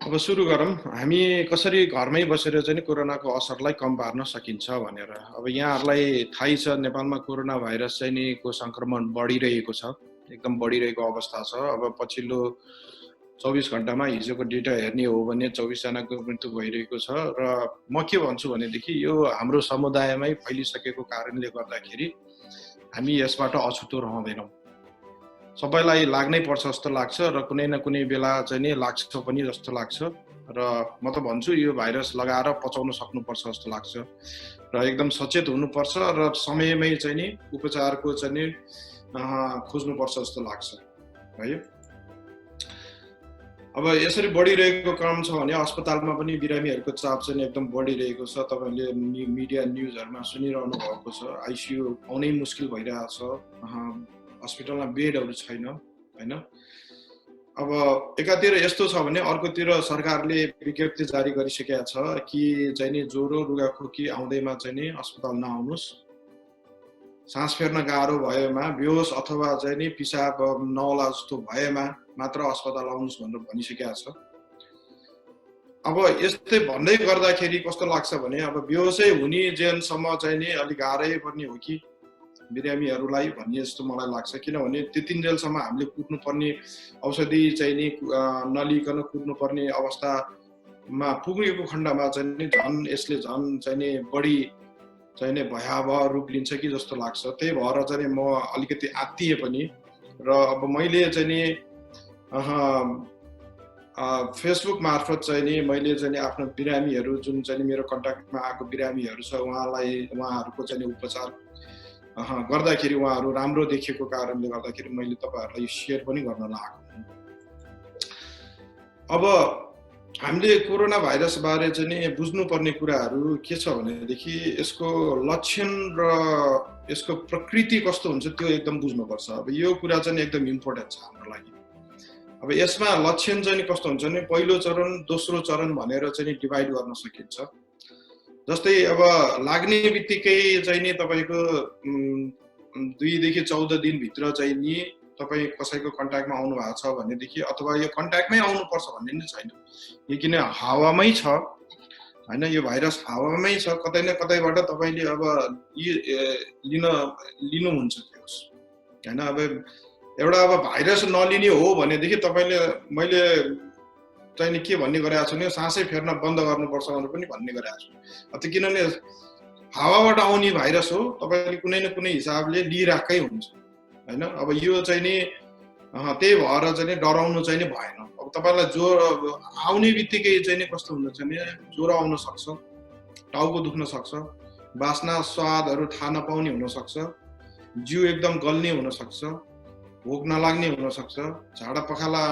अब सुरु गरौँ। हामी कसरी घरमै बसेर चाहिँ कोरोनाको असरलाई कम पार्न सकिन्छ भनेर। अब यहाँहरूलाई थाहै छ नेपालमा कोरोना भाइरस चाहिँ नि को संक्रमण बढिरहेको छ, एकदम बढिरहेको अवस्था छ। अब पछिल्लो 24 घण्टामा हिजोको डेटा हेर्ने हो भने 24 जनाको मृत्यु भइरहेको छ। र म के भन्छु भनेदेखि यो हाम्रो समुदायमै फैलिसकेको कारणले गर्दाखेरि हामी यसबाट अछुतो रहँदैनौँ। सबैलाई लाग्नै पर्छ जस्तो लाग्छ र कुनै न कुनै बेला चाहिँ नि लाग्छ पनि जस्तो लाग्छ। र म त भन्छु यो भाइरस लगाएर पचाउन सक्नुपर्छ जस्तो लाग्छ र एकदम सचेत हुनुपर्छ र समयमै चाहिँ नि उपचारको चाहिँ नि खोज्नुपर्छ जस्तो लाग्छ है। अब यसरी बढिरहेको क्रम छ भने अस्पतालमा पनि बिरामीहरूको चाप चाहिँ एकदम बढिरहेको छ। तपाईले मिडिया न्युजहरुमा सुनिरहनु भएको छ, आइसियु आउनै मुस्किल भइरहेछ, अस्पतालमा बेडहरु छैन हैन। अब एकातिर यस्तो छ भने अर्कोतिर सरकारले विज्ञप्ति जारी गरिसकेको छ कि चाहिँ नि ज्वरो रुगाखोकी आउँदैमा चाहिँ नि अस्पताल नआउनुस्, सास फेर्न गाह्रो भएमा, बेहोस अथवा चाहिँ नि पिसाब नौला जस्तो भएमा मात्र अस्पताल आउनुस् भनेर भनिसकेको छ। अब यस्तै भन्दै गर्दाखेरि कस्तो लाग्छ भने अब बेहोसै हुने जेनसम्म चाहिँ नि अलि गाह्रै पर्ने हो कि बिरामीहरूलाई भन्ने जस्तो मलाई लाग्छ। किनभने त्यतिन्जेलसम्म हामीले कुट्नुपर्ने औषधि चाहिँ नि नलिकन कुट्नुपर्ने अवस्थामा पुगेको खण्डमा चाहिँ नि झन् यसले झन् चाहिँ नि बढी चाहिँ नि भयावह रूप लिन्छ कि जस्तो लाग्छ। त्यही भएर चाहिँ म अलिकति आत्तिए पनि र अब मैले चाहिँ नि फेसबुक मार्फत चाहिँ नि मैले चाहिँ नि आफ्नो बिरामीहरू जुन चाहिँ मेरो कन्ट्याक्टमा आएको बिरामीहरू छ उहाँहरूको चाहिँ उपचार गर्दाखेरि उहाँहरू राम्रो देखेको कारणले गर्दाखेरि मैले तपाईहरुलाई शेयर पनि गर्न लागेको। अब हामीले कोरोना भाइरस बारे चाहिँ नि बुझ्नुपर्ने कुराहरू के छ भनेदेखि यसको लक्षण र यसको प्रकृति कस्तो हुन्छ त्यो एकदम बुझ्नुपर्छ। अब यो कुरा चाहिँ एकदम इम्पोर्टेन्ट छ हाम्रो लागि। अब यसमा लक्षण चाहिँ कस्तो हुन्छ भने पहिलो चरण, दोस्रो चरण भनेर चाहिँ डिभाइड गर्न सकिन्छ। जस्तै अब लाग्ने बित्तिकै चाहिँ नि तपाईको 2 देखि 14 दिन भित्र चाहिँ नि तपाई कसैको कन्ट्याक्टमा आउनु भएको छ भनेदेखि अथवा यो कन्ट्याक्टमै आउनु पर्छ भन्ने नै छैन। यो किन हावामै छ हैन, यो भाइरस हावामै छ, कतै न कतैबाट तपाईले अब लिनुहुन्छ त्यस हैन। अब एउटा अब भाइरस नलिने हो भनेदेखि तपाईले मैले चाहिँ नि के भन्ने गरेको छु भने सासै फेर्न बन्द गर्नुपर्छ भनेर पनि भन्ने गरेको छु। त्यो किनभने हावाबाट आउने भाइरस हो, तपाईले कुनै न कुनै हिसाबले लिइराकै हुन्छ हैन। अब यो चाहिँ नि त्यही भएर चाहिँ नि डराउनु चाहिँ नि भएन। अब तपाईलाई ज्वरो आउने बित्तिकै चाहिँ नि कस्तो हुन्छ भने ज्वरो आउन सक्छ, टाउको दुख्न सक्छ, बास्ना स्वादहरु थाहा नपाउने हुन सक्छ, जिउ एकदम गल्ने हुन सक्छ, भोक नलाग्ने हुन सक्छ, झाडा पखाला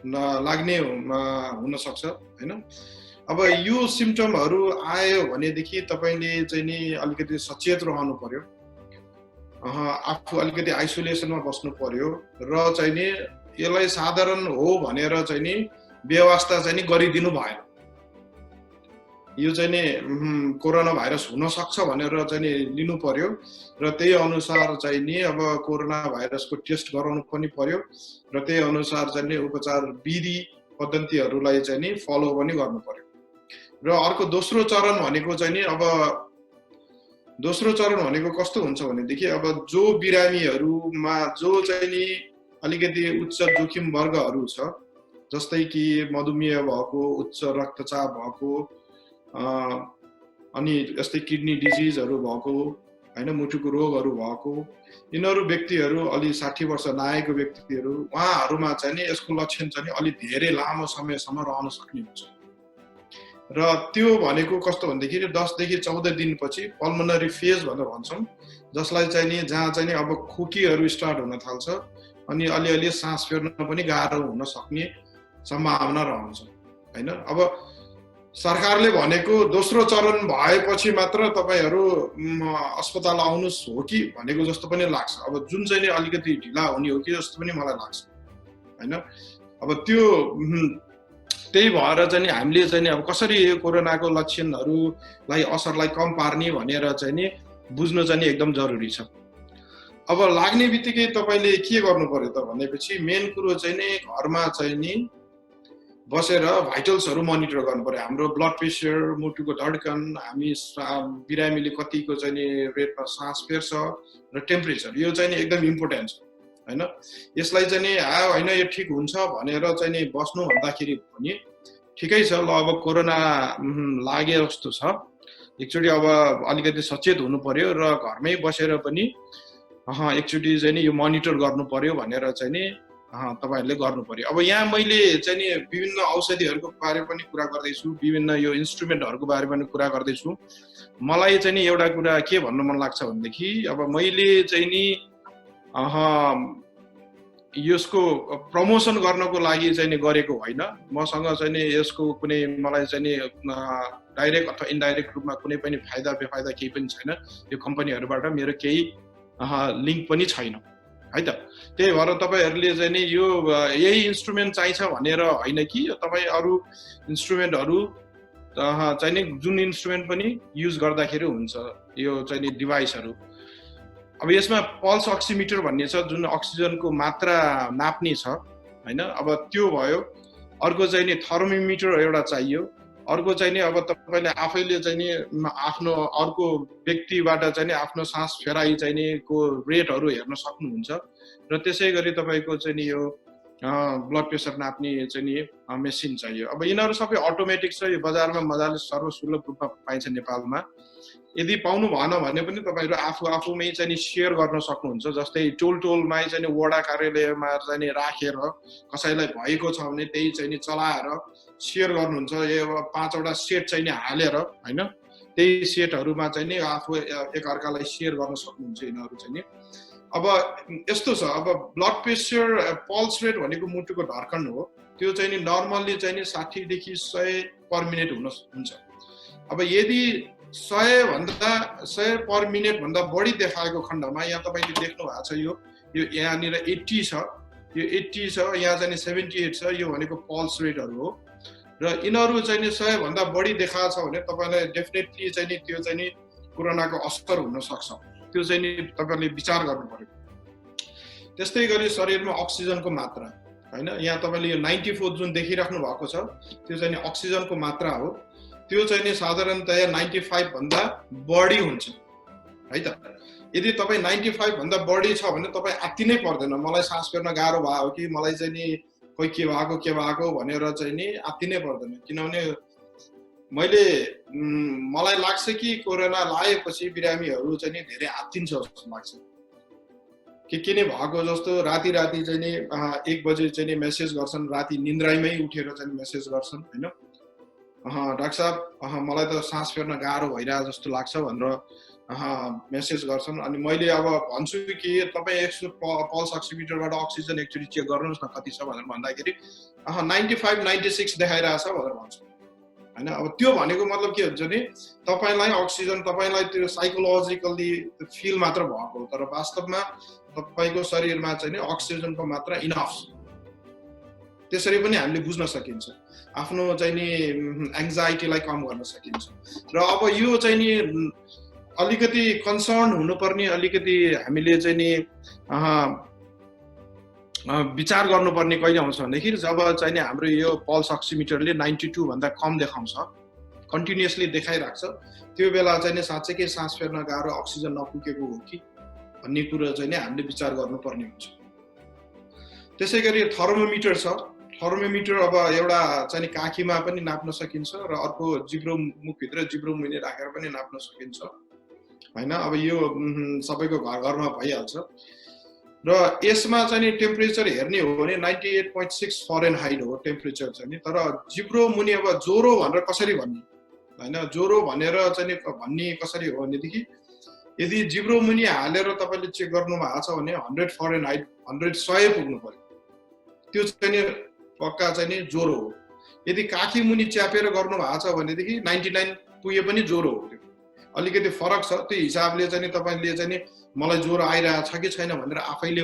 लाग्ने हुन सक्छ हैन। अब यो सिम्पटमहरु आयो भनेदेखि तपाईले चाहिँ नि अलिकति सचेत रहनु पर्यो, आफू अलिकति आइसोलेसनमा बस्नु पर्यो र चाहिँ नि यसलाई साधारण हो भनेर चाहिँ नि व्यवस्था चाहिँ नि गरिदिनु भएन। यो चाहिँ नि कोरोना भाइरस हुन सक्छ भनेर चाहिँ नि लिनु पर्यो र त्यही अनुसार चाहिँ नि अब कोरोना भाइरसको टेस्ट गराउनु पनि पर्यो र त्यही अनुसार चाहिँ नि उपचार विधि पद्धतिहरूलाई चाहिँ नि फलो पनि गर्नु पर्यो। र अर्को दोस्रो चरण भनेको चाहिँ नि अब दोस्रो चरण भनेको कस्तो हुन्छ भनेदेखि अब जो बिरामीहरुमा जो चाहिँ नि अलिकति उच्च जोखिम वर्गहरु छ, जस्तै कि मधुमेह भएको, उच्च रक्तचाप भएको, अनि यस्तै किडनी डिजिजहरु भएको हैन, मुटुको रोगहरु भएको, यिनीहरु व्यक्तिहरु अलि 60 वर्ष नागेको व्यक्तिहरु उहाँहरुमा चाहिँ नि यसको लक्षण चाहिँ नि अलि धेरै लामो समयसम्म रहन सक्ने हुन्छ। र त्यो भनेको कस्तो भन्दाखेरि 10 देखि 14 दिनपछि पल्मोनरी फेज भनेर भन्छौं, जसलाई चाहिँ नि जहाँ चाहिँ नि अब खोकीहरु स्टार्ट हुन थाल्छ अनि अलिअलि सास फेर्न पनि गाह्रो हुन सक्ने सम्भावना रहन्छ हैन। अब सरकारले भनेको दोस्रो चरण भएपछि मात्र तपाईहरु अस्पताल आउनुस् हो कि भनेको जस्तो पनि लाग्छ। अब जुन चाहिँ नि अलिकति ढिला हुने हो कि जस्तो पनि मलाई लाग्छ हैन। अब त्यो त्यही भएर चाहिँ नि हामीले चाहिँ नि अब कसरी यो कोरोनाको लक्षणहरुलाई असरलाई कम पार्ने भनेर चाहिँ नि बुझ्नु चाहिँ नि एकदम जरुरी छ। अब लाग्ने बित्तिकै तपाईले के गर्नु पर्यो त भनेपछि मेन कुरो चाहिँ नि घरमा चाहिँ नि बसेर भाइटल्सहरू मोनिटर गर्नु पर्यो, हाम्रो ब्लड प्रेसर, मुटुको धड्कन, हामी बिरामीले कतिको चाहिँ नि रेटमा सास फेर्छ र टेम्परेचर, यो चाहिँ नि एकदम इम्पोर्टेन्ट छ हैन। यसलाई चाहिँ नि होइन यो ठिक हुन्छ भनेर चाहिँ नि बस्नु भन्दाखेरि पनि ठिकै छ, ल अब कोरोना लागे जस्तो छ, एकचोटि अब अलिकति सचेत हुनु पर्यो र घरमै बसेर पनि एकचोटि चाहिँ नि यो मोनिटर गर्नु पर्यो भनेर चाहिँ नि तपाईहरुले गर्नु पर्यो। अब यहाँ मैले चाहिँ नि विभिन्न औषधिहरूको बारे पनि कुरा गर्दैछु, विभिन्न यो इन्स्ट्रुमेन्टहरूको बारे पनि कुरा गर्दैछु। मलाई चाहिँ नि एउटा कुरा के भन्नु मन लाग्छ भनेदेखि अब मैले चाहिँ नि यसको प्रमोसन गर्नको लागि चाहिँ नि गरेको होइन, मसँग चाहिँ नि यसको कुनै मलाई चाहिँ नि डाइरेक्ट अथवा इन्डाइरेक्ट रूपमा कुनै पनि फाइदा बेफाइदा केही पनि छैन, यो कम्पनीहरुबाट मेरो केही लिंक पनि छैन है त। त्यही भएर तपाईहरुले चाहिँ नि यो यही इन्स्ट्रुमेन्ट चाहिन्छ भनेर होइन कि तपाई अरु इन्स्ट्रुमेन्टहरु चाहिँ नि जुन इन्स्ट्रुमेन्ट पनि युज गर्दाखेरि हुन्छ यो चाहिँ नि डिभाइसहरु। अब यसमा पल्स अक्सिमिटर भन्ने छ जुन अक्सिजनको मात्रा नाप्ने छ हैन। अब त्यो भयो, अर्को चाहिँ नि थर्मोमिटर एउटा चाहियो, अर्को चाहिँ नि अब तपाईले आफैले चाहिँ नि आफ्नो अर्को व्यक्तिबाट चाहिँ नि आफ्नो सास फेराइ चाहिँ नि को रेटहरु हेर्न सक्नुहुन्छ र त्यसै गरी तपाईको चाहिँ नि यो ब्लड प्रेसर नाप्ने चाहिँ नि मेसिन चाहियो। अब यिनीहरु सबै अटोमेटिक छ, यो बजारमा मजाले सर्वसुलभ रूपमा पाइन्छ नेपालमा। यदि पाउनु भएन भने पनि तपाईहरु आफूमै चाहिँ नि शेयर गर्न सक्नुहुन्छ, जस्तै टोलमा चाहिँ नि वडा कार्यालयमा चाहिँ नि राखेर कसैलाई भएको छ भने त्यही चाहिँ नि चलाएर शेयर गर्नुहुन्छ, यो 5 वटा सेट चाहिँ नि हालेर हैन, त्यही सेटहरुमा चाहिँ नि आफू एक अर्कालाई शेयर गर्न सक्नुहुन्छ यिनीहरु चाहिँ नि। अब यस्तो छ, अब ब्लड प्रेसर पल्स रेट भनेको मुटुको धड्कन हो, त्यो चाहिँ नि नर्मली चाहिँ नि 60 देखि 100 पर मिनेट हुन्छ। अब यदि 100 पर मिनेट भन्दा बढी देखाएको खण्डमा यहाँ तपाईले देख्नु भएको छ यो यहाँनिर 80 छ, यो 80 छ, यहाँ चाहिँ 78 छ, यो भनेको पल्स रेटहरु हो। र यिनीहरु चाहिँ 100 भन्दा बढी देखाएको छ भने तपाईलाई डेफिनेटली चाहिँ नि त्यो चाहिँ नि कोरोनाको असर हुन सक्छ, त्यो चाहिँ नि तपाईले विचार गर्नु पर्यो। त्यस्तै गरी शरीरमा अक्सिजनको मात्रा हैन, यहाँ तपाईले यो 94 जुन देखिराख्नु भएको छ त्यो चाहिँ नि अक्सिजनको मात्रा हो, त्यो चाहिँ नि साधारणतया 95 भन्दा बढी हुन्छ है त। यदि तपाई 95 भन्दा बढी छ भने तपाई आत्तिनै पर्दैन, मलाई सास फेर्न गाह्रो भयो कि मलाई चाहिँ नि खोइ के भएको भनेर चाहिँ नि आत्तिनै पर्दैन। किनभने मलाई लाग्छ कि कोरोना लागेपछि बिरामीहरु चाहिँ नि धेरै आत्तिन्छ जस्तो लाग्छ, के नै भएको जस्तो। राति चाहिँ नि 1 बजे चाहिँ नि मेसेज गर्छन्, राति निन्द्राइमै उठेर चाहिँ मेसेज गर्छन् हैन, डाक्टर साहब मलाई त सास फेर्न गाह्रो भइरहेको जस्तो लाग्छ भनेर मेसेज गर्छन्। अनि मैले अब भन्छु कि तपाई यसो पल्स अक्सिमिटरबाट अक्सिजन एकचोटि चेक गर्नुस् न कति छ भनेर भन्दाखेरि 95 96 देखाइरहेछ भनेर भन्छु हैन। अब त्यो भनेको मतलब के हुन्छ नि, तपाईलाई अक्सिजन तपाईलाई त्यो साइकोलोजिकली फिल मात्र भएको, तर वास्तवमा तपाईको शरीरमा चाहिँ नि अक्सिजनको मात्रा इनफ। त्यसरी पनि हामीले बुझ्न सकिन्छ, आफ्नो चाहिँ नि एंजाइटीलाई कम गर्न सकिन्छ। र अब यो चाहिँ नि अलिकति कन्सर्न हुनुपर्ने, अलिकति हामीले चाहिँ नि विचार गर्नुपर्ने कहिले आउँछ भन्दाखेरि जब चाहिँ नि हाम्रो यो पल्स अक्सिमिटरले 92 भन्दा कम देखाउँछ, कन्टिन्युअसली देखाइराख्छ, त्यो बेला चाहिँ नि साँच्चै सास फेर्न गाह्रो, अक्सिजन नपुगेको हो कि भन्ने कुरा चाहिँ नि हामीले विचार गर्नुपर्ने हुन्छ। त्यसै गरी थर्मोमिटर छ, थर्मोमिटर अब एउटा चाहिँ नि काखीमा पनि नाप्न सकिन्छ र अर्को जिब्रो मुखभित्र जिब्रो मुनि राखेर पनि नाप्न सकिन्छ हैन। अब यो सबैको घरमा भइहाल्छ र यसमा चाहिँ नि टेम्परेचर हेर्ने हो भने 98.6 फरेनहाइट हो टेम्परेचर चाहिँ नि। तर जिब्रो मुनि अब ज्वरो भनेर कसरी भन्ने हैन, ज्वरो भनेर चाहिँ नि भन्ने कसरी हो भनेदेखि यदि जिब्रो मुनि हालेर तपाईले चेक गर्नु भएको छ भने 100 फरेनहाइट 100 पुग्नु पर्यो, त्यो चाहिँ नि पक्का चाहिँ नि ज्वरो हो। यदि काखी मुनि च्यापेर गर्नु भएको छ भनेदेखि 99 पुगे पनि ज्वरो हो। अलिकति फरक छ, त्यो हिसाबले चाहिँ नि तपाईले चाहिँ नि मलाई ज्वरो आइरहेको छ कि छैन भनेर आफैले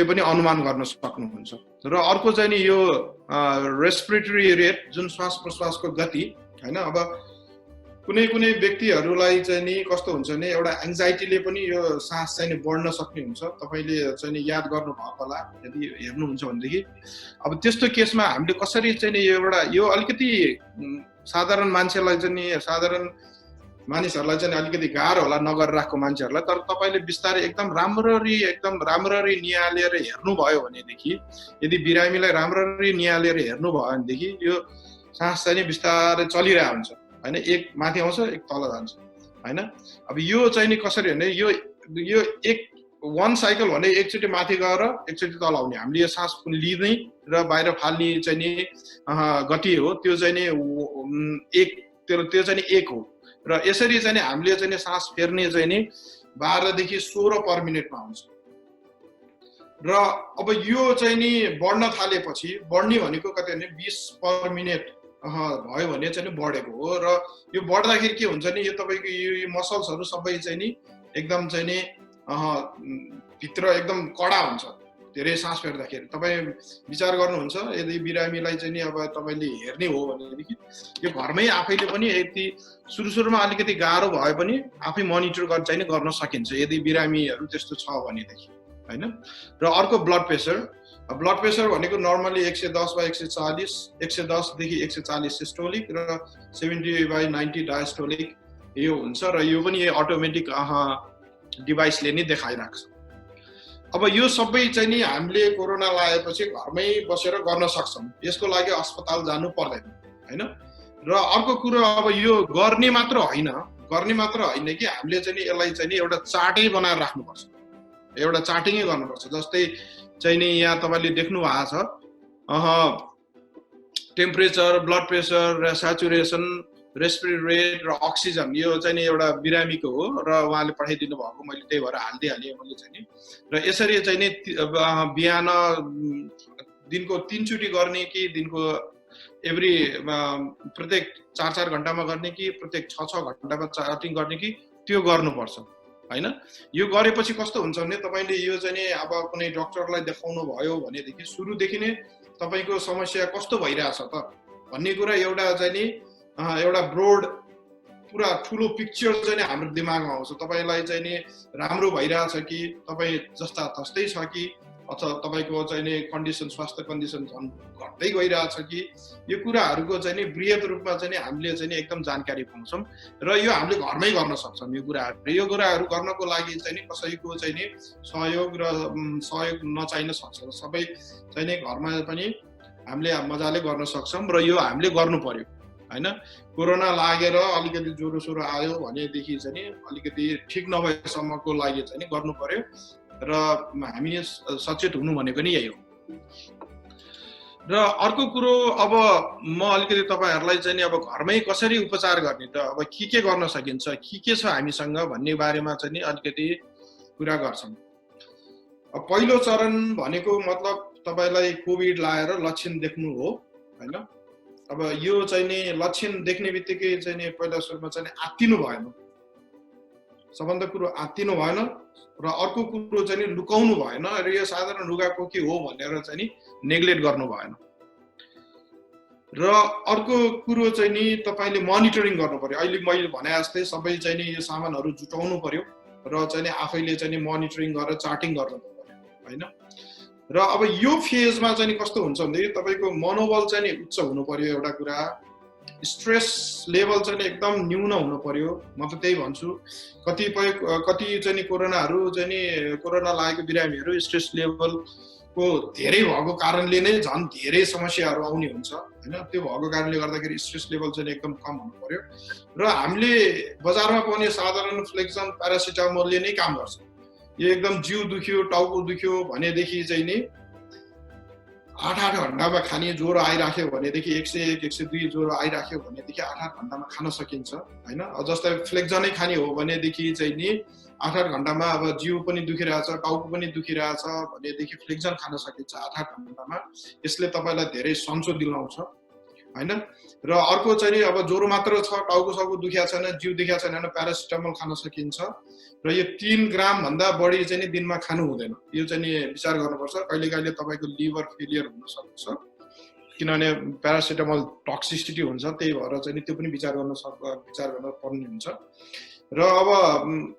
पनि अनुमान गर्न सक्नुहुन्छ। र अर्को चाहिँ नि यो रेस्पिरेटरी रेट जुन श्वास प्रश्वासको गति हैन। अब कुनै कुनै व्यक्तिहरूलाई चाहिँ नि कस्तो हुन्छ भने एउटा एङ्जाइटीले पनि यो सास चाहिँ नि बढ्न सक्ने हुन्छ। तपाईँले चाहिँ नि याद गर्नुभएको होला यदि हेर्नुहुन्छ भनेदेखि। अब त्यस्तो केसमा हामीले कसरी चाहिँ नि यो अलिकति साधारण मान्छेलाई चाहिँ नि साधारण मानिसहरूलाई चाहिँ अलिकति गाह्रो होला नगरिरहेको मान्छेहरूलाई, तर तपाईँले बिस्तारै एकदम राम्ररी निहालेर हेर्नुभयो भनेदेखि, यदि बिरामीलाई राम्ररी निहालेर हेर्नुभयो भनेदेखि यो सास चाहिँ नि बिस्तारै चलिरहेको हुन्छ हैन, एक माथि आउँछ एक तल जान्छ हैन। अब यो चाहिँ नि कसरी भने यो एक वन साइकल भने एकचोटि माथि गएर एकचोटि तल आउने, हामीले यो सास लिने र बाहिर फाल्ने चाहिँ नि गति हो, त्यो चाहिँ नि त्यो चाहिँ नि एक हो। र यसरी चाहिँ नि हामीले चाहिँ नि सास फेर्ने चाहिँ नि 12 देखि 16 पर मिनेटमा हुन्छ। र अब यो चाहिँ नि बढ्न थालेपछि, बढ्ने भनेको कति भने 20 पर मिनेट भयो भने चाहिँ नि बढेको हो। र यो बढ्दाखेरि के हुन्छ नि, यो तपाईँको यो मसल्सहरू सबै चाहिँ नि एकदम चाहिँ नि भित्र एकदम कडा हुन्छ धेरै सास फेर्दाखेरि। तपाईँ विचार गर्नुहुन्छ यदि बिरामीलाई चाहिँ नि अब तपाईँले हेर्ने हो भनेदेखि यो घरमै आफैले पनि यदि सुरुमा अलिकति गाह्रो भए पनि आफै मोनिटर चाहिँ गर्न सकिन्छ यदि बिरामीहरू त्यस्तो छ भनेदेखि हैन। र अर्को ब्लड प्रेसर भनेको नर्मली 110/140, 110 देखि 140 सिस्टोलिक र 70/90 डायस्टोलिक यो हुन्छ। र यो पनि अटोमेटिक डिभाइसले नै देखाइराख्छ। अब यो सबै चाहिँ नि हामीले कोरोना लागेपछि घरमै बसेर गर्न सक्छौँ, यसको लागि अस्पताल जानु पर्दैन हैन। र अर्को कुरो अब यो गर्ने मात्र होइन कि हामीले चाहिँ नि यसलाई चाहिँ नि एउटा चार्टै बनाएर राख्नुपर्छ, एउटा चार्टिङै गर्नुपर्छ। जस्तै चाहिँ नि यहाँ तपाईँले देख्नु भएको छ टेम्परेचर, ब्लड प्रेसर र स्याचुरेसन, रेस्पिरेटरी रेट र अक्सिजन, यो चाहिँ नि एउटा बिरामीको हो र उहाँले पठाइदिनु भएको, मैले त्यही भएर हालिदिइहालेँ मैले चाहिँ नि। र यसरी चाहिँ नि बिहान दिनको 3 चोटि गर्ने कि दिनको प्रत्येक 4 घण्टामा गर्ने कि प्रत्येक 6 घण्टामा चार्टिङ गर्ने कि त्यो गर्नुपर्छ हैन। यो गरेपछि कस्तो हुन्छ भने तपाईँले यो चाहिँ नि अब कुनै डाक्टरलाई देखाउनु भयो भनेदेखि सुरुदेखि नै तपाईँको समस्या कस्तो भइरहेछ त भन्ने कुरा एउटा चाहिँ नि एउटा ब्रोड पुरा ठुलो पिक्चर चाहिँ नि हाम्रो दिमागमा आउँछ। तपाईँलाई चाहिँ नि राम्रो भइरहेछ कि तपाईँ जस्ता तस्तै छ कि अथवा तपाईँको चाहिँ नि स्वास्थ्य कन्डिसन झन् घट्दै गइरहेछ कि, यो कुराहरूको चाहिँ नि बृहत रूपमा चाहिँ नि हामीले चाहिँ नि एकदम जानकारी पाउँछौँ। र यो हामीले घरमै गर्न सक्छौँ। यो कुराहरू गर्नको लागि चाहिँ नि कसैको चाहिँ नि सहयोग नचाहिन सक्छ। सबै चाहिँ नि घरमा पनि हामीले मजाले गर्न सक्छौँ र यो हामीले गर्नु पर्यो हैन। कोरोना लागेर अलिकति ज्वरो सोरो आयो भनेदेखि चाहिँ नि अलिकति ठिक नभएसम्मको लागि चाहिँ नि गर्नु पर्यो र हामी सचेत हुनु भनेको नि यही हो। र अर्को कुरो अब म अलिकति तपाईहरुलाई चाहिँ नि अब घरमै कसरी उपचार गर्ने त, अब के गर्न सकिन्छ, के छ हामीसँग भन्ने बारेमा चाहिँ नि अलिकति कुरा गर्छौं। पहिलो चरण भनेको मतलब तपाईलाई कोभिड लाएर लक्षण देख्नु हो हैन। अब यो चाहिँ नि लक्षण देख्ने बित्तिकै चाहिँ नि पहिला सुरुमा चाहिँ आत्तिनु भएन, सबभन्दा कुरो आत्तिनु भएन र अर्को कुरो चाहिँ नि लुकाउनु भएन र यो साधारण रुगाखोकी हो भनेर चाहिँ नि नेग्लेक्ट गर्नु भएन। र अर्को कुरो चाहिँ नि तपाईले मोनिटरिङ गर्नु पर्यो। अहिले मैले भने जस्तै सबै चाहिँ नि यो सामानहरु जुटाउनु पर्यो र चाहिँ नि आफैले चाहिँ नि मोनिटरिङ गरेर चार्टिङ गर्नु पर्यो हैन। र अब यो फेजमा चाहिँ नि कस्तो हुन्छ भने तपाईको मनोबल चाहिँ नि उच्च हुनु पर्यो, एउटा कुरा स्ट्रेस लेभल चाहिँ नि एकदम न्यून हुनु पर्यो। म त त्यही भन्छु, कति चाहिँ नि कोरोना लागेको बिरामीहरु स्ट्रेस लेभल को धेरै भएको कारणले नै झन् धेरै समस्याहरु आउने हुन्छ हैन। त्यो भएको कारणले गर्दाखेरि स्ट्रेस लेभल चाहिँ एकदम कम हुनु पर्यो। र हामीले बजारमा पाउने साधारण फ्लेक्सन प्यारासिटामोलले नै काम गर्छ। यो एकदम जिउ दुख्यो टाउको दुख्यो भनेदेखि चाहिँ नि 8 घण्टामा खाने ज्वरो आइराख्यो भनेदेखि 101 102 ज्वरो आइराख्यो भनेदेखि 8 घण्टामा खान सकिन्छ हैन। जस्तै फ्लेक्जनै खाने हो भनेदेखि चाहिँ नि 8 घण्टामा अब जिउ पनि दुखिरहेछ टाउको पनि दुखिरहेछ भनेदेखि फ्लेक्जन खान सकिन्छ 8 घण्टामा। यसले तपाईलाई धेरै सन्चो दिलाउँछ हैन। र अर्को चाहिँ नि अब ज्वरो मात्र छ, टाउको साउको दुखिया छैन, जिउ दुखिया छैन भने प्यारासिटामोल खान सकिन्छ। र यो 3 ग्राम भन्दा बढी चाहिँ नि दिनमा खानु हुँदैन। यो चाहिँ नि विचार गर्नुपर्छ। कहिले कहिले तपाईको लिभर फेलियर हुन सक्छ किनभने प्यारासिटामोल टक्सिसिटी हुन्छ, त्यही भएर चाहिँ त्यो पनि विचार गर्न पर्ने हुन्छ। र अब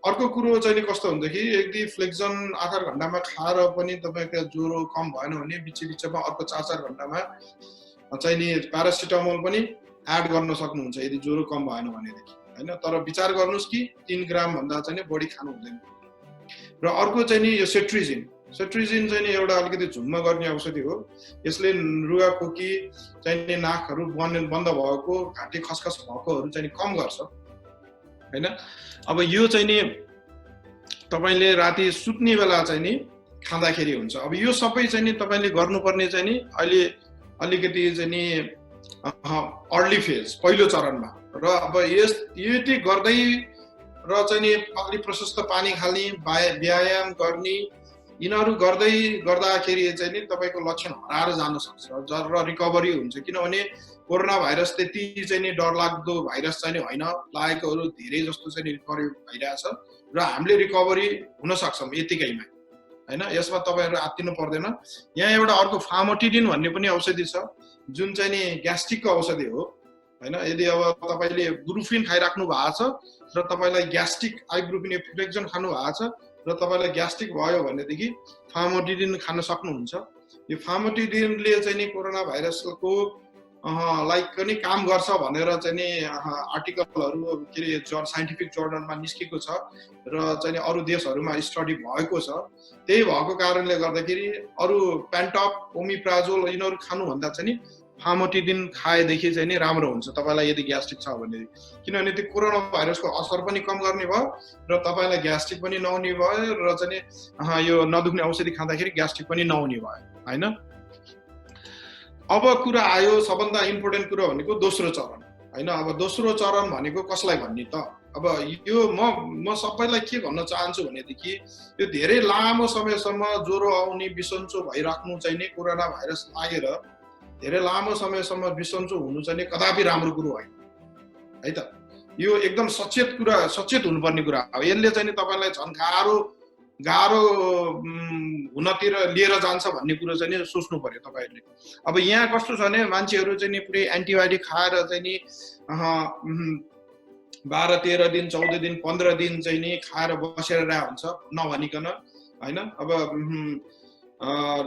अर्को कुरो चाहिँ कस्तो हुँदाखेरि यदि फ्लेक्जन 8 घण्टामा खाएर पनि तपाईँको ज्वरो कम भएन भने बिचमा अर्को 4 घण्टामा चाहिँ नि प्यारासिटामोल पनि एड गर्न सक्नुहुन्छ यदि ज्वरो कम भएन भनेदेखि हैन। तर विचार गर्नुस् कि 3 ग्राम भन्दा चाहिँ बढी खानु हुँदैन। र अर्को चाहिँ नि यो सेट्रिजिन चाहिँ नि एउटा अलिकति झुम्म गर्ने औषधि हो। यसले रुगाखोकी चाहिँ नि नाकहरू बन्द भएको, घाँटी खसखस भएकोहरू चाहिँ कम गर्छ हैन। अब यो चाहिँ नि तपाईले राति सुत्ने बेला चाहिँ नि खाँदाखेरि हुन्छ। अब यो सबै चाहिँ नि तपाईले गर्नुपर्ने चाहिँ नि अहिले अलिकति चाहिँ नि अर्ली फेज पहिलो चरणमा। र अब यति गर्दै र चाहिँ नि अलि प्रशस्त पानी खाने, व्यायाम गर्ने, यिनीहरू गर्दाखेरि चाहिँ नि तपाईको लक्षण हराएर जान सक्छ र रिकभरी हुन्छ। किनभने कोरोना भाइरस त्यति चाहिँ नि डरलाग्दो भाइरस चाहिँ होइन, लागेकोहरू धेरै जस्तो चाहिँ रिकभरी भइरहेछ र हामीले रिकभरी हुन सक्छौँ यतिकैमा हैन। यसमा तपाईहरु आत्तिनु पर्दैन। यहाँ एउटा अर्को फार्मोटिडिन भन्ने पनि औषधि छ जुन चाहिँ नि ग्यास्ट्रिकको औषधि हो हैन। यदि अब तपाईले ब्रुफिन खाइराख्नु भएको छ र तपाईलाई ग्यास्ट्रिक आइब्रुफिन फ्लेक्जन खानु भएको छ र तपाईलाई ग्यास्ट्रिक भयो भनेदेखि फार्मोटिडिन खान सक्नुहुन्छ। यो फार्मोटिडिनले चाहिँ नि कोरोना भाइरसको लाइक पनि काम गर्छ भनेर चाहिँ नि आर्टिकलहरू के रे साइन्टिफिक जर्नलमा निस्केको छ र चाहिँ अरु देशहरुमा स्टडी भएको छ। त्यही भएको कारणले गर्दाखेरि अरु पेन्टअप, ओमिप्राजोल यिनीहरू खानु भन्दा चाहिँ नि फार्मोटिडिन खाएदेखि चाहिँ नि राम्रो हुन्छ तपाईलाई यदि ग्यास्ट्रिक छ भने। किनभने त्यो कोरोना भाइरसको असर पनि कम गर्ने भयो र तपाईलाई ग्यास्ट्रिक पनि नहुने भयो र चाहिँ नि यो नदुख्ने औषधि खाँदाखेरि ग्यास्ट्रिक पनि नहुने भयो हैन। अब कुरा आयो सबभन्दा इम्पोर्टेन्ट कुरा भनेको दोस्रो चरण हैन। अब दोस्रो चरण भनेको कसलाई भन्ने त? अब यो म सबैलाई के भन्न चाहन्छु भनेदेखि यो धेरै लामो समयसम्म ज्वरो आउने, बिसन्चो भइराख्नु चाहिँ नि कोरोना भाइरस लागेर धेरै लामो समयसम्म बिसन्चो हुनु चाहिँ नि कदापि राम्रो कुरो होइन है त। यो एकदम सचेत हुनुपर्ने कुरा हो। यसले चाहिँ नि तपाईलाई झन् गाह्रो हुनतिर लिएर जान्छ भन्ने कुरो चाहिँ नि सोच्नु पर्यो तपाईहरुले। अब यहाँ कस्तो छ भने मान्छेहरु चाहिँ नि पुरै एन्टिबायोटिक खाएर चाहिँ नि 12, 13 दिन, 14 दिन, 15 दिन चाहिँ नि खाएर बसेर रहेको हुन्छ नभनिकन हैन। अब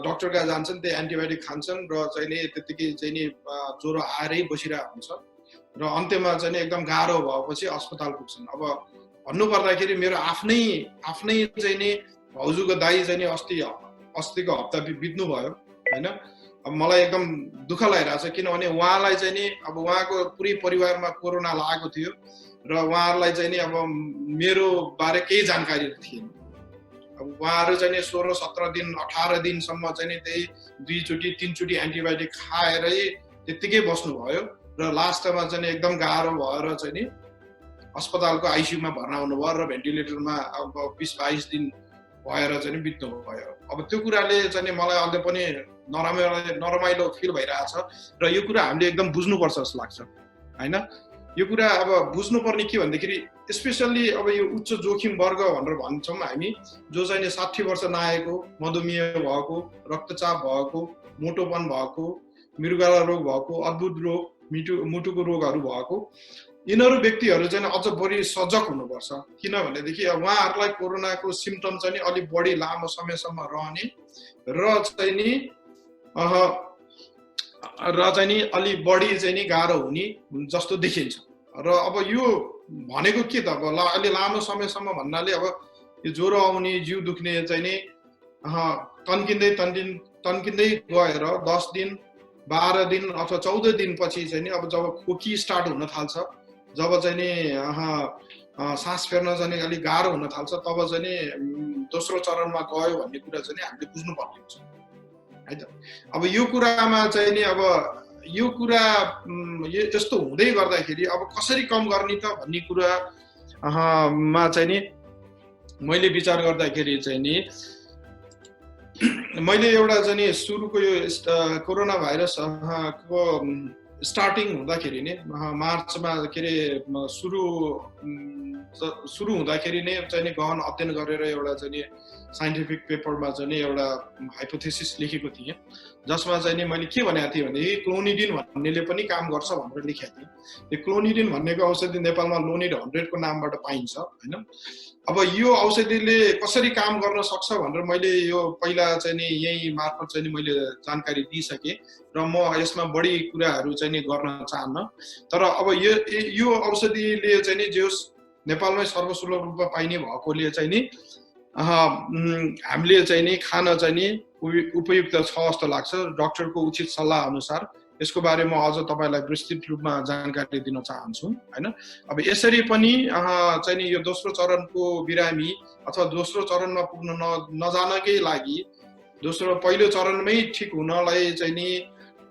डाक्टर कहाँ जान्छन्, त्यो एन्टिबायोटिक खान्छन् र चाहिँ नि त्यतिकै चाहिँ नि ज्वरो आएरै बसिरहेको हुन्छ र अन्त्यमा चाहिँ नि एकदम गाह्रो भएपछि अस्पताल पुग्छन्। अब भन्नु पर्दाखेरि मेरो आफ्नै चाहिँ नि भाउजूको दाइ चाहिँ नि अस्तिको हप्ता बित्नु भयो हैन। अब मलाई एकदम दुःख लागिरहेछ किनभने उहाँलाई चाहिँ नि अब उहाँको पुरै परिवारमा कोरोना लागेको थियो र उहाँहरुलाई चाहिँ नि अब मेरो बारे केही जानकारी थिएन। अब उहाँहरु चाहिँ नि 16, 17 दिन, 18 दिनसम्म चाहिँ नि त्यही 2 चोटी 3 चोटी एन्टिबायोटिक खाएरै त्यतिकै बस्नु भयो र लास्टमा चाहिँ नि एकदम गाह्रो भएर चाहिँ नि अस्पतालको आइसियुमा भर्ना हुनुभयो र भेन्टिलेटरमा अब 20-22 दिन भएर चाहिँ नि बित्नु भयो। अब त्यो कुराले चाहिँ नि मलाई अझै पनि नरमाइलो फिल भइरहेछ र यो कुरा हामीले एकदम बुझ्नुपर्छ जस्तो लाग्छ हैन। यो कुरा अब बुझ्नुपर्ने के भन्दाखेरि स्पेशली अब यो उच्च जोखिम वर्ग भनेर भन्छौँ हामी, जो चाहिँ नि 60 वर्ष नआएको, मधुमेह भएको, रक्तचाप भएको, मोटोपन भएको, मृगला रोग भएको, अद्भुत रोग, मुटुको रोगहरू भएको यिनीहरू व्यक्तिहरू चाहिँ अझ बढी सजग हुनुपर्छ। किनभनेदेखि उहाँहरूलाई कोरोनाको सिम्पटम चाहिँ नि अलि बढी लामो समयसम्म रहने र चाहिँ नि अलि बढी चाहिँ नि गाह्रो हुने जस्तो देखिन्छ। र अब यो भनेको के त? अब अलि लामो समयसम्म भन्नाले अब यो ज्वरो आउने, जिउ दुख्ने चाहिँ नि तन्किँदै गएर 10 दिन, 12 दिन अथवा 14 दिन पछि चाहिँ नि अब जब खोकी स्टार्ट हुन थाल्छ, जब चाहिँ नि सास फेर्न चाहिँ नि अलिक गाह्रो हुन थाल्छ, तब चाहिँ नि दोस्रो चरणमा गयो भन्ने कुरा चाहिँ नि हामीले बुझ्नु पर्ने हुन्छ है त। अब यो कुरामा चाहिँ नि अब यो कुरा यस्तो हुँदै गर्दाखेरि अब कसरी कम गर्ने त भन्ने कुरा मा चाहिँ नि मैले विचार गर्दाखेरि चाहिँ नि मैले एउटा चाहिँ नि सुरुको यो कोरोना भाइरस को स्टार्टिङ हुँदाखेरि नि मार्चमा के रे सुरु सुरु हुँदाखेरि नै चाहिँ नि गहन अध्ययन गरेर एउटा चाहिँ नि साइन्टिफिक पेपरमा चाहिँ नि एउटा हाइपोथेसिस लेखेको थिएँ, जसमा चाहिँ नि मैले के भनेको थिएँ भनेदेखि क्लोनिडिन भन्नेले पनि काम गर्छ भनेर लेखेको थिएँ। यो क्लोनिडिन भन्नेको औषधि नेपालमा लोनिड 100 को नामबाट पाइन्छ हैन। अब यो औषधिले कसरी काम गर्न सक्छ भनेर मैले यो पहिला चाहिँ नि यही मार्फत चाहिँ नि मैले जानकारी दिइसकेँ र म यसमा बढी कुराहरू चाहिँ नि गर्न चाहन्न। तर अब यो औषधिले चाहिँ नि जो नेपालमै सर्वसुलभ रूपमा पाइने भएकोले चाहिँ नि हामीले चाहिँ नि खान चाहिँ नि उपयुक्त छ जस्तो लाग्छ। डाक्टरको उचित सल्लाह अनुसार यसको बारेमा अझ तपाईलाई विस्तृत रूपमा जानकारी दिन चाहन्छु हैन। अब यसरी पनि चाहिँ नि यो दोस्रो चरणको बिरामी अथवा दोस्रो चरणमा पुग्न नजानकै लागि पहिलो चरणमै ठिक हुनलाई चाहिँ नि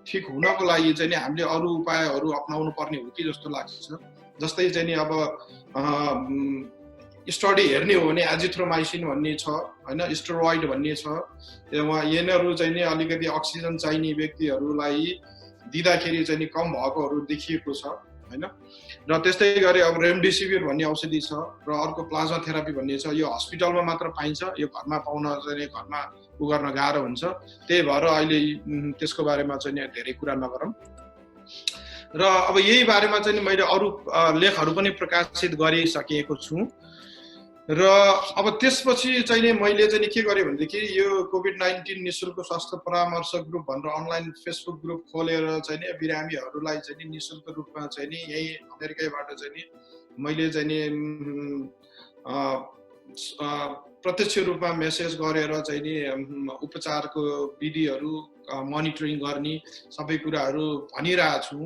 ठिक हुनको लागि चाहिँ नि हामीले अरु उपायहरू अपनाउनु पर्ने हो कि जस्तो लाग्छ। जस्तै चाहिँ नि अब स्टडी हेर्ने हो भने एजिथ्रोमाइसिन भन्ने छ हैन, स्टेरोइड भन्ने छ। यिनीहरू चाहिँ नि अलिकति अक्सिजन चाहिने व्यक्तिहरूलाई दिँदाखेरि चाहिँ नि कम भएकोहरू देखिएको छ हैन। र त्यस्तै गरी अब रेमडेसिभिर भन्ने औषधि छ र अर्को प्लाज्मा थेरापी भन्ने छ। यो हस्पिटलमा मात्र पाइन्छ, यो घरमा पाउन चाहिँ घरमा गर्न गाह्रो हुन्छ। त्यही भएर अहिले त्यसको बारेमा चाहिँ धेरै कुरा नगरौँ। र अब यही बारेमा चाहिँ मैले अरु लेखहरू पनि प्रकाशित गरिसकेको छु। र अब त्यसपछि चाहिँ नि मैले चाहिँ के गरेँ भनेदेखि यो कोभिड-19 निशुल्क स्वास्थ्य परामर्श ग्रुप भनेर अनलाइन फेसबुक ग्रुप खोलेर चाहिँ नि बिरामीहरूलाई चाहिँ नि निशुल्क रूपमा चाहिँ नि यही अमेरिकाबाट चाहिँ नि मैले चाहिँ नि प्रत्यक्ष रूपमा मेसेज गरेर चाहिँ नि उपचारको विधिहरू मोनिटरिङ गर्ने सबै कुराहरू भनिरहेको छु।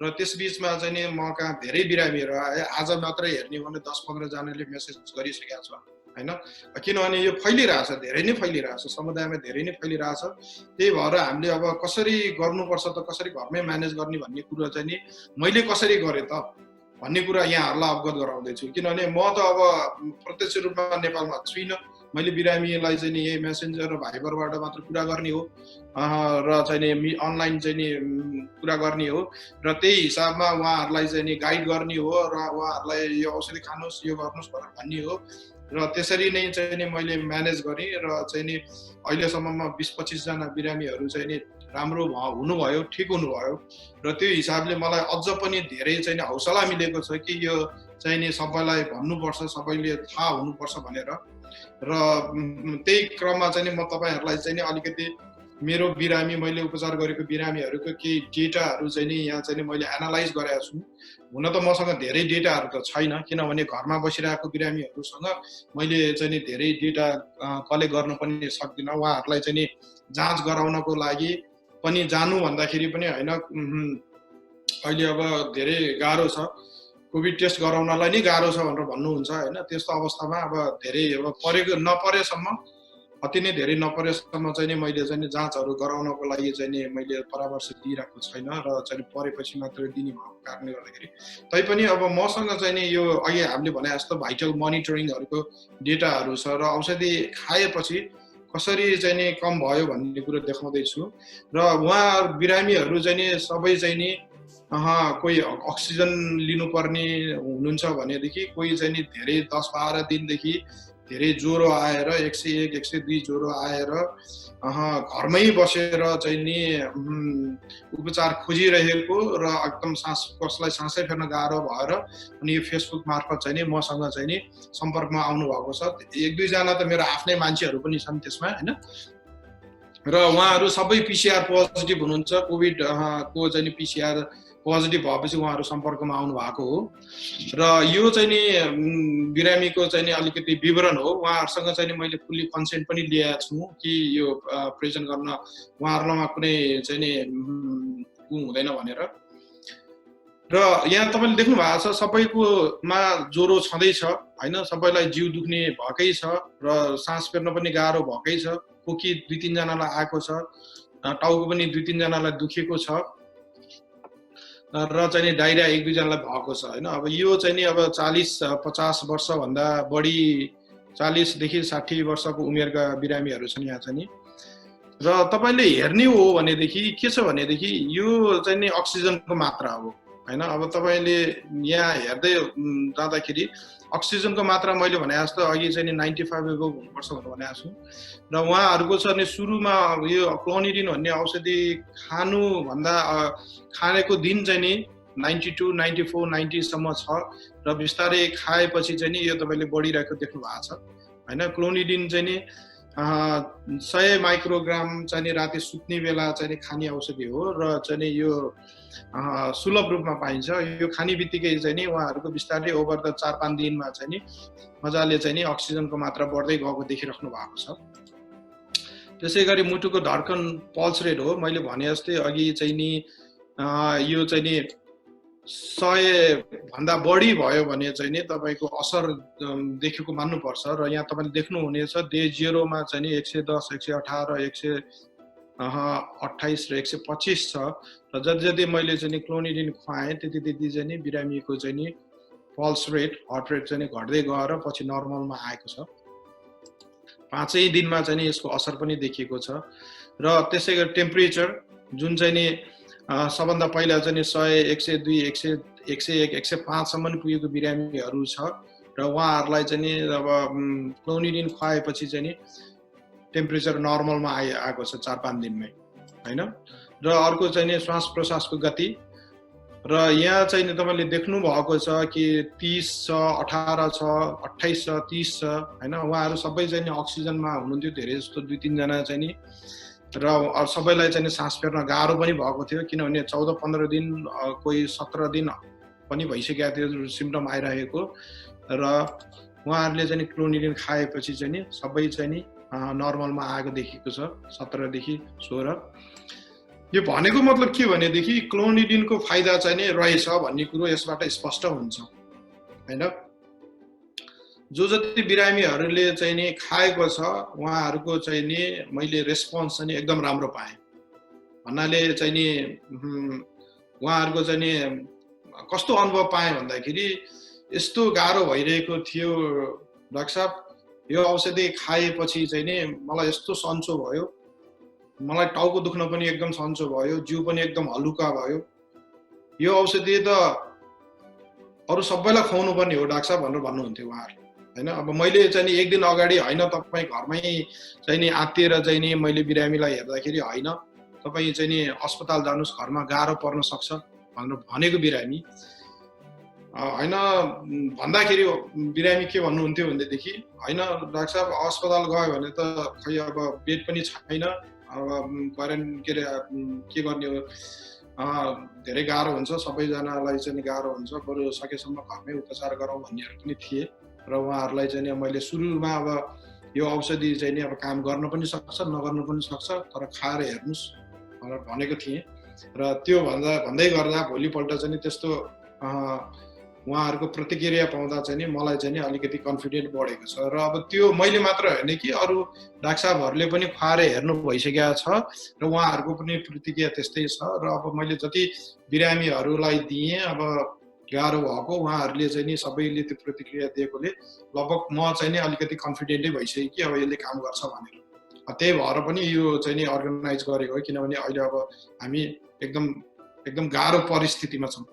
र त्यसबीचमा चाहिँ नि म कहाँ धेरै बिरामीहरू आए। आज मात्रै हेर्ने भने 10-15 जनाले मेसेज गरिसकेका छ हैन। किनभने यो फैलिरहेछ, धेरै नै फैलिरहेछ, समुदायमा धेरै नै फैलिरहेछ। त्यही भएर हामीले अब कसरी गर्नुपर्छ त, कसरी घरमै म्यानेज गर्ने भन्ने कुरा चाहिँ नि मैले कसरी गरेँ त भन्ने कुरा यहाँहरूलाई अवगत गराउँदैछु। किनभने म त अब प्रत्यक्ष रूपमा नेपालमा छुइनँ। मैले बिरामीलाई चाहिँ नि यही मेसेन्जर र भाइबरबाट मात्र कुरा गर्ने हो र चाहिँ नि अनलाइन चाहिँ नि कुरा गर्ने हो र त्यही हिसाबमा उहाँहरूलाई चाहिँ नि गाइड गर्ने हो र उहाँहरूलाई यो औषधि खानुहोस्, यो गर्नुहोस् भनेर भन्ने हो। र त्यसरी नै चाहिँ नि मैले म्यानेज गरेँ र चाहिँ नि अहिलेसम्ममा 20-25 जना बिरामीहरू चाहिँ नि राम्रो हुनुभयो, ठिक हुनुभयो। र त्यो हिसाबले मलाई अझ पनि धेरै चाहिँ नि हौसला मिलेको छ कि यो चाहिँ नि सबैलाई भन्नुपर्छ, सबैले थाहा हुनुपर्छ भनेर। र त्यही क्रममा चाहिँ नि म तपाईहरुलाई चाहिँ नि अलिकति मेरो बिरामी, मैले उपचार गरेको बिरामीहरूको केही डेटाहरू चाहिँ नि यहाँ चाहिँ नि मैले एनालाइज गरेको छु। हुन त मसँग धेरै डेटाहरू त छैन, किनभने घरमा बसिरहेको बिरामीहरूसँग मैले चाहिँ नि धेरै डेटा कलेक्ट गर्न पनि सक्दिनँ। उहाँहरूलाई चाहिँ नि जाँच गराउनको लागि पनि जानु भन्दाखेरि पनि हैन, अहिले अब धेरै गाह्रो छ। कोभिड टेस्ट गराउनलाई नै गाह्रो छ भनेर भन्नुहुन्छ हैन। त्यस्तो अवस्थामा अब धेरै अब परेको नपरेसम्म, अति नै धेरै नपरेसम्म चाहिँ नि मैले चाहिँ नि जाँचहरू गराउनको लागि चाहिँ नि मैले परामर्श दिइरहेको छैन र चाहिँ परेपछि मात्र दिने भएको कारणले गर्दाखेरि। तैपनि अब मसँग चाहिँ नि यो अघि हामीले भने जस्तो भाइटल मोनिटरिङहरूको डेटाहरू छ र औषधि खाएपछि कसरी चाहिँ नि कम भयो भन्ने कुरा देखाउँदैछु। र उहाँ बिरामीहरू चाहिँ नि सबै चाहिँ नि कोही अक्सिजन लिनुपर्ने हुनुहुन्छ भनेदेखि, कोही चाहिँ नि धेरै 10-12 दिनदेखि धेरै ज्वरो आएर 101, 102 ज्वरो आएर घरमै बसेर चाहिँ नि उपचार खोजिरहेको र एकदम कसलाई सासै फेर्न गाह्रो भएर अनि यो फेसबुक मार्फत चाहिँ नि मसँग चाहिँ नि सम्पर्कमा आउनु भएको छ। 1-2 जना त मेरो आफ्नै मान्छेहरू पनि छन् त्यसमा हैन। र उहाँहरू सबै पीसीआर पोजिटिभ हुनुहुन्छ। कोभिड को चाहिँ नि पीसीआर पोजिटिभ भएपछि उहाँहरू सम्पर्कमा आउनु भएको हो। र यो चाहिँ नि बिरामीको चाहिँ नि अलिकति विवरण हो। उहाँहरूसँग चाहिँ नि मैले फुल्ली कन्सेन्ट पनि लिएको छु कि यो प्रेजेन्ट गर्न उहाँहरूलाई कुनै चाहिँ नि हुँदैन भनेर। र यहाँ तपाईले देख्नु भएको छ सबैकोमा ज्वरो छँदैछ हैन, सबैलाई जिउ दुख्ने भएकै छ र सास फेर्न पनि गाह्रो भएकै छ। खोकी 2-3 जनालाई आएको छ, टाउको पनि 2-3 जनालाई दुखेको छ र चाहिँ नि डायरिया 1-2 जनालाई भएको छ हैन। अब यो चाहिँ नि अब 40-50 वर्ष भन्दा बढी, 40 देखि 60 वर्षको उमेरका बिरामीहरू छन् यहाँ चाहिँ नि। र तपाईले हेर्ने हो भनेदेखि के छ भनेदेखि यो चाहिँ नि अक्सिजनको मात्रा हो हैन। अब तपाईले यहाँ हेर्दै जाँदाखेरि अक्सिजनको मात्रा मैले भने जस्तो अघि चाहिँ नि 95 एबोभ हुनुपर्छ भनेर भनेको छु र उहाँहरूको छ नि सुरुमा यो क्लोनिडिन भन्ने औषधि खानेको दिन चाहिँ नि 92, 94, 90 सम्म छ र बिस्तारै खाएपछि चाहिँ नि यो तपाईले बढिरहेको देख्नु भएको छ हैन। क्लोनिडिन चाहिँ नि 100 माइक्रोग्राम चाहिँ नि राति सुत्ने बेला चाहिँ नि खाने औषधि हो र चाहिँ नि यो सुलभ रूपमा पाइन्छ। यो खाने बित्तिकै चाहिँ नि उहाँहरूको बिस्तारै ओभर द 4-5 दिनमा चाहिँ नि मजाले चाहिँ नि अक्सिजनको मात्रा बढ्दै गएको देखिराख्नु भएको छ। त्यसैगरी मुटुको धड्कन पल्स रेट हो मैले भने जस्तै अघि चाहिँ नि यो चाहिँ नि 100 भन्दा बढी भयो भने चाहिँ नि तपाईको असर देखेको मान्नुपर्छ र यहाँ तपाईले देख्नुहुनेछ डे 0 मा चाहिँ नि 110, 118, 128 र 125 छ र जति मैले चाहिँ नि क्लोनिडिन खुवाएँ त्यति चाहिँ नि बिरामीको चाहिँ नि पल्स रेट हार्ट रेट चाहिँ नि घट्दै गएर पछि नर्मलमा आएको छ। 5 दिनमा चाहिँ नि यसको असर पनि देखिएको छ र त्यसैगरी टेम्परेचर जुन चाहिँ नि सबभन्दा पहिला चाहिँ नि 100, 102, 101, 105 सम्म पुगेको बिरामीहरू छ र उहाँहरूलाई चाहिँ नि अब क्लोनिडिन खुवाएपछि चाहिँ नि टेम्परेचर नर्मलमा आएको छ 4-5 दिनमै हैन। र अर्को चाहिँ नि श्वास प्रश्वासको गति र यहाँ चाहिँ नि तपाईले देख्नु भएको छ कि 30 छ, 18 छ, 28 छ, 30 छ हैन। उहाँहरू सबै चाहिँ नि अक्सिजनमा हुनुहुन्थ्यो धेरै जस्तो 2-3 जना चाहिँ नि र सबैलाई चाहिँ नि सास फेर्न गाह्रो पनि भएको थियो किनभने 14-15 दिन कोही 17 दिन पनि भइसकेको थियो सिम्पटम आइरहेको र उहाँहरूले चाहिँ नि क्लोनिडिन खाएपछि चाहिँ नि सबै चाहिँ नि नर्मलमा आएको देखिएको छ 17 देखि 16। यो भनेको मतलब के भनेदेखि क्लोनिडिनको फाइदा चाहिँ नि रहेछ भन्ने कुरो यसबाट स्पष्ट हुन्छ हैन। जो जति बिरामीहरूले चाहिँ नि खाएको छ उहाँहरूको चाहिँ नि मैले रेस्पोन्स चाहिँ एकदम राम्रो पाएँ भन्नाले चाहिँ नि उहाँहरूको चाहिँ नि कस्तो अनुभव पाएँ भन्दाखेरि यस्तो गाह्रो भइरहेको थियो डाक्टर साहब यो औषधि खाएपछि चाहिँ नि मलाई यस्तो सन्चो भयो, मलाई टाउको दुख्न पनि एकदम सन्चो भयो, जिउ पनि एकदम हलुका भयो, यो औषधि त अरू सबैलाई खुवाउनु पर्ने हो डाक्टर साहब भनेर भन्नुहुन्थ्यो उहाँहरूले हैन। अब मैले चाहिँ नि एक दिन अगाडि हैन तपाई घरमै चाहिँ नि आत्तिएर चाहिँ नि मैले बिरामीलाई हेर्दाखेरि हैन तपाई चाहिँ नि अस्पताल जानुस् घरमा गाह्रो पर्न सक्छ भनेर भनेको बिरामी हैन भन्दाखेरि बिरामी के भन्नुहुन्थ्यो भनेदेखि हैन डाक्टर साहब अस्पताल गयो भने त खै अब बेड पनि छैन, अब के गर्ने हो, धेरै गाह्रो हुन्छ, सबैजनालाई चाहिँ गाह्रो हुन्छ, बरु सकेसम्म घरमै उपचार गरौँ भन्नेहरू पनि थिए र उहाँहरूलाई चाहिँ मैले सुरुमा अब यो औषधि चाहिँ नि अब काम गर्न पनि सक्छ नगर्न पनि सक्छ तर खाएर हेर्नुस् भनेर भनेको थिएँ र त्यो भन्दै गर्दा भोलिपल्ट चाहिँ त्यस्तो उहाँहरूको प्रतिक्रिया पाउँदा चाहिँ नि मलाई चाहिँ नि अलिकति कन्फिडेन्ट बढेको छ र अब त्यो मैले मात्र होइन कि अरू डाक्टर साहबहरूले पनि खुवाएर हेर्नु भइसकेको छ र उहाँहरूको पनि प्रतिक्रिया त्यस्तै छ र अब मैले जति बिरामीहरूलाई दिएँ अब गाह्रो भएको उहाँहरूले चाहिँ नि सबैले त्यो प्रतिक्रिया दिएकोले लगभग म चाहिँ नि अलिकति कन्फिडेन्टै भइसक्यो कि अब यसले काम गर्छ भनेर। त्यही भएर पनि यो चाहिँ नि अर्गनाइज गरेको हो किनभने अहिले अब हामी एकदम गाह्रो परिस्थितिमा छौँ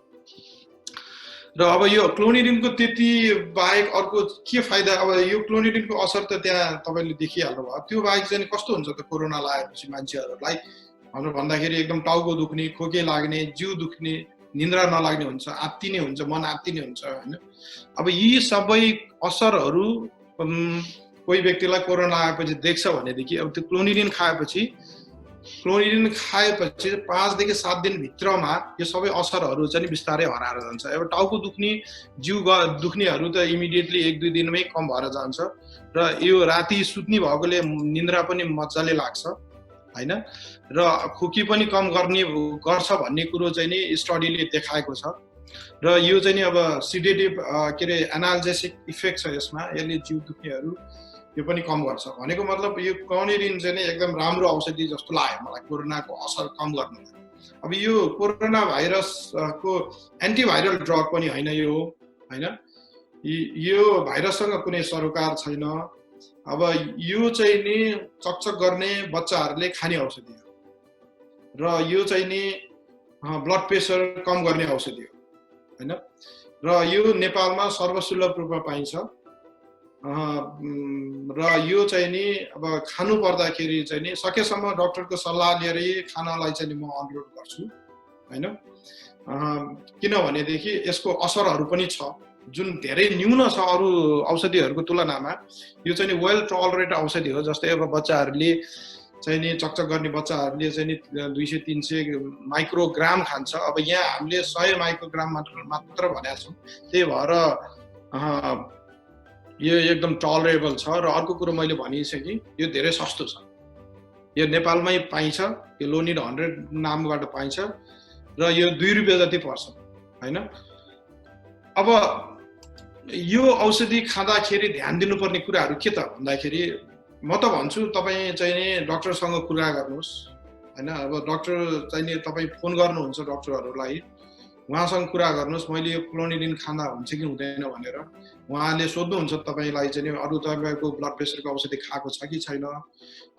र अब यो क्लोनिडिनको त्यति बाहेक अर्को के फाइदा, अब यो क्लोनिडिनको असर त त्यहाँ तपाईले देखिहाल्नु भयो, त्यो बाहेक चाहिँ कस्तो हुन्छ त कोरोना लागेपछि मान्छेहरूलाई भनेर भन्दाखेरि एकदम टाउको दुख्ने, खोकी लाग्ने, जिउ दुख्ने, निन्द्रा नलाग्ने हुन्छ, आत्तिने हुन्छ, मन आत्तिने हुन्छ हैन। अब यी सबै असरहरू कोही व्यक्तिलाई कोरोना आएपछि देख्छ भनेदेखि अब त्यो क्लोनिडिन खाएपछि 5 देखि 7 दिन भित्रमा यो सबै असरहरू चाहिँ बिस्तारै हराएर जान्छ। अब टाउको दुख्ने, जिउ दुख्नेहरू त इमिडिएटली 1-2 दिनमै कम भएर जान्छ र यो राति सुत्ने भएकोले निन्द्रा पनि मजाले लाग्छ हैन र खोकी पनि कम गर्छ भन्ने कुरो चाहिँ नि स्टडीले देखाएको छ र यो चाहिँ नि अब सिडेटिभ एनाल्जेसिक इफेक्ट छ यसमा, यसले जिउ दुख्नेहरू यो पनि कम गर्छ भनेको मतलब यो क्लोनिडिन चाहिँ नि एकदम राम्रो औषधि जस्तो लाग्यो मलाई कोरोनाको असर कम गर्नलाई। अब यो कोरोना भाइरसको एन्टिभाइरल ड्रग पनि होइन यो हैन, यो भाइरससँग कुनै सरोकार छैन। अब यो चाहिँ नि चकचक गर्ने बच्चाहरूले खाने औषधि हो र यो चाहिँ नि ब्लड प्रेसर कम गर्ने औषधि हो हैन। र यो नेपालमा सर्वसुलभ रूपमा पाइन्छ। र यो चाहिँ नि अब खानु पर्दाखेरि चाहिँ नि सकेसम्म डाक्टरको सल्लाह लिएरै खानलाई चाहिँ म अनुरोध गर्छु हैन। किनभनेदेखि यसको असरहरू पनि छ जुन धेरै न्यून छ अरू औषधिहरूको तुलनामा। यो चाहिँ नि वेल टलरेट औषधि हो। जस्तै अब बच्चाहरूले चाहिँ नि चकचक गर्ने बच्चाहरूले चाहिँ नि 200-300 माइक्रोग्राम खान्छ। अब यहाँ हामीले 100 माइक्रोग्राम मात्र भनेका छौँ। त्यही भएर यो एकदम टलरेबल छ। र अर्को कुरो मैले भनिसकेँ, यो धेरै सस्तो छ। यो नेपालमै पाइन्छ। यो लोनिड 100 नामबाट पाइन्छ र यो 2 रुपियाँ जति पर्छ हैन। अब यो औषधि खाँदाखेरि ध्यान दिनुपर्ने कुराहरू के त भन्दाखेरि म त भन्छु तपाईँ चाहिँ नि डाक्टरसँग कुरा गर्नुहोस् हैन। अब डाक्टर चाहिँ नि तपाईँ फोन गर्नुहुन्छ डाक्टरहरूलाई, उहाँसँग कुरा गर्नुहोस् मैले यो क्लोनिडिन खाँदा हुन्छ कि हुँदैन भनेर। उहाँले सोध्नुहुन्छ तपाईँलाई चाहिँ नि अरू तपाईँको ब्लड प्रेसरको औषधि खाएको छ कि छैन,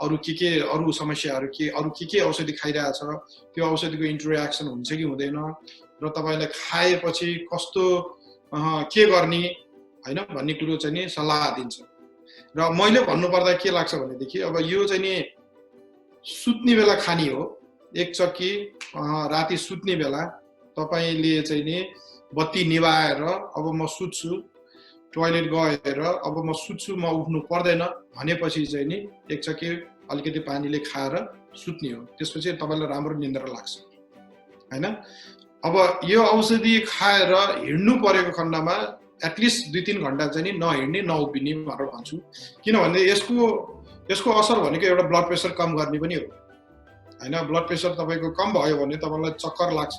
अरू अरू समस्याहरू के, अरू के औषधि खाइरहेछ, त्यो औषधिको इन्टरएक्सन हुन्छ कि हुँदैन, र तपाईँलाई खाएपछि कस्तो के गर्ने हैन भन्ने कुरो चाहिँ नि सल्लाह दिन्छ। र मैले भन्नुपर्दा के लाग्छ भनेदेखि अब यो चाहिँ नि सुत्ने बेला खानी हो। एक चक्की राति सुत्ने बेला तपाईले चाहिँ नि बत्ती निभाएर अब म सुत्छु, टोयलेट गएर अब म सुत्छु, म उठ्नु पर्दैन भनेपछि चाहिँ नि एक चक्की अलिकति पानीले खाएर सुत्ने हो। त्यसपछि तपाईलाई राम्रो निन्द्रा लाग्छ हैन। अब यो औषधि खाएर हिँड्नु परेको खण्डमा एटलिस्ट 2-3 घण्टा चाहिँ नि नहिँड्ने नउभिने भनेर भन्छु। किनभने यसको असर भनेको एउटा ब्लड प्रेसर कम गर्ने पनि हो हैन। ब्लड प्रेसर तपाईको कम भयो भने तपाईलाई चक्कर लाग्छ,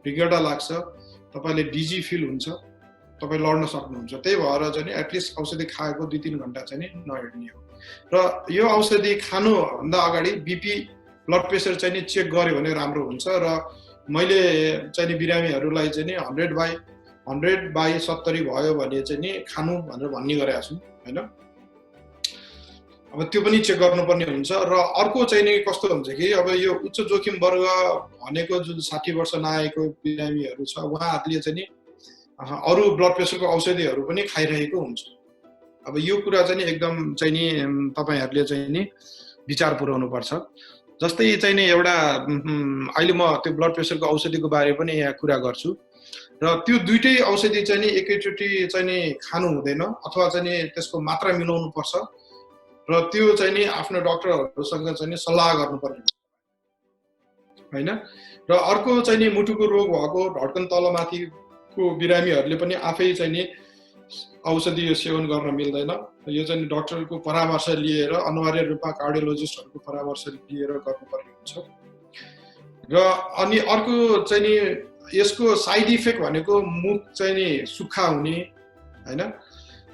रिगेडा लाग्छ, तपाईले डिजी फिल हुन्छ, तपाई लड्न सक्नुहुन्छ। त्यही भएर चाहिँ नि एटलिस्ट औषधि खाएको 2-3 घण्टा चाहिँ नि नहिँड्ने हो। र यो औषधि खानु भन्दा अगाडि बीपी ब्लड प्रेसर चाहिँ नि चेक गर्यो भने राम्रो हुन्छ। र मैले चाहिँ नि बिरामीहरूलाई चाहिँ नि 100/70 भयो भने चाहिँ नि खानु भनेर भन्ने गरेको छु हैन। अब त्यो पनि चेक गर्नुपर्ने हुन्छ। र अर्को चाहिँ नि कस्तो हुन्छ कि अब यो उच्च जोखिम वर्ग भनेको जुन 60 वर्ष नआएको बिरामीहरू छ, उहाँहरूले चाहिँ नि अरू ब्लड प्रेसरको औषधिहरू पनि खाइरहेको हुन्छ। अब यो कुरा चाहिँ नि एकदम चाहिँ नि तपाईहरुले चाहिँ नि विचार पुर्याउनु पर्छ। जस्तै चाहिँ नि एउटा अहिले म त्यो ब्लड प्रेसरको औषधिको बारे पनि यहाँ कुरा गर्छु। र त्यो दुईटै औषधि चाहिँ नि एकैचोटी चाहिँ नि खानु हुँदैन अथवा चाहिँ नि त्यसको मात्रा मिलाउनु पर्छ। र त्यो चाहिँ नि आफ्नो डाक्टरहरुसँग चाहिँ नि सल्लाह गर्नुपर्ने हैन। र अर्को चाहिँ नि मुटुको रोग भएको धड्कन तलमाथिको बिरामीहरुले पनि आफै चाहिँ नि औषधि सेवन गर्न मिल्दैन। यो चाहिँ डाक्टरको परामर्श लिएर अनिवार्य रूपमा कार्डियोलोजिस्टहरुको परामर्श लिएर गर्नुपर्ने हुन्छ। र अनि अर्को चाहिँ नि यसको साइड इफेक्ट भनेको मुख चाहिँ नि सुक्खा हुने हैन,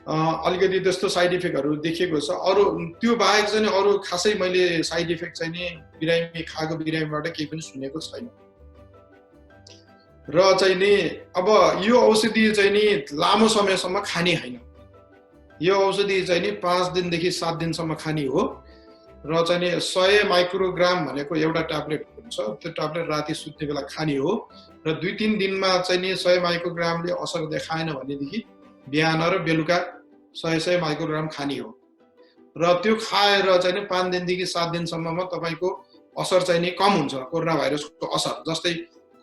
अलिकति त्यस्तो साइड इफेक्टहरु देखिएको छ। अरु त्यो बाहेक चाहिँ अरु खासै मैले साइड इफेक्ट चाहिँ नि खाएको बिरामीबाट केही पनि सुनेको छैन। र चाहिँ नि अब यो औषधि चाहिँ नि लामो समयसम्म खाने हैन। यो औषधि चाहिँ नि 5 दिनदेखि 7 दिनसम्म खाने हो। र चाहिँ नि 100 माइक्रोग्राम भनेको एउटा ट्याब्लेट हुन्छ। त्यो ट्याब्लेट राति सुत्ने बेला खाने हो। र 2-3 दिनमा चाहिँ नि 100 माइक्रोग्रामले असर देखाएन भनेदेखि बिहान र बेलुका 100 माइक्रोग्राम खाने हो। र त्यो खाएर चाहिँ नि 5 दिनदेखि 7 दिनसम्ममा तपाईको असर चाहिँ नि कम हुन्छ। कोरोना भाइरसको असर जस्तै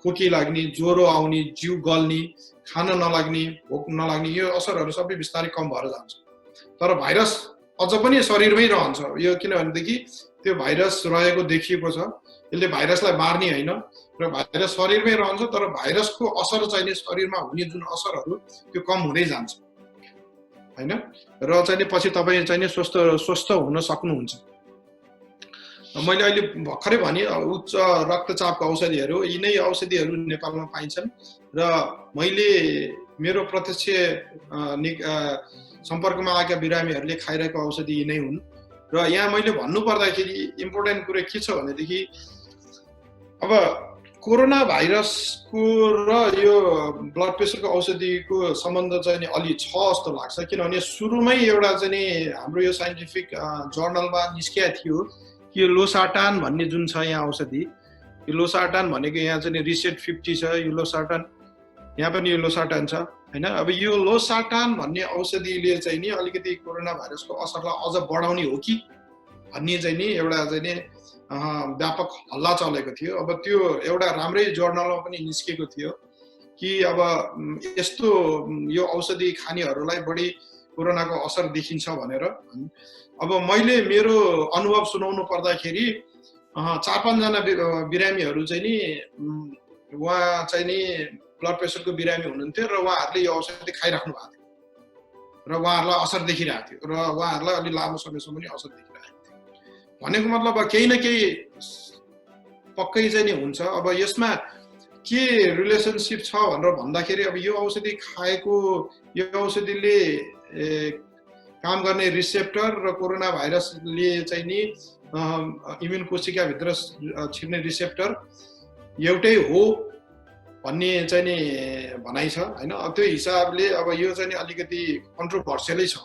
खोकी लाग्ने, ज्वरो आउने, जिउ गल्ने, खान नलाग्ने, भोक नलाग्ने, यो असरहरु सबै बिस्तारै कम भएर जान्छ। तर भाइरस अझ पनि शरीरमै रहन्छ। यो किनभनेदेखि त्यो भाइरस रहेको देखिएको छ। यसले भाइरसलाई मार्ने हैन र भाइरस शरीरमै रहन्छ। तर भाइरसको असर चाहिँ नि शरीरमा हुने जुन असरहरु त्यो कम हुँदै जान्छ हैन। र चाहिँ नि पछि तपाई चाहिँ नि स्वस्थ हुन सक्नुहुन्छ। मैले अहिले भर्खरै भने उच्च रक्तचापको औषधिहरू, यिनै औषधिहरू नेपालमा पाइन्छन्। र मैले मेरो प्रत्यक्ष सम्पर्कमा आएका बिरामीहरूले खाइरहेको औषधि यिनै हुन्। र यहाँ मैले भन्नु पर्दाखेरि इम्पोर्टेन्ट कुरा के छ भनेदेखि अब कोरोना भाइरसको र यो ब्लड प्रेसरको औषधिको सम्बन्ध चाहिँ नि अलि छ जस्तो लाग्छ। किनभने सुरुमै एउटा चाहिँ नि हाम्रो यो साइन्टिफिक जर्नलमा निस्किया थियो कि यो लोसार्टान भन्ने जुन छ यहाँ औषधि, यो लोसार्टान भनेको यहाँ चाहिँ नि रिसेट 50 छ। यो लोसार्टान यहाँ पनि यो लोसाटान छ हैन। अब यो लोसाटान भन्ने औषधिले चाहिँ नि अलिकति कोरोना भाइरसको असरलाई अझ बढाउने हो कि भन्ने चाहिँ नि एउटा चाहिँ नि व्यापक हल्ला चलेको थियो। अब त्यो एउटा राम्रै जर्नलमा पनि निस्केको थियो कि अब यस्तो यो औषधि खानेहरूलाई बढी कोरोनाको असर देखिन्छ भनेर। अब मैले मेरो अनुभव सुनाउनु पर्दाखेरि 4-5 जना बिरामीहरू चाहिँ नि उहाँ चाहिँ नि ब्लड प्रेसरको बिरामी हुनुहुन्थ्यो र उहाँहरूले यो औषधि खाइराख्नु भएको थियो र उहाँहरूलाई असर देखिरहेको थियो र उहाँहरूलाई अलि लामो समयसम्म पनि असर देखिरहेको थियो। भनेको मतलब केही न केही पक्कै चाहिँ नि हुन्छ। अब यसमा के रिलेसनसिप छ भनेर भन्दाखेरि अब यो औषधि खाएको यो औषधिले काम गर्ने रिसेप्टर र कोरोना भाइरसले चाहिँ नि इम्युन कोशिकाभित्र छिर्ने रिसेप्टर एउटै हो भन्ने चाहिँ नि भनाइ छ हैन। त्यो हिसाबले अब यो चाहिँ नि अलिकति कन्ट्रोभर्सियलै छ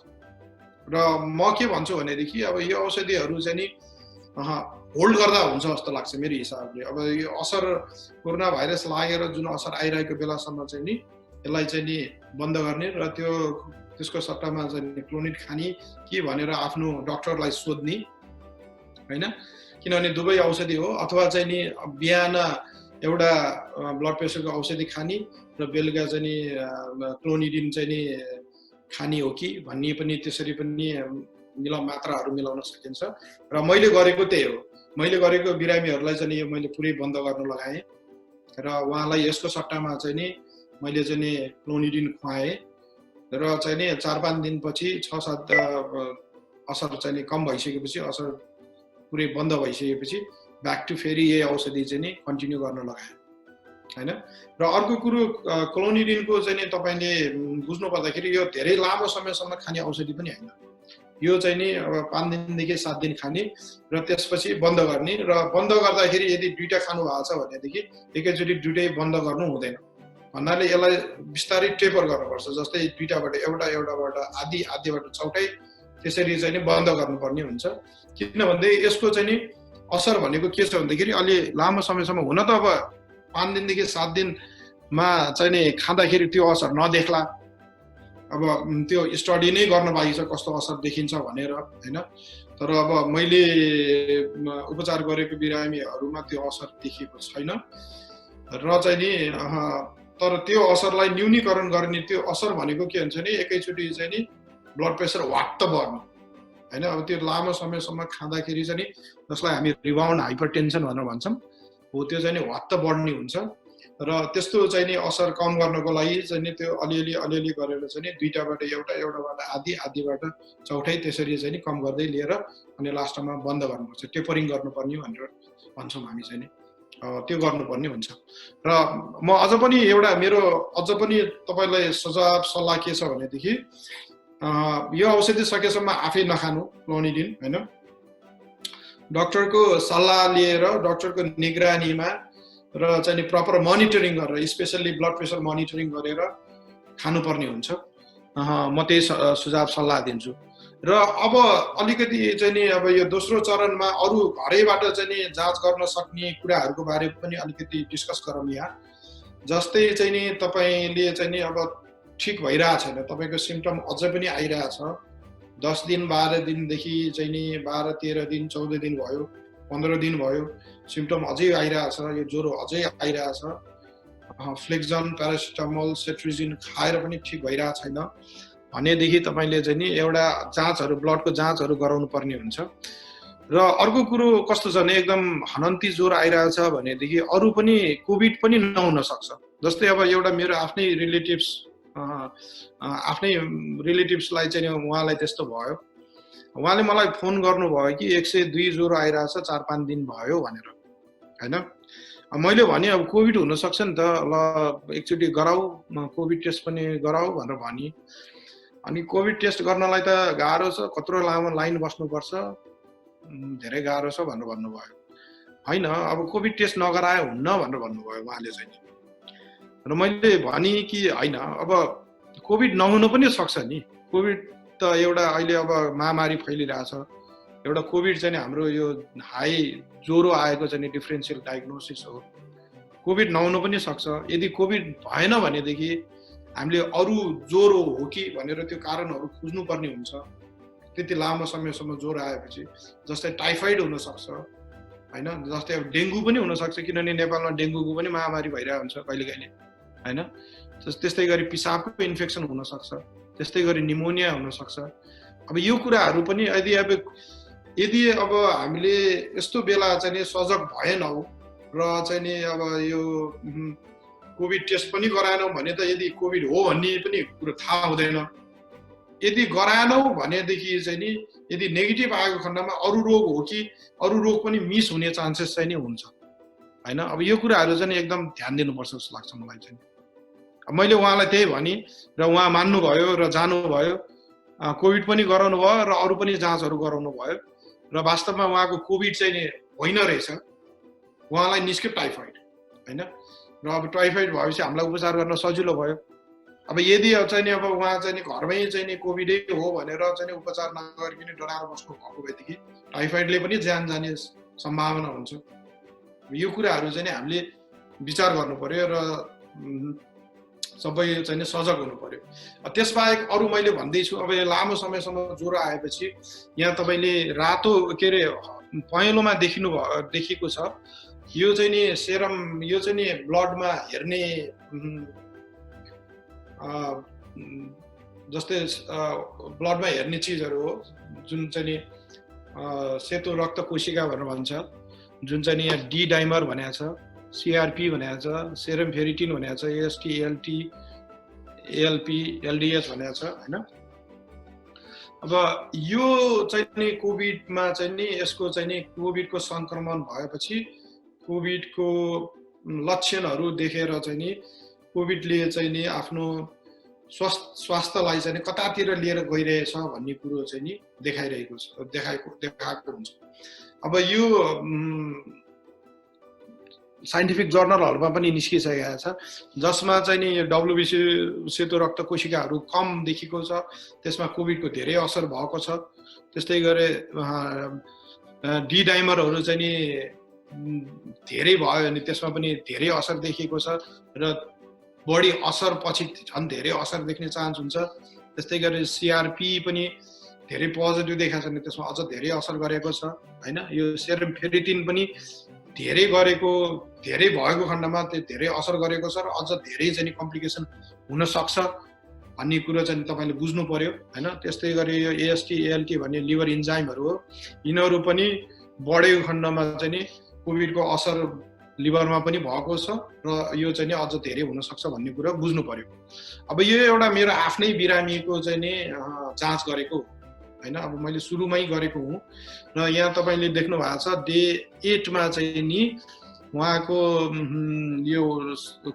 र म के भन्छु भनेदेखि अब यो औषधिहरू चाहिँ नि होल्ड गर्दा हुन्छ जस्तो लाग्छ मेरो हिसाबले। अब यो असर कोरोना भाइरस लागेर जुन असर आइरहेको बेलासम्म चाहिँ नि यसलाई चाहिँ नि बन्द गर्ने र त्यसको सट्टामा चाहिँ क्लोनिड खाने कि भनेर आफ्नो डाक्टरलाई सोध्ने हैन। किनभने दुवै औषधि हो। अथवा चाहिँ नि बिहान एउटा ब्लड प्रेसरको औषधि खाने र बेलुका चाहिँ नि क्लोनिडिन चाहिँ नि खाने हो कि भन्ने पनि त्यसरी पनि मात्राहरू मिलाउन सकिन्छ। र मैले गरेको त्यही हो। मैले गरेको बिरामीहरूलाई चाहिँ यो मैले पुरै बन्द गर्न लगाएँ र उहाँलाई यसको सट्टामा चाहिँ नि मैले चाहिँ नि क्लोनिडिन खुवाएँ र चाहिँ नि 4-5 दिनपछि 6-7 असर चाहिँ नि कम भइसकेपछि असर पुरै बन्द भइसकेपछि ब्याक टु फेरि यही औषधि चाहिँ नि कन्टिन्यू गर्न लगाएँ हैन। र अर्को कुरो क्लोनिडिनको चाहिँ नि तपाईले बुझ्नु पर्दाखेरि यो धेरै लामो समयसम्म खाने औषधि पनि हैन। यो चाहिँ नि अब 5 दिनदेखि 7 दिन खाने र त्यसपछि बन्द गर्ने र बन्द गर्दाखेरि यदि दुईटा खानु भएको छ भनेदेखि एकैचोटि दुईटै बन्द गर्नु हुँदैन। भन्नाले यसलाई बिस्तारै टेपर गर्नुपर्छ। जस्तै दुईटाबाट एउटाबाट आधीबाट चौथाइ त्यसरी चाहिँ नि बन्द गर्नुपर्ने हुन्छ। किनभने यसको चाहिँ नि असर भनेको के छ भन्दाखेरि अलि लामो समयसम्म हुन त अब 5 दिनदेखि 7 दिनमा चाहिँ नि खाँदाखेरि त्यो असर नदेख्ला। अब त्यो स्टडी नै गर्न बाँकी छ कस्तो असर देखिन्छ भनेर हैन। तर अब मैले उपचार गरेको बिरामीहरूमा त्यो असर देखिएको छैन र चाहिँ नि तर त्यो असरलाई न्यूनीकरण गर्ने त्यो असर भनेको के हुन्छ नि एकैचोटि चाहिँ नि ब्लड प्रेसर वाट्ट बढ्नु हैन। अब त्यो लामो समयसम्म खाँदाखेरि चाहिँ नि जसलाई हामी रिबाउन्ड हाइपरटेन्सन भनेर भन्छौँ हो त्यो चाहिँ नि वाट्ट बढ्ने हुन्छ र त्यस्तो चाहिँ नि असर कम गर्नको लागि चाहिँ नि त्यो अलिअलि गरेर चाहिँ नि दुईटाबाट एउटाबाट आधीबाट चौथाइ त्यसरी चाहिँ नि कम गर्दै लिएर अनि लास्टमा बन्द गर्नुपर्छ। टेपरिङ गर्नुपर्ने भनेर भन्छौँ हामी चाहिँ नि त्यो गर्नुपर्ने हुन्छ। र म अझ पनि एउटा मेरो अझ पनि तपाईलाई सुझाव सल्लाह के छ भनेदेखि यो औषधि सकेसम्म आफै नखानु क्लोनिडिन हैन। डाक्टरको सल्लाह लिएर डाक्टरको निगरानीमा र चाहिँ नि प्रपर मोनिटरिङ गरेर स्पेशली ब्लड प्रेसर मोनिटरिङ गरेर खानुपर्ने हुन्छ। म त्यही सुझाव सल्लाह दिन्छु। र अब अलिकति चाहिँ नि अब यो दोस्रो चरणमा अरु घरैबाट चाहिँ नि जाँच गर्न सक्ने कुराहरूको बारे पनि अलिकति डिस्कस गरौँ यहाँ। जस्तै चाहिँ नि तपाईले चाहिँ नि अब ठीक भइरहेछ छैन, तपाईको सिम्पटम अझै पनि आइरहेछ, 10 दिन 12 दिनदेखि चाहिँ नि 12-13 दिन 14 दिन भयो, 15 दिन भयो, सिम्पटम अझै आइरहेछ, यो ज्वरो अझै आइरहेछ, फ्लेक्जन प्यारासिटामोल सेट्रिजिन खाएर पनि ठीक भइरहेछ छैन भनेदेखि तपाईले चाहिँ नि एउटा जाँचहरु ब्लडको जाँचहरु गराउनु पर्ने हुन्छ। र अर्को कुरो कस्तो छ भने एकदम हनन्ती ज्वरो आइरहेछ भनेदेखि अरु पनि कोभिड पनि नहुन सक्छ। जस्तै अब एउटा मेरो आफ्नै रिलेटिभ्सलाई चाहिँ उहाँलाई त्यस्तो भयो, उहाँले मलाई फोन गर्नुभयो कि 102 ज्वरो आइरहेछ 4-5 दिन भयो भनेर हैन। मैले भने अब कोभिड हुन सक्छ नि त, ल एकचोटी गराऊ, कोभिड टेस्ट पनि गराऊ भनेर भनी। अनि कोभिड टेस्ट गर्नलाई त गाह्रो छ, कत्रो लामो लाइन बस्नुपर्छ, धेरै गाह्रो छ भनेर भन्नुभयो। हैन अब कोभिड टेस्ट नगराए हुन्न भनेर भन्नुभयो उहाँले चाहिँ। र मैले भने कि हैन अब कोभिड नहुन पनि सक्छ नि, कोभिड त एउटा अहिले अब महामारी फैलिरहेछ, एउटा कोभिड चाहिँ हाम्रो यो हाई ज्वरो आएको चाहिँ डिफरेन्शियल डायग्नोसिस हो। कोभिड नहुन पनि सक्छ। यदि कोभिड भएन भनेदेखि हामीले अरू ज्वरो हो कि भनेर त्यो कारणहरू खोज्नुपर्ने हुन्छ। त्यति लामो समयसम्म ज्वरो आएपछि जस्तै टाइफाइड हुनसक्छ होइन, जस्तै अब डेङ्गु पनि हुनसक्छ, किनभने नेपालमा डेङ्गुको पनि महामारी भइरहेको हुन्छ कहिले कहिले होइन। त्यस्तै गरी पिसाबको इन्फेक्सन हुनसक्छ, त्यस्तै गरी निमोनिया हुनसक्छ। अब यो कुराहरू पनि यदि अब हामीले यस्तो बेला चाहिँ सजग भएनौँ र चाहिँ नि अब यो कोभिड टेस्ट पनि गराएनौँ भने त यदि कोभिड हो भन्ने पनि कुरो थाहा हुँदैन। यदि गराएनौँ भनेदेखि चाहिँ नि यदि नेगेटिभ आएको खण्डमा अरू रोग हो कि अरू रोग पनि मिस हुने चान्सेस चाहिँ नि हुन्छ होइन। अब यो कुराहरू चाहिँ एकदम ध्यान दिनुपर्छ जस्तो लाग्छ मलाई चाहिँ। मैले उहाँलाई त्यही भने र उहाँ मान्नुभयो र जानुभयो, कोभिड पनि गराउनु भयो र अरू पनि जाँचहरू गराउनु भयो र वास्तवमा उहाँको कोभिड चाहिँ नि होइन रहेछ, उहाँलाई निस्क्यो टाइफाइड होइन। र अब टाइफाइड भएपछि हामीलाई उपचार गर्न सजिलो भयो। अब यदि चाहिँ नि अब उहाँ चाहिँ नि घरमै चाहिँ नि कोभिडै हो भनेर चाहिँ उपचार नगरिकन डराएर बस्नु भएको भएदेखि टाइफाइडले पनि ज्यान जाने सम्भावना हुन्छ। यो कुराहरू चाहिँ हामीले विचार गर्नु पर्यो र सबै चाहिँ सजग हुनु पर्यो। त्यसबाहेक अरू मैले भन्दैछु, अब यो लामो समयसम्म ज्वरो आएपछि यहाँ तपाईँले रातो के अरे पहेँलोमा देखिएको छ, यो चाहिँ नि सेरम, यो चाहिँ नि ब्लडमा हेर्ने जस्तै ब्लडमा हेर्ने चिजहरू हो, जुन चाहिँ नि सेतो रक्त कोशिका भनेर भन्छ, जुन चाहिँ नि यहाँ डी डाइमर भनेको छ, CRP भनेको छ, सेरम फेरिटिन भनेको छ, AST, ALT, ALP, LDH भनेको छ होइन। अब यो चाहिँ नि कोभिडमा चाहिँ नि यसको चाहिँ नि कोभिडको सङ्क्रमण भएपछि कोभिडको लक्षणहरू देखेर चाहिँ नि कोभिडले चाहिँ नि आफ्नो स्वास्थ्यलाई चाहिँ कतातिर लिएर गइरहेछ भन्ने कुरो चाहिँ नि देखाएको हुन्छ। अब यो साइन्टिफिक जर्नलहरूमा पनि निस्किसकेको छ, जसमा चाहिँ नि WBC सेतो रक्त कोशिकाहरू कम देखिएको छ, त्यसमा कोभिडको धेरै असर भएको छ। त्यस्तै गरी डी डाइमरहरू चाहिँ नि धेरै भयो भने त्यसमा पनि धेरै असर देखिएको छ र बढी असर पछि झन् धेरै असर देख्ने चान्स हुन्छ। त्यस्तै गरी CRP पनि धेरै पोजिटिभ देखाएको छ भने त्यसमा अझ धेरै असर गरेको छ होइन। यो सेरम फेरिटिन पनि धेरै भएको खण्डमा त्यो धेरै असर गरेको छ र अझ धेरै चाहिँ कम्प्लिकेसन हुन सक्छ भन्ने कुरो चाहिँ तपाईँले बुझ्नु पर्यो होइन। त्यस्तै गरी यो AST, ALT भन्ने लिभर इन्जाइमहरू हो, यिनीहरू पनि बढेको खण्डमा चाहिँ नि कोभिडको असर लिभरमा पनि भएको छ र यो चाहिँ नि अझ धेरै हुनसक्छ भन्ने कुरा बुझ्नु पर्यो। अब यो एउटा मेरो आफ्नै बिरामीको चाहिँ नि जाँच गरेको होइन, अब मैले सुरुमै गरेको हुँ र यहाँ तपाईँले देख्नु भएको छ डे 8 मा चाहिँ नि उहाँको यो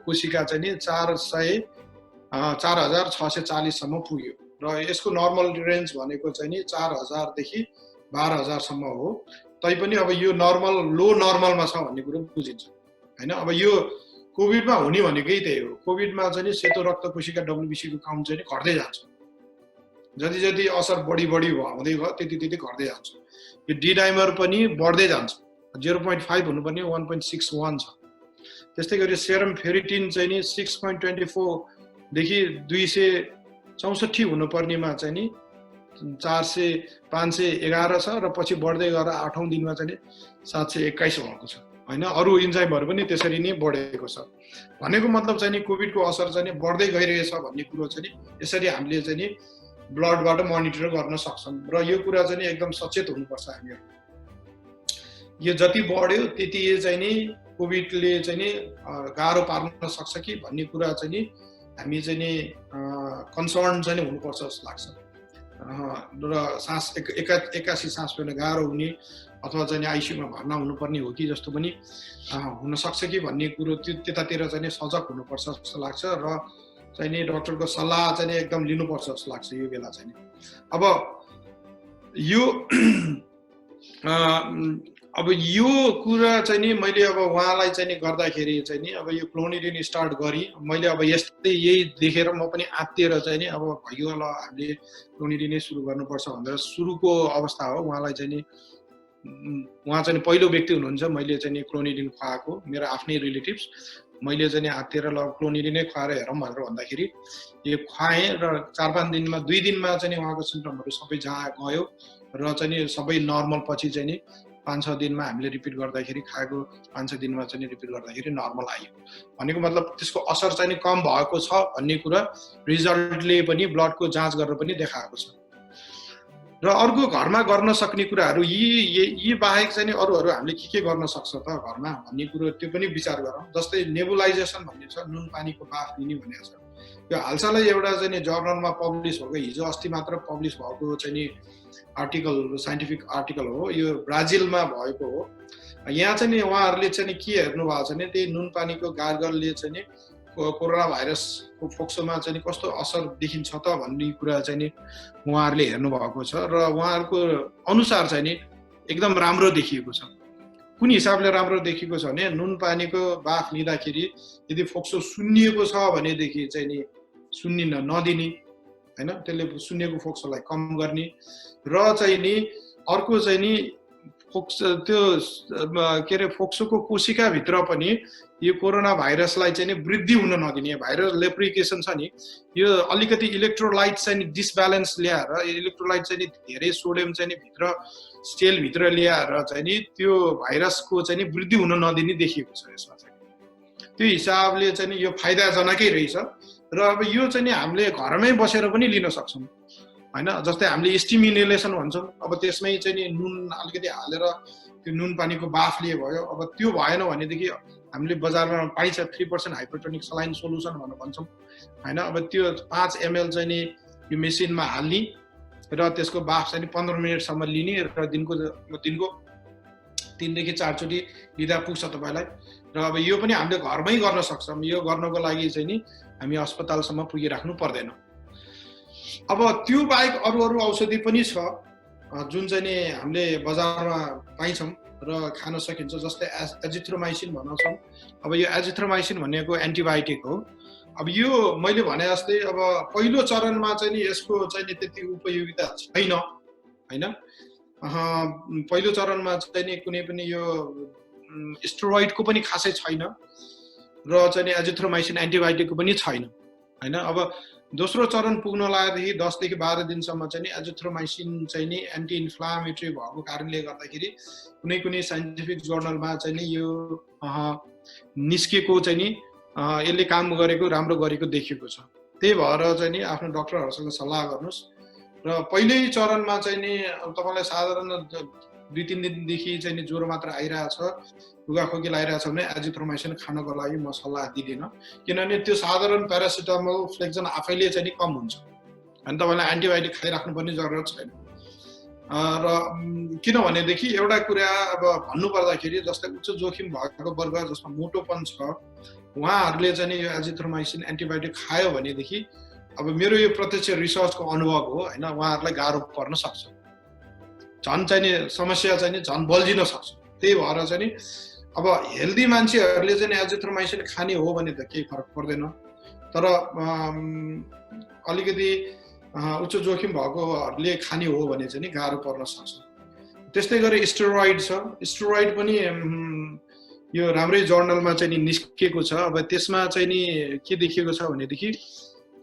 कोशिका चाहिँ नि 4,640 सम्म पुग्यो र यसको नर्मल रेन्ज भनेको चाहिँ नि 4,000 देखि 12,000 सम्म हो। तैपनि अब यो नर्मल लो नर्मलमा छ भन्ने कुरो बुझिन्छ होइन। अब यो कोभिडमा हुने भनेकै त्यही हो, कोभिडमा चाहिँ नि सेतो रक्त कोशिका WBC को काउन्ट चाहिँ घट्दै जान्छ, जति असर बढी हुँदै गयो त्यति घट्दै जान्छ। यो डी डाइमर पनि बढ्दै जान्छ, 0.5 हुनुपर्ने 1.61 छ। त्यस्तै गरी सेरम फेरिटिन चाहिँ नि 6.24 देखि 264 हुनुपर्नेमा चाहिँ नि 511 छ र पछि बढ्दै गएर 8औं दिनमा चाहिँ 721 भएको छ होइन। अरू इन्जाइमहरू पनि त्यसरी नै बढेको छ। भनेको मतलब चाहिँ नि कोभिडको असर चाहिँ नि बढ्दै गइरहेछ भन्ने कुरो चाहिँ नि यसरी हामीले चाहिँ नि ब्लडबाट मोनिटर गर्न सक्छौँ र यो कुरा चाहिँ नि एकदम सचेत हुनुपर्छ हामीहरू। यो जति बढ्यो त्यति चाहिँ नि कोभिडले चाहिँ नि गाह्रो पार्न सक्छ कि भन्ने कुरा चाहिँ नि हामी चाहिँ नि कन्सर्न चाहिँ नि हुनुपर्छ जस्तो लाग्छ। र सास एक्कासी सास फेर्न गाह्रो हुने अथवा चाहिँ आइसियूमा भर्ना हुनुपर्ने हो कि जस्तो पनि हुनसक्छ कि भन्ने कुरो त्यतातिर चाहिँ सजग हुनुपर्छ जस्तो लाग्छ र चाहिँ नि डक्टरको सल्लाह चाहिँ एकदम लिनुपर्छ जस्तो लाग्छ यो बेला चाहिँ। अब यो कुरा चाहिँ नि मैले अब उहाँलाई चाहिँ नि गर्दाखेरि चाहिँ नि अब यो क्लोनिडिन स्टार्ट गरी मैले अब यस्तै यही देखेर म पनि आत्तिएर चाहिँ नि अब भयो ल हामीले क्लोनिडिनै सुरु गर्नुपर्छ भनेर सुरुको अवस्था हो। उहाँलाई चाहिँ नि उहाँ चाहिँ पहिलो व्यक्ति हुनुहुन्छ मैले चाहिँ क्लोनिडिन खुवाएको, मेरो आफ्नै रिलेटिभ्स। मैले चाहिँ हाततिर ल क्लोनिडिनै खुवाएर हेरौँ भनेर भन्दाखेरि यो खुवाएँ र 4-5 दिनमा 2 दिनमा चाहिँ उहाँको सिम्पटमहरू सबै गयो र चाहिँ सबै नर्मल पछि चाहिँ 5-6 दिनमा हामीले रिपिट गर्दाखेरि खाएको 5-6 दिनमा चाहिँ रिपिट गर्दाखेरि नर्मल आयो। भनेको मतलब त्यसको असर चाहिँ कम भएको छ भन्ने कुरा रिजल्टले पनि ब्लडको जाँच गरेर पनि देखाएको छ। र अर्को घरमा गर्न सक्ने कुराहरू यी बाहेक चाहिँ अरूहरू हामीले के गर्न सक्छ त घरमा भन्ने कुरो त्यो पनि विचार गरौँ। जस्तै नेबुलाइजेसन भन्ने छ, नुन पानीको बाफ लिने भनेको छ। यो हालसालै एउटा चाहिँ जर्नलमा पब्लिस भएको, हिजो अस्ति मात्र पब्लिस भएको चाहिँ आर्टिकल, साइन्टिफिक आर्टिकल हो, यो ब्राजिलमा भएको हो। यहाँ चाहिँ उहाँहरूले चाहिँ के हेर्नु भएको छ भने त्यही नुन पानीको गार्गलले चाहिँ कोरोना भाइरसको फोक्सोमा चाहिँ कस्तो असर देखिन्छ त भन्ने कुरा चाहिँ उहाँहरूले हेर्नु भएको छ र उहाँहरूको अनुसार चाहिँ एकदम राम्रो देखिएको छ। कुन हिसाबले राम्रो देखिएको छ भने नुन पानीको बाफ लिँदाखेरि यदि फोक्सो सुन्निएको छ भनेदेखि चाहिँ नि सुन्निन नदिने हैन, त्यसले सुन्निएको फोक्सोलाई कम गर्ने र चाहिँ नि अर्को चाहिँ नि फोक्स त्यो के अरे फोक्सोको कोशिकाभित्र पनि यो कोरोना भाइरसलाई चाहिँ वृद्धि हुन नदिने, भाइरल लेप्रिकेसन छ नि, यो अलिकति इलेक्ट्रोलाइट चाहिँ डिसब्यालेन्स ल्याएर इलेक्ट्रोलाइट चाहिँ धेरै सोडियम चाहिँ भित्र सेलभित्र ल्याएर चाहिँ नि त्यो भाइरसको चाहिँ वृद्धि हुन नदिने देखिएको छ यसमा चाहिँ। त्यो हिसाबले चाहिँ यो फाइदाजनकै रहेछ र अब यो चाहिँ हामीले घरमै बसेर पनि लिन सक्छौँ हैन। जस्तै हामीले स्टिम इनहेलेसन भन्छौँ, अब त्यसमै चाहिँ नुन अलिकति हालेर त्यो नुन पानीको बाफ लिए भयो। अब त्यो भएन भनेदेखि हामीले बजारमा पाइन्छ 3% हाइपरटोनिक सलाइन सोलुसन भनेर भन्छौँ हैन। अब त्यो 5 ml चाहिँ नि यो मेसिनमा हाल्ने र त्यसको बाफ चाहिँ 15 मिनेटसम्म लिने र दिनको 3 देखि 4 चोटि लिँदा पुग्छ तपाईलाई। र अब यो पनि हामीले घरमै गर्न सक्छौँ। यो गर्नको लागि चाहिँ नि हामी अस्पतालसम्म पुगिराख्नु पर्दैन। अब त्यो बाहेक अरू औषधि पनि छ जुन चाहिँ नि हामीले बजारमा पाइन्छौँ र खान सकिन्छ। जस्तै एजिथ्रोमाइसिन भन्छौँ। अब यो एजिथ्रोमाइसिन भनेको एन्टिबायोटिक हो। अब यो मैले भने जस्तै अब पहिलो चरणमा चाहिँ नि यसको चाहिँ नि त्यति उपयोगिता छैन हैन। पहिलो चरणमा चाहिँ नि कुनै पनि यो स्टेरोइडको पनि खासै छैन र चाहिँ नि एजिथ्रोमाइसिन एन्टिबायोटिकको पनि छैन हैन। अब दोस्रो चरण पुग्न लागेदेखि 10 देखि 12 दिनसम्म चाहिँ नि एजिथ्रोमाइसिन चाहिँ नि एन्टी इन्फ्लामेटरी भएको कारणले गर्दाखेरि कुनै साइन्टिफिक जर्नलमा चाहिँ नि यो निस्केको चाहिँ नि यसले काम गरेको राम्रो गरेको देखिएको छ। त्यही भएर चाहिँ नि आफ्नो डाक्टरहरुसँग सल्लाह गर्नुस् र पहिलै चरणमा चाहिँ नि तपाईलाई साधारण 2-3 दिनदेखि चाहिँ नि ज्वरो मात्र आइरहेछ, रुगाखोकी लागिरहेछ भने एजिथ्रोमाइसिन खानको लागि म सल्लाह दिदिनँ। किनभने त्यो साधारण प्यारासिटामोल फ्लेक्जन आफैले चाहिँ नि कम हुन्छ अनि तपाईलाई एन्टिबायोटिक खाइराख्नु पर्ने जरुरत छैन। र किनभनेदेखि एउटा कुरा अब भन्नु पर्दाखेरि जस्तै उच्च जोखिम भएको वर्ग जसमा मोटोपन छ उहाँहरूले चाहिँ यो एजिथ्रोमाइसिन एन्टिबायोटिक खायो भनेदेखि अब मेरो यो प्रत्यक्ष रिसर्चको अनुभव हो हैन, उहाँहरूलाई गाह्रो पर्न सक्छ, झन् चाहिँ नि समस्या चाहिँ नि झन् बल्झिन सक्छ। त्यही भएर चाहिँ नि अब हेल्दी मान्छेहरूले चाहिँ एजिथ्रोमाइसिन खाने हो भने त केही फरक पर्दैन, तर अलिकति उच्च जोखिम भएकोहरूले खाने हो भने चाहिँ नि गाह्रो पर्न सक्छ। त्यस्तै गरी स्टेरोइड छ, स्टेरोइड पनि यो राम्रै जर्नलमा चाहिँ नि निस्केको छ। अब त्यसमा चाहिँ नि के देखिएको छ भनेदेखि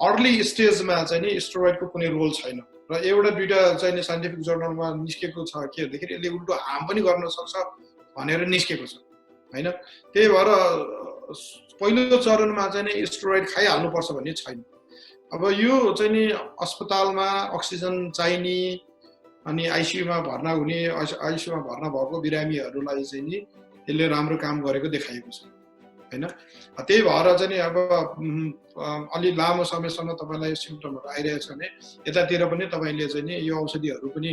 अर्ली स्टेजमा चाहिँ नि स्टेरोइडको कुनै रोल छैन र एउटा दुईटा चाहिँ नि साइन्टिफिक जर्नलमा निस्केको छ के भन्दाखेरि यसले उल्टो हार्म पनि गर्न सक्छ भनेर निस्केको छ हैन। त्यही भएर पहिलो चरणमा चाहिँ नि स्टेरोइड खाइहाल्नुपर्छ भन्ने छैन। अब यो चाहिँ नि अस्पतालमा अक्सिजन चाहिने अनि आइसियुमा भर्ना हुने, आइसियुमा भर्ना भएको बिरामीहरूलाई चाहिँ नि यसले राम्रो काम गरेको देखाइएको छ हैन। त्यही भएर चाहिँ नि अब अलि लामो समयसम्म तपाईलाई सिम्पटमहरु आइरहेछ भने यतातिर पनि तपाईले चाहिँ नि यो औषधिहरु पनि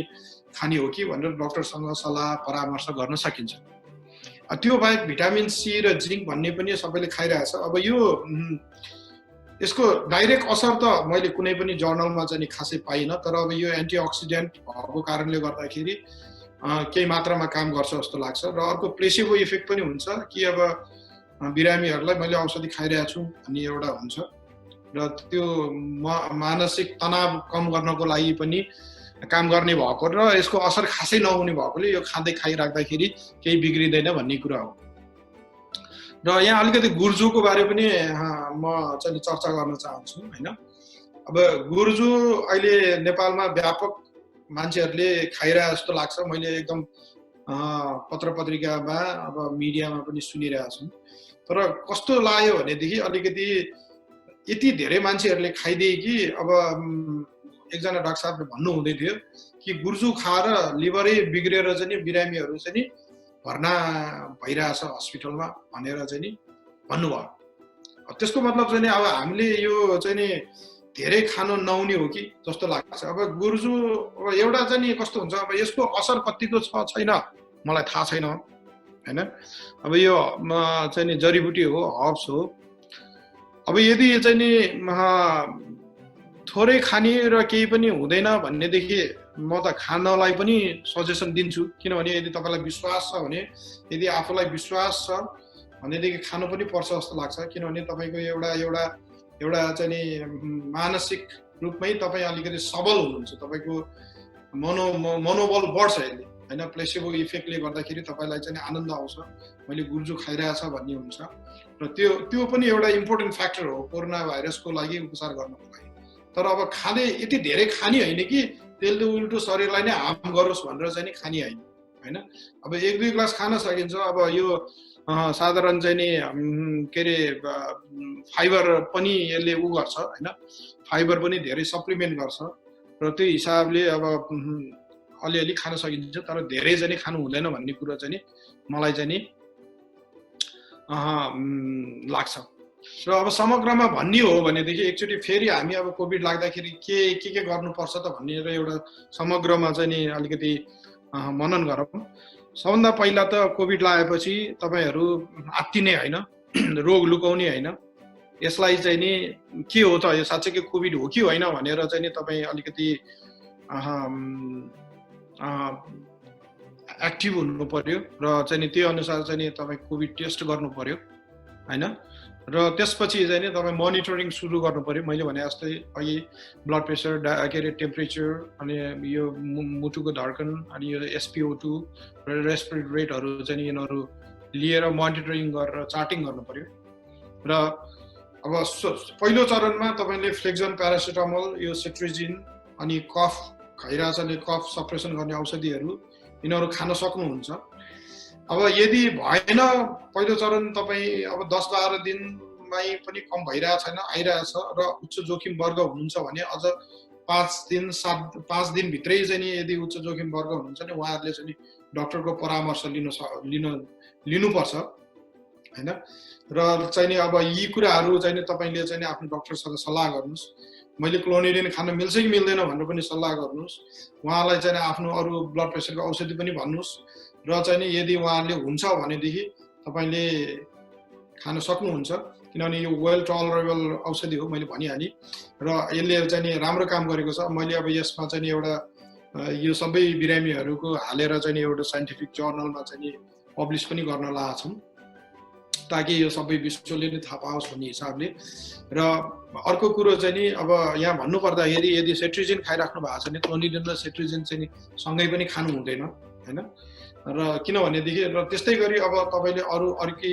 खाने हो कि भनेर डाक्टरसँग सल्लाह परामर्श गर्न सकिन्छ। त्यो बाहेक भिटामिन सी र जिंक भन्ने पनि सबैले खाइरहेछ। अब यो यसको डाइरेक्ट असर त मैले कुनै पनि जर्नलमा चाहिँ नि खासै पाइन, तर अब यो एन्टिअक्सिडेन्ट भएको कारणले गर्दाखेरि केही मात्रामा काम गर्छ जस्तो लाग्छ। र अर्को प्लेसिबो इफेक्ट पनि हुन्छ कि अब बिरामीहरूलाई मैले औषधि खाइरहेको छु भन्ने एउटा हुन्छ र त्यो मानसिक तनाव कम गर्नको लागि पनि काम गर्ने भएको र यसको असर खासै नहुने भएकोले यो खाँदै खाइराख्दाखेरि केही बिग्रिँदैन भन्ने कुरा हो। र यहाँ अलिकति गुर्जुको बारे पनि म चाहिँ चर्चा गर्न चाहन्छु हैन। अब गुर्जु अहिले नेपालमा व्यापक मान्छेहरूले खाइरहेको जस्तो लाग्छ। मैले एकदम पत्र पत्रिकामा अब मिडियामा पनि सुनिरहेको छु। तर कस्तो लाग्यो भनेदेखि अलिकति यति धेरै मान्छेहरूले खाइदिए कि अब एकजना डाक्टर साहबले भन्नु हुँदै थियो कि गुर्जु खाएर लिभरै बिग्रेर चाहिँ बिरामीहरू चाहिँ भर्ना भइरहेछ हस्पिटलमा भनेर चाहिँ भन्नुभयो। त्यसको मतलब चाहिँ अब हामीले यो चाहिँ धेरै खानु नहुने हो कि जस्तो लाग्छ। अब गुर्जु अब एउटा चाहिँ कस्तो हुन्छ, अब यसको असर कतिको छ छैन मलाई थाहा छैन हैन। अब यो चाहिँ जडीबुटी हो, हर्ब्स हो। अब यदि चाहिँ थोरै खाने र केही पनि हुँदैन भन्नेदेखि म त खानलाई पनि सजेसन दिन्छु। किनभने यदि तपाईँलाई विश्वास छ भने, यदि आफूलाई विश्वास छ भनेदेखि खानु पनि पर्छ जस्तो लाग्छ। किनभने तपाईँको एउटा चाहिँ मानसिक रूपमै तपाईँ अलिकति सबल हुनुहुन्छ, तपाईँको मनोबल बढ्छ यसले हैन। प्लेसेबो इफेक्टले गर्दाखेरि तपाईँलाई चाहिँ आनन्द आउँछ, मैले गुर्जु खाइरहेछ भन्ने हुन्छ। र त्यो पनि एउटा इम्पोर्टेन्ट फ्याक्टर हो कोरोना भाइरसको लागि उपचार गर्नको लागि। तर अब खाँदै यति धेरै खाने होइन कि त्यसले उल्टो शरीरलाई नै हार्म गरोस् भनेर चाहिँ खाने होइन। अब 1-2 ग्लास खान सकिन्छ। अब यो साधारण चाहिँ नि के अरे फाइबर पनि यसले गर्छ होइन, फाइबर पनि धेरै सप्लिमेन्ट गर्छ र त्यो हिसाबले अब अलिअलि खान सकिन्छ। तर धेरै चाहिँ खानु हुँदैन भन्ने कुरा चाहिँ मलाई चाहिँ लाग्छ। र अब समग्रमा भन्ने हो भनेदेखि एकचोटि फेरि हामी अब कोभिड लाग्दाखेरि के गर्नुपर्छ त भनेर एउटा समग्रमा चाहिँ नि अलिकति मनन गरौँ। सबभन्दा पहिला त कोभिड लागेपछि तपाईँहरू आत्तिने होइन, रोग लुकाउने होइन, यसलाई चाहिँ नि के हो त, यो साँच्चै कोभिड हो कि होइन भनेर चाहिँ नि तपाईँ अलिकति एक्टिभ हुनु पर्यो र चाहिँ नि त्यो अनुसार चाहिँ नि तपाईँ कोभिड टेस्ट गर्नु पर्यो हैन। र त्यसपछि चाहिँ नि तपाईँ मोनिटरिङ सुरु गर्नु पर्यो। मैले भने जस्तै अघि ब्लड प्रेसर, के अरे टेम्परेचर, अनि यो मुटुको धड्कन, अनि यो SpO2 र रेस्पिरेटरी रेटहरू चाहिँ यिनीहरू लिएर मोनिटरिङ गरेर चार्टिङ गर्नु पर्यो। र अब पहिलो चरणमा तपाईँले फ्लेक्जन, प्यारासिटामोल, यो सेट्रिजिन, अनि कफ खाइरहेछ भने कफ सप्रेसन गर्ने औषधिहरू यिनीहरू खान सक्नुहुन्छ। अब यदि भएन पहिलो चरण तपाईँ अब 10-12 दिनमै पनि कम भइरहेको छैन, आइरहेछ र उच्च जोखिम वर्ग हुनुहुन्छ भने अझ 5 दिनभित्रै चाहिँ नि यदि उच्च जोखिम वर्ग हुनुहुन्छ भने उहाँहरूले चाहिँ डक्टरको परामर्श लिनुपर्छ हैन। र चाहिँ नि अब यी कुराहरू चाहिँ नि तपाईँले चाहिँ नि आफ्नो डक्टरसँग सल्लाह गर्नुहोस्। मैले क्लोनिडिन खान मिल्छ कि मिल्दैन भनेर पनि सल्लाह गर्नुहोस्। उहाँलाई चाहिँ आफ्नो अरू ब्लड प्रेसरको औषधि पनि भन्नुहोस्। र चाहिँ नि यदि उहाँले हुन्छ भनेदेखि तपाईँले खान सक्नुहुन्छ। किनभने यो वेल टलरेबल औषधि हो, मैले भनिहालेँ र यसले चाहिँ नि राम्रो काम गरेको छ। मैले अब यसमा चाहिँ नि एउटा यो सबै बिरामीहरूको हालेर चाहिँ नि एउटा साइन्टिफिक जर्नलमा चाहिँ नि पब्लिस पनि गर्न लागेको छौँ ताकि यो सबै विश्वले नै थाहा पाओस् भन्ने हिसाबले। र अर्को कुरो चाहिँ नि अब यहाँ भन्नुपर्दाखेरि यदि सेट्रिजिन खाइराख्नु भएको छ भने क्लोनिडिन र सेट्रिजिन चाहिँ नि सँगै पनि खानु हुँदैन हैन। र किनभनेदेखि र त्यस्तै गरी अब तपाईँले अर्की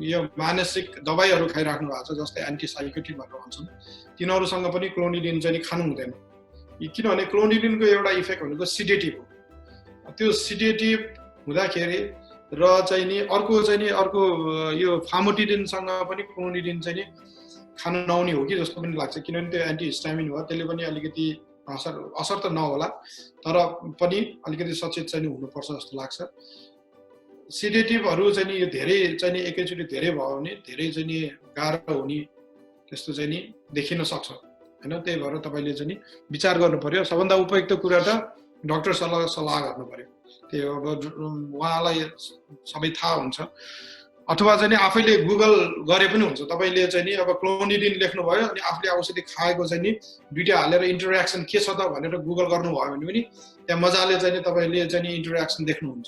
यो मानसिक दबाईहरू खाइराख्नु भएको छ जस्तै एन्टिसाइकोटिक भनेर भन्छौँ, तिनीहरूसँग पनि क्लोनिडिन चाहिँ खानु हुँदैन। किनभने क्लोनिडिनको एउटा इफेक्ट भनेको सिडेटिभ हो। त्यो सिडेटिभ हुँदाखेरि र चाहिँ नि अर्को यो फार्मोटिडिनसँग पनि क्लोनिडिन चाहिँ नि खानु नहुने हो कि जस्तो पनि लाग्छ। किनभने त्यो एन्टिहिस्टामिन हो, त्यसले पनि अलिकति असर त नहोला तर पनि अलिकति सचेत चाहिँ हुनुपर्छ जस्तो लाग्छ। सिडेटिभहरू चाहिँ नि यो धेरै चाहिँ नि एकैचोटि धेरै भयो भने धेरै चाहिँ नि गाह्रो हुने त्यस्तो चाहिँ नि देखिन सक्छ हैन। त्यही भएर तपाईँले चाहिँ नि विचार गर्नु पर्यो। सबभन्दा उपयुक्त कुरा त डक्टरसँग सल्लाह गर्नु पर्यो। त्यो अब उहाँलाई सबै थाहा हुन्छ अथवा चाहिँ नि आफैले गुगल गरे पनि हुन्छ। तपाईँले चाहिँ नि अब क्लोनिडिन लेख्नुभयो अनि आफूले औषधि खाएको चाहिँ नि दुईटा हालेर इन्टरेक्सन के छ त भनेर गुगल गर्नुभयो भने पनि त्यहाँ मजाले चाहिँ नि तपाईँले चाहिँ नि इन्टरेक्सन देख्नुहुन्छ,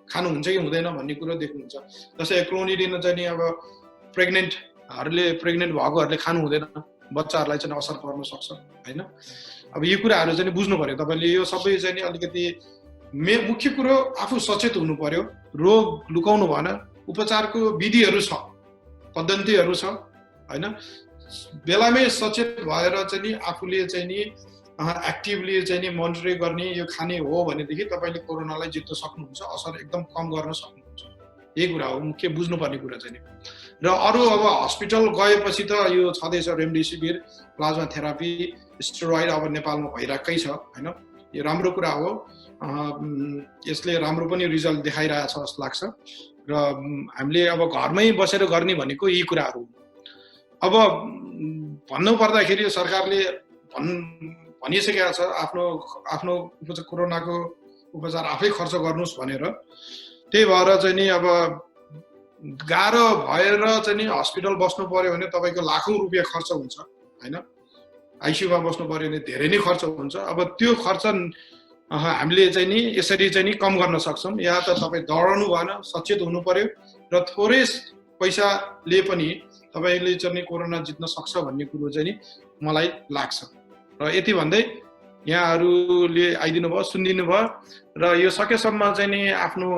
खानुहुन्छ कि हुँदैन भन्ने कुरो देख्नुहुन्छ। जस्तै क्लोनिडिन चाहिँ नि अब प्रेग्नेन्ट भएकोहरूले खानु हुँदैन बच्चाहरूलाई चाहिँ असर पर्न सक्छ हैन। अब यो कुराहरू चाहिँ बुझ्नु पर्यो तपाईले। यो सबै चाहिँ नि अलिकति मुख्य कुरो आफू सचेत हुनु पर्यो। रोग लुकाउनु भएन, उपचारको विधिहरू छ, पद्धतिहरू छ हैन। बेलामै सचेत भएर चाहिँ नि आफूले चाहिँ नि एक्टिभली चाहिँ नि मोनिटरिङ गर्ने यो खाने हो भनेदेखि तपाईले कोरोनालाई जित्न सक्नुहुन्छ, असर एकदम कम गर्न सक्नुहुन्छ। यही कुरा हो मुख्य बुझ्नुपर्ने कुरा चाहिँ नि। र अरू अब हस्पिटल गएपछि त यो छँदैछ रेमडेसिभिर, प्लाज्मा थेरापी, स्टेरोइड अब नेपालमा भइरहेकै छ हैन। यो राम्रो कुरा हो। यसले राम्रो पनि रिजल्ट देखाइरहेछ जस्तो लाग्छ। र हामीले अब घरमै बसेर गर्ने भनेको यी कुराहरू। अब भन्नु पर्दाखेरि सरकारले भनिसकेको छ आफ्नो कोरोनाको उपचार आफै खर्च गर्नुस् भनेर। त्यही भएर चाहिँ नि अब गाह्रो भएर चाहिँ नि हस्पिटल बस्नु पर्यो भने तपाईको लाखौं रुपैयाँ खर्च हुन्छ हैन। आइसियुमा बस्नु पर्यो भने धेरै नै खर्च हुन्छ। अब त्यो खर्च हामीले चाहिँ नि यसरी चाहिँ नि कम गर्न सक्छौं। यहाँ त तपाई दौडनु भएन, सचेत हुनु पर्यो र थोरै पैसाले पनि तपाईले चाहिँ नि कोरोना जित्न सक्छ भन्ने कुरो चाहिँ नि मलाई लाग्छ। र यति भन्दै यहाँहरूले आइदिनु भयो, सुनिदिनु भयो र यो सकेसम्म चाहिँ नि आफ्नो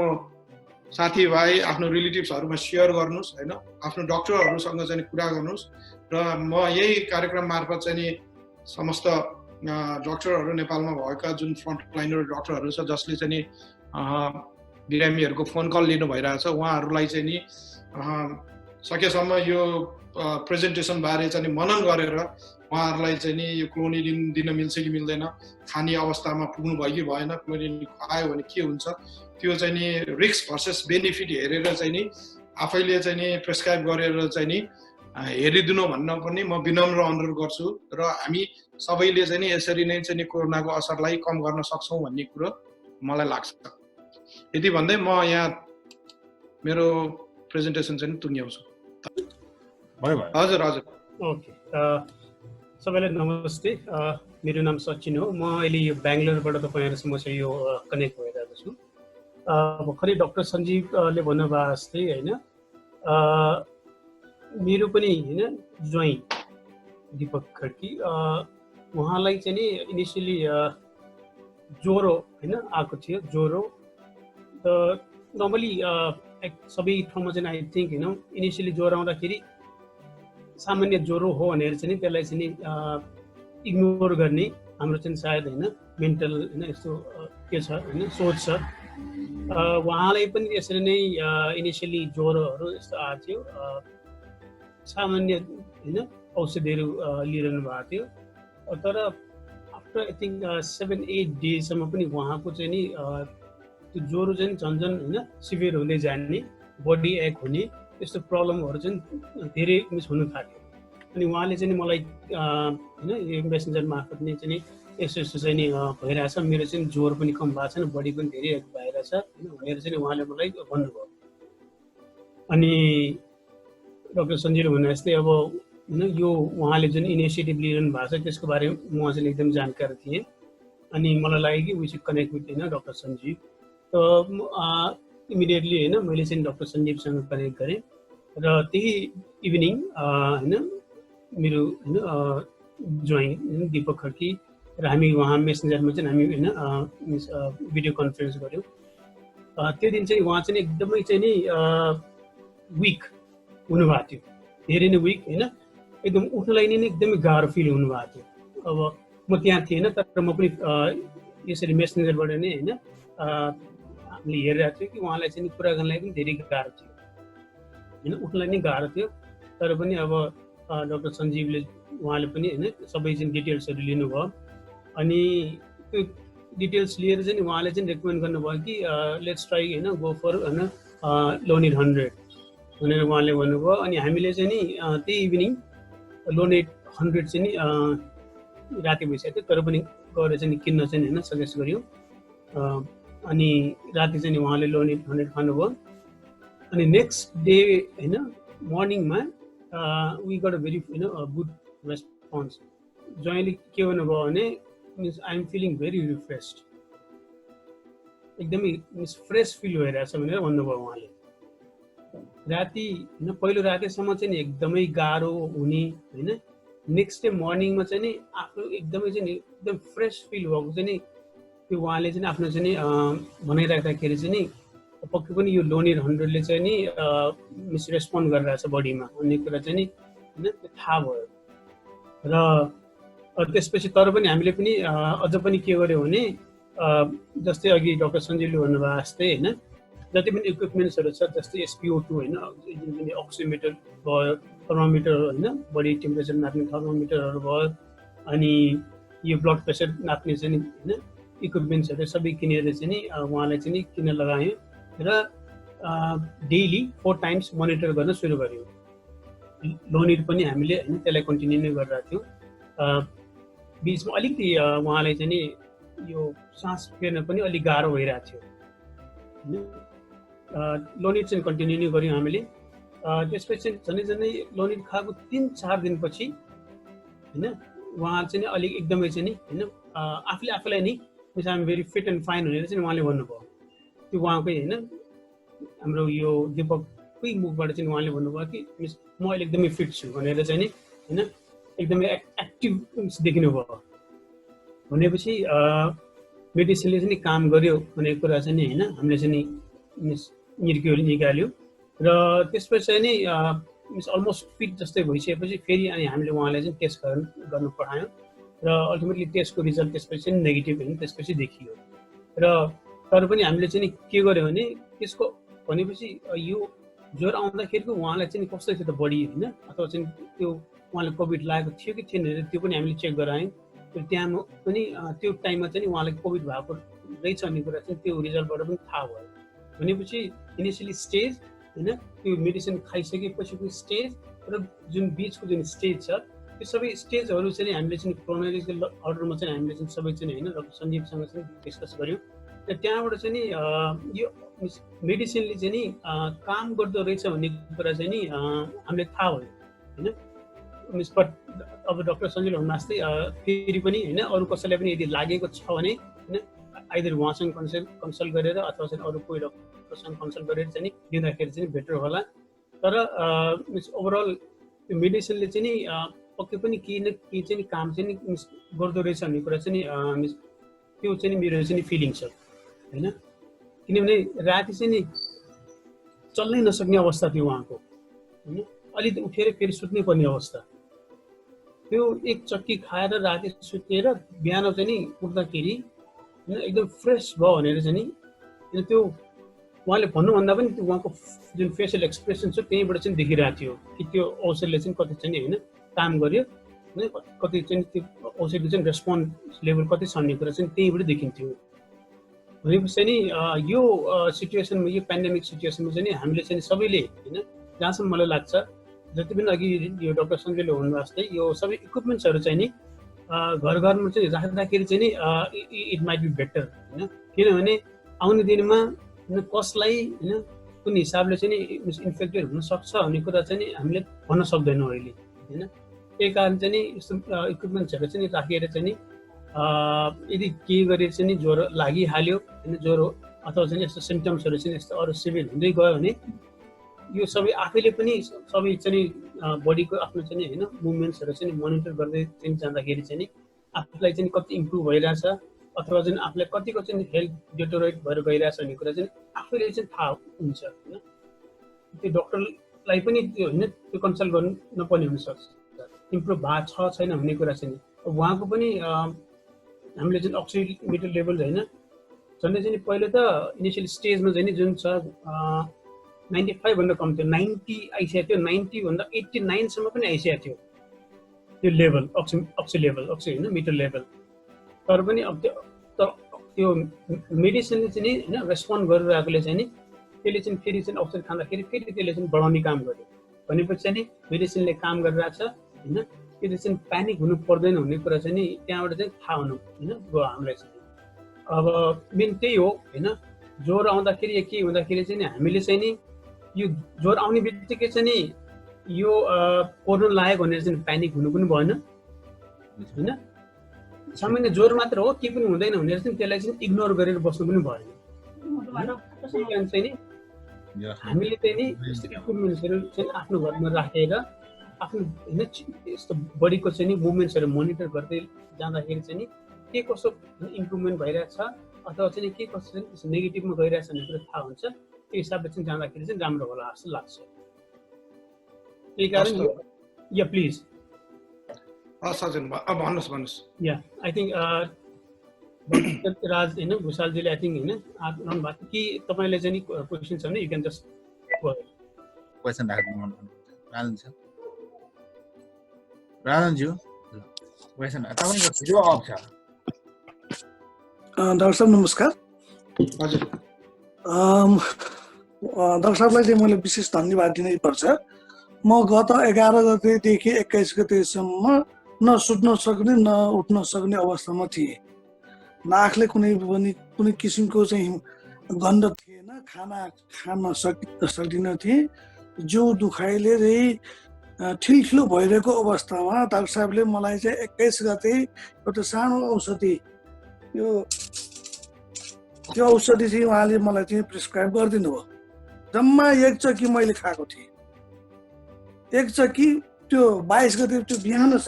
साथीभाइ, आफ्नो रिलेटिभ्सहरुमा शेयर गर्नुस् हैन। आफ्नो डाक्टरहरुसँग चाहिँ कुरा गर्नुस् र म यही कार्यक्रम मार्फत चाहिँ नि समस्त डाक्टरहरु नेपालमा भएका जुन फ्रन्टलाइनर डाक्टरहरु छ जसले चाहिँ नि बिरामीहरुको फोन कल लिनु भइरहेछ उहाँहरुलाई चाहिँ नि सकेसम्म यो प्रेजेन्टेसन बारे चाहिँ नि मनन गरेर उहाँहरुलाई चाहिँ नि यो क्लोनिडिन दिन मिल्छ कि मिल्दैन, खाने अवस्थामा पुग्नु भयो कि भएन, क्लोनिडिन खायो भने के हुन्छ, त्यो चाहिँ नि रिस्क भर्सेस बेनिफिट हेरेर चाहिँ नि आफैले चाहिँ नि प्रेस्क्राइब गरेर चाहिँ नि हेरिदिनु भन्न पनि म विनम्र अनुरोध गर्छु। र हामी सबैले चाहिँ नि यसरी नै चाहिँ नि कोरोनाको असरलाई कम गर्न सक्छौं भन्ने कुरो मलाई लाग्छ। यति भन्दै म यहाँ मेरो प्रेजेन्टेसन चाहिँ टुङ्ग्याउँछु। हजुर हजुर ओके। सबैलाई नमस्ते। मेरो नाम सचिन हो। म अहिले यो बेंगलोरबाट तपाईहरुसँग चाहिँ यो कनेक्ट भइरहेको छु। भर्खरै डाक्टर सञ्जीवले भन्नुभयो जस्तै हैन, मेरो पनि हैन ज्वाइँ दीपक खड्की उहाँलाई चाहिँ नि इनिशियली ज्वरो हैन आएको थियो। ज्वरो त नर्मली सबै ठाउँमा चाहिँ आई थिंक हैन इनिशियली ज्वरो आउँदाखेरि सामान्य ज्वरो हो भनेर चाहिँ त्यसलाई चाहिँ इग्नोर गर्ने हाम्रो चाहिँ सायद हैन मेन्टल हैन यस्तो के छ हैन सोच छ। उहाँलाई पनि यसरी नै इनिशियली ज्वरोहरू यस्तो आएको थियो। सामान्य हैन औषधिहरू लिइरहनु भएको थियो। तर आफ्टर आई थिंक 7-8 डेजसम्म पनि उहाँको चाहिँ नि त्यो ज्वरो चाहिँ झन्झन हैन सिभियर हुँदै जाने, बडी एक हुने यस्तो प्रब्लमहरू चाहिँ धेरै मिस हुन थाल्यो। अनि उहाँले चाहिँ मलाई हैन यो मेसेन्जर मार्फत नै चाहिँ यस्तो चाहिँ नि भइरहेछ, मेरो चाहिँ ज्वरो पनि कम भएको छैन, बडी पनि धेरै भइरहेछ हैन भनेर चाहिँ उहाँले मलाई भन्नुभयो। अनि डाक्टर सञ्जीवले भने जस्तै अब हैन यो उहाँले जुन इनिसिएटिभ लिइरहनु भएको छ त्यसको बारेमा म चाहिँ एकदम जानकारी थिएँ। अनि मलाई लाग्यो कि वी शुड कनेक्ट विथ हैन डाक्टर सञ्जीव। त इमिडिएटली हैन मैले चाहिँ डाक्टर सञ्जीवसँग कनेक्ट गरेँ र त्यही इभिनिङ हैन मेरो हैन ज्वाइँ दीपक खड्की र हामी उहाँ मेसेन्जरमा चाहिँ हामी हैन भिडियो कन्फरेन्स गऱ्यौँ। त्यो दिन चाहिँ उहाँ चाहिँ एकदमै चाहिँ नि विक हुनुभएको थियो, धेरै नै विक हैन, एकदम उठ्नलाई नै एकदमै गाह्रो फिल हुनुभएको थियो। अब म त्यहाँ थिएन तर म पनि यसरी मेसेन्जरबाट नै हैन हामीले हेरिरहेको थियो कि उहाँलाई चाहिँ कुरा गर्नलाई पनि धेरै गाह्रो थियो हैन, उठ्नलाई नै गाह्रो थियो। तर पनि अब डाक्टर सञ्जीवले उहाँले पनि हैन सबै चाहिँ डिटेल्सहरू लिनुभयो। अनि त्यो डिटेल्स लिएर चाहिँ उहाँले चाहिँ रेकमेन्ड गर्नुभयो कि लेट्स ट्राई हैन गो फर हैन लोनिड 100 भनेर उहाँले भन्नुभयो। अनि हामीले चाहिँ नि त्यही इभिनिङ लोनिड 100 चाहिँ नि राति भइसकेको थियो तर पनि गएर चाहिँ किन्न चाहिँ हैन सजेस्ट गर्यो। अनि राति चाहिँ उहाँले लोनिड 100 खानुभयो। अनि नेक्स्ट डे हैन मर्निङमा वी गट अ भेरी हैन गुड रेस्पोन्स। ज्वाइँले के भन्नुभयो भने means I am feeling very refreshed, एकदमै मिन्स फ्रेस फिल भइरहेछ भनेर भन्नुभयो उहाँले। राति हैन पहिलो रातिसम्म चाहिँ एकदमै गाह्रो हुने हैन नेक्स्ट डे मर्निङमा चाहिँ नि आफ्नो एकदमै चाहिँ नि एकदम फ्रेस फिल भएको चाहिँ नि त्यो उहाँले चाहिँ आफ्नो चाहिँ नि भनाइराख्दाखेरि चाहिँ नि पक्कै पनि यो लोनिर 100ले चाहिँ नि मिस रेस्पोन्ड गरिरहेछ बडीमा भन्ने कुरा चाहिँ नि होइन त्यो थाहा भयो। र त्यसपछि तर पनि हामीले पनि अझ पनि के गर्यो भने जस्तै अघि डाक्टर सञ्जीवले भन्नुभयो जस्तै होइन जति पनि इक्विपमेन्ट्सहरू छ जस्तै SpO2 होइन जुन अक्सिमिटर भयो, थर्मोमिटर होइन बडी टेम्परेचर नाप्ने थर्मोमिटरहरू भयो, अनि यो ब्लड प्रेसर नाप्ने चाहिँ होइन इक्विपमेन्ट्सहरू सबै किनेर चाहिँ नि उहाँलाई चाहिँ नि किन लगायो र डेली 4 टाइम्स मोनिटर गर्न सुरु गर्यो। लोनिर पनि हामीले होइन त्यसलाई कन्टिन्यू नै गरिरहेको थियौँ। बिचमा अलिकति उहाँलाई चाहिँ नि यो सास फेर्न पनि अलिक गाह्रो भइरहेको थियो होइन। लोनिर चाहिँ कन्टिन्यू नै गऱ्यौँ हामीले। त्यसपछि झन्डै झन्डै लोनिर खाएको 3-4 दिनपछि होइन उहाँ चाहिँ अलिक एकदमै चाहिँ नि होइन आफूलाई नि miss I am very fit and fine भनेर चाहिँ उहाँले भन्नुभयो। त्यो उहाँकै होइन हाम्रो यो दिपककै मुखबाट चाहिँ उहाँले भन्नुभयो कि मिस म अहिले एकदमै फिट छु भनेर चाहिँ नि होइन एकदमै एक्टिभ देखिनु भयो। भनेपछि मेडिसिनले चाहिँ काम गर्यो भन्ने कुरा चाहिँ नि होइन हामीले चाहिँ नि मिस निकाल्यो र त्यसपछि चाहिँ नि मिस अलमोस्ट फिट जस्तै भइसकेपछि फेरि अनि हामीले उहाँलाई चाहिँ टेस्ट गर्नु पठायौँ र अल्टिमेटली टेस्टको रिजल्ट त्यसपछि चाहिँ नेगेटिभ होइन त्यसपछि देखियो। र तर पनि हामीले चाहिँ के गर्यो भने त्यसको भनेपछि यो ज्वरो आउँदाखेरिको उहाँलाई चाहिँ कस्तो थियो त बडी होइन अथवा चाहिँ त्यो उहाँले कोभिड लागेको थियो कि थिएन त्यो पनि हामीले चेक गरायौँ। त्यहाँ पनि त्यो टाइममा चाहिँ उहाँलाई कोभिड भएको रहेछ भन्ने कुरा चाहिँ त्यो रिजल्टबाट पनि थाहा भयो। भनेपछि इनिसियली स्टेज होइन त्यो मेडिसिन खाइसकेपछिको स्टेज र जुन बिचको जुन स्टेज छ त्यो सबै स्टेजहरू चाहिँ हामीले चाहिँ क्रोनोलोजिकल अर्डरमा चाहिँ हामीले चाहिँ सबै चाहिँ होइन डाक्टर सञ्जीवसँग चाहिँ डिस्कस गऱ्यौँ। र त्यहाँबाट चाहिँ नि यो मेडिसिनले चाहिँ नि काम गर्दो रहेछ भन्ने कुरा चाहिँ नि हामीले थाहा भयो होइन। मिस बट अब डाक्टर सञ्जीवले भन्नु जस्तै फेरि पनि होइन अरू कसैलाई पनि यदि लागेको छ भने होइन आइदर उहाँसँग कन्सल्ट गरेर अथवा चाहिँ अरू कोही डक्टरसँग कन्सल्ट गरेर चाहिँ नि दिँदाखेरि चाहिँ बेटर होला। तर मिस ओभरअल त्यो मेडिसिनले चाहिँ नि पक्कै पनि केही न केही चाहिँ काम चाहिँ नि मिस गर्दो रहेछ भन्ने कुरा चाहिँ नि मिस त्यो चाहिँ नि मेरो चाहिँ नि फिलिङ छ होइन। किनभने राति चाहिँ नि चल्नै नसक्ने अवस्था थियो उहाँको होइन अलिक उठेर फेरि सुत्नै पर्ने अवस्था त्यो। एक चक्की खाएर राति सुतेर बिहान चाहिँ नि उठ्दाखेरि होइन एकदम फ्रेस भयो भनेर चाहिँ नि त्यो उहाँले भन्नुभन्दा पनि त्यो उहाँको जुन फेसियल एक्सप्रेसन छ त्यहीँबाट चाहिँ देखिरहेको थियो कि त्यो औषधले चाहिँ कति चाहिँ होइन काम गर्यो होइन कति चाहिँ त्यो औषधले चाहिँ रेस्पोन्स लेभल कति छ भन्ने कुरा चाहिँ त्यहीँबाट देखिन्थ्यो। भनेपछि नि यो सिचुएसनमा यो पेन्डेमिक सिचुएसनमा चाहिँ नि हामीले चाहिँ सबैले होइन जहाँसम्म मलाई लाग्छ जति पनि अघि यो डाक्टर सञ्जयले भन्नुभयो जस्तै यो सबै इक्विपमेन्ट्सहरू चाहिँ नि घर घरमा चाहिँ राख्दाखेरि चाहिँ नि इट माइट बी बेटर होइन। किनभने आउने दिनमा कसलाई होइन कुन हिसाबले चाहिँ नि इन्फेक्टेड हुनसक्छ भन्ने कुरा चाहिँ नि हामीले भन्न सक्दैनौँ अहिले होइन। त्यही कारण चाहिँ नि यस्तो इक्विपमेन्ट्सहरू चाहिँ नि राखेर चाहिँ नि यदि के गरेर चाहिँ नि ज्वरो लागिहाल्यो होइन ज्वरो अथवा चाहिँ यस्तो सिम्टम्सहरू चाहिँ यस्तो अरू सिभियर हुँदै गयो भने यो सबै आफैले पनि सबै चाहिँ बडीको आफ्नो चाहिँ होइन मुभमेन्ट्सहरू चाहिँ मोनिटर गर्दै चाहिँ जाँदाखेरि चाहिँ नि आफूलाई चाहिँ कति इम्प्रुभ भइरहेछ अथवा चाहिँ आफूलाई कतिको चाहिँ हेल्थ डिटोरेट भएर गइरहेछ भन्ने कुरा चाहिँ आफैले चाहिँ थाहा हुन्छ होइन। त्यो डक्टरलाई पनि त्यो होइन त्यो कन्सल्ट गर्नु नपर्ने हुनसक्छ इम्प्रुभ भएको छ छैन भन्ने कुरा चाहिँ उहाँको पनि हामीले जुन अक्सिमिटर लेभल होइन झन्डै चाहिँ पहिलो त इनिसियल स्टेजमा चाहिँ जुन छ 95 भन्दा कम थियो 90 आइसकेको थियो 90 भन्दा 89 सम्म पनि आइसकेको थियो त्यो लेभल अक्सी लेभल अक्सी होइन मिटर लेभल। तर पनि अब त्यो मेडिसिनले चाहिँ नि होइन रेस्पोन्ड गरिरहेकोले चाहिँ नि त्यसले चाहिँ फेरि चाहिँ औषध खाँदाखेरि फेरि त्यसले चाहिँ बढाउने काम गर्यो। भनेपछि चाहिँ नि मेडिसिनले काम गरिरहेछ होइन त्यसले चाहिँ प्यानिक हुनु पर्दैन भन्ने कुरा चाहिँ नि त्यहाँबाट चाहिँ थाहा हुनु होइन गयो हामीलाई चाहिँ। अब मेन त्यही हो होइन ज्वरो आउँदाखेरि या के हुँदाखेरि चाहिँ नि हामीले चाहिँ नि यो ज्वरो आउने बित्तिकै चाहिँ नि यो कोरोना लागेको भनेर चाहिँ प्यानिक हुनु पनि भएन होइन। सामान्य ज्वरो मात्र हो केही पनि हुँदैन भनेर चाहिँ त्यसलाई चाहिँ इग्नोर गरेर बस्नु पनि भएन। त्यही कारण चाहिँ नि हामीले चाहिँ नि यस्तो इक्विपमेन्ट्सहरू चाहिँ आफ्नो घरमा राखेर आफ्नो होइन यस्तो बडीको चाहिँ नि मुभमेन्ट्सहरू मोनिटर गर्दै जाँदाखेरि चाहिँ नि के कसो इम्प्रुभमेन्ट भइरहेछ अथवा चाहिँ के कसो चाहिँ नेगेटिभमा गइरहेछ भन्ने कुरा थाहा हुन्छ। त्यो हिसाबले चाहिँ जाँदाखेरि चाहिँ राम्रो होला जस्तो लाग्छ। त्यही कारण या प्लिज सजन भन्नुहोस्। या आई थिङ्क राज होइन भुषालजीले आई थिङ्क होइन आउनु भएको कि तपाईँले चाहिँ नि क्वेसन छ भने यु क्यान जस्ट क्वेसन राख्नु मन राजनज्यू क्वेसन तपाईँको भिडियो अफ छ। डाक्टर साहब नमस्कार। हजुर डाक्टर साहबलाई चाहिँ मैले विशेष धन्यवाद दिनै पर्छ। म गत 11 गतेदेखि 21 गतेसम्म न सुत्न सक्ने न उठ्न सक्ने अवस्थामा थिएँ। नाकले कुनै किसिमको चाहिँ गन्ध थिएन, खाना खान सक्दिन थिएँ। जिउ दुखाइले ठिलठिलो भइरहेको अवस्थामा डाक्टर साहबले मलाई चाहिँ 21 गते एउटा सानो औषधि त्यो औषधि चाहिँ उहाँले मलाई चाहिँ प्रिस्क्राइब गरिदिनु भयो। जम्मा 1 चक्की मैले खाएको थिएँ। 1 चक्की त्यो 22 गते त्यो बिहान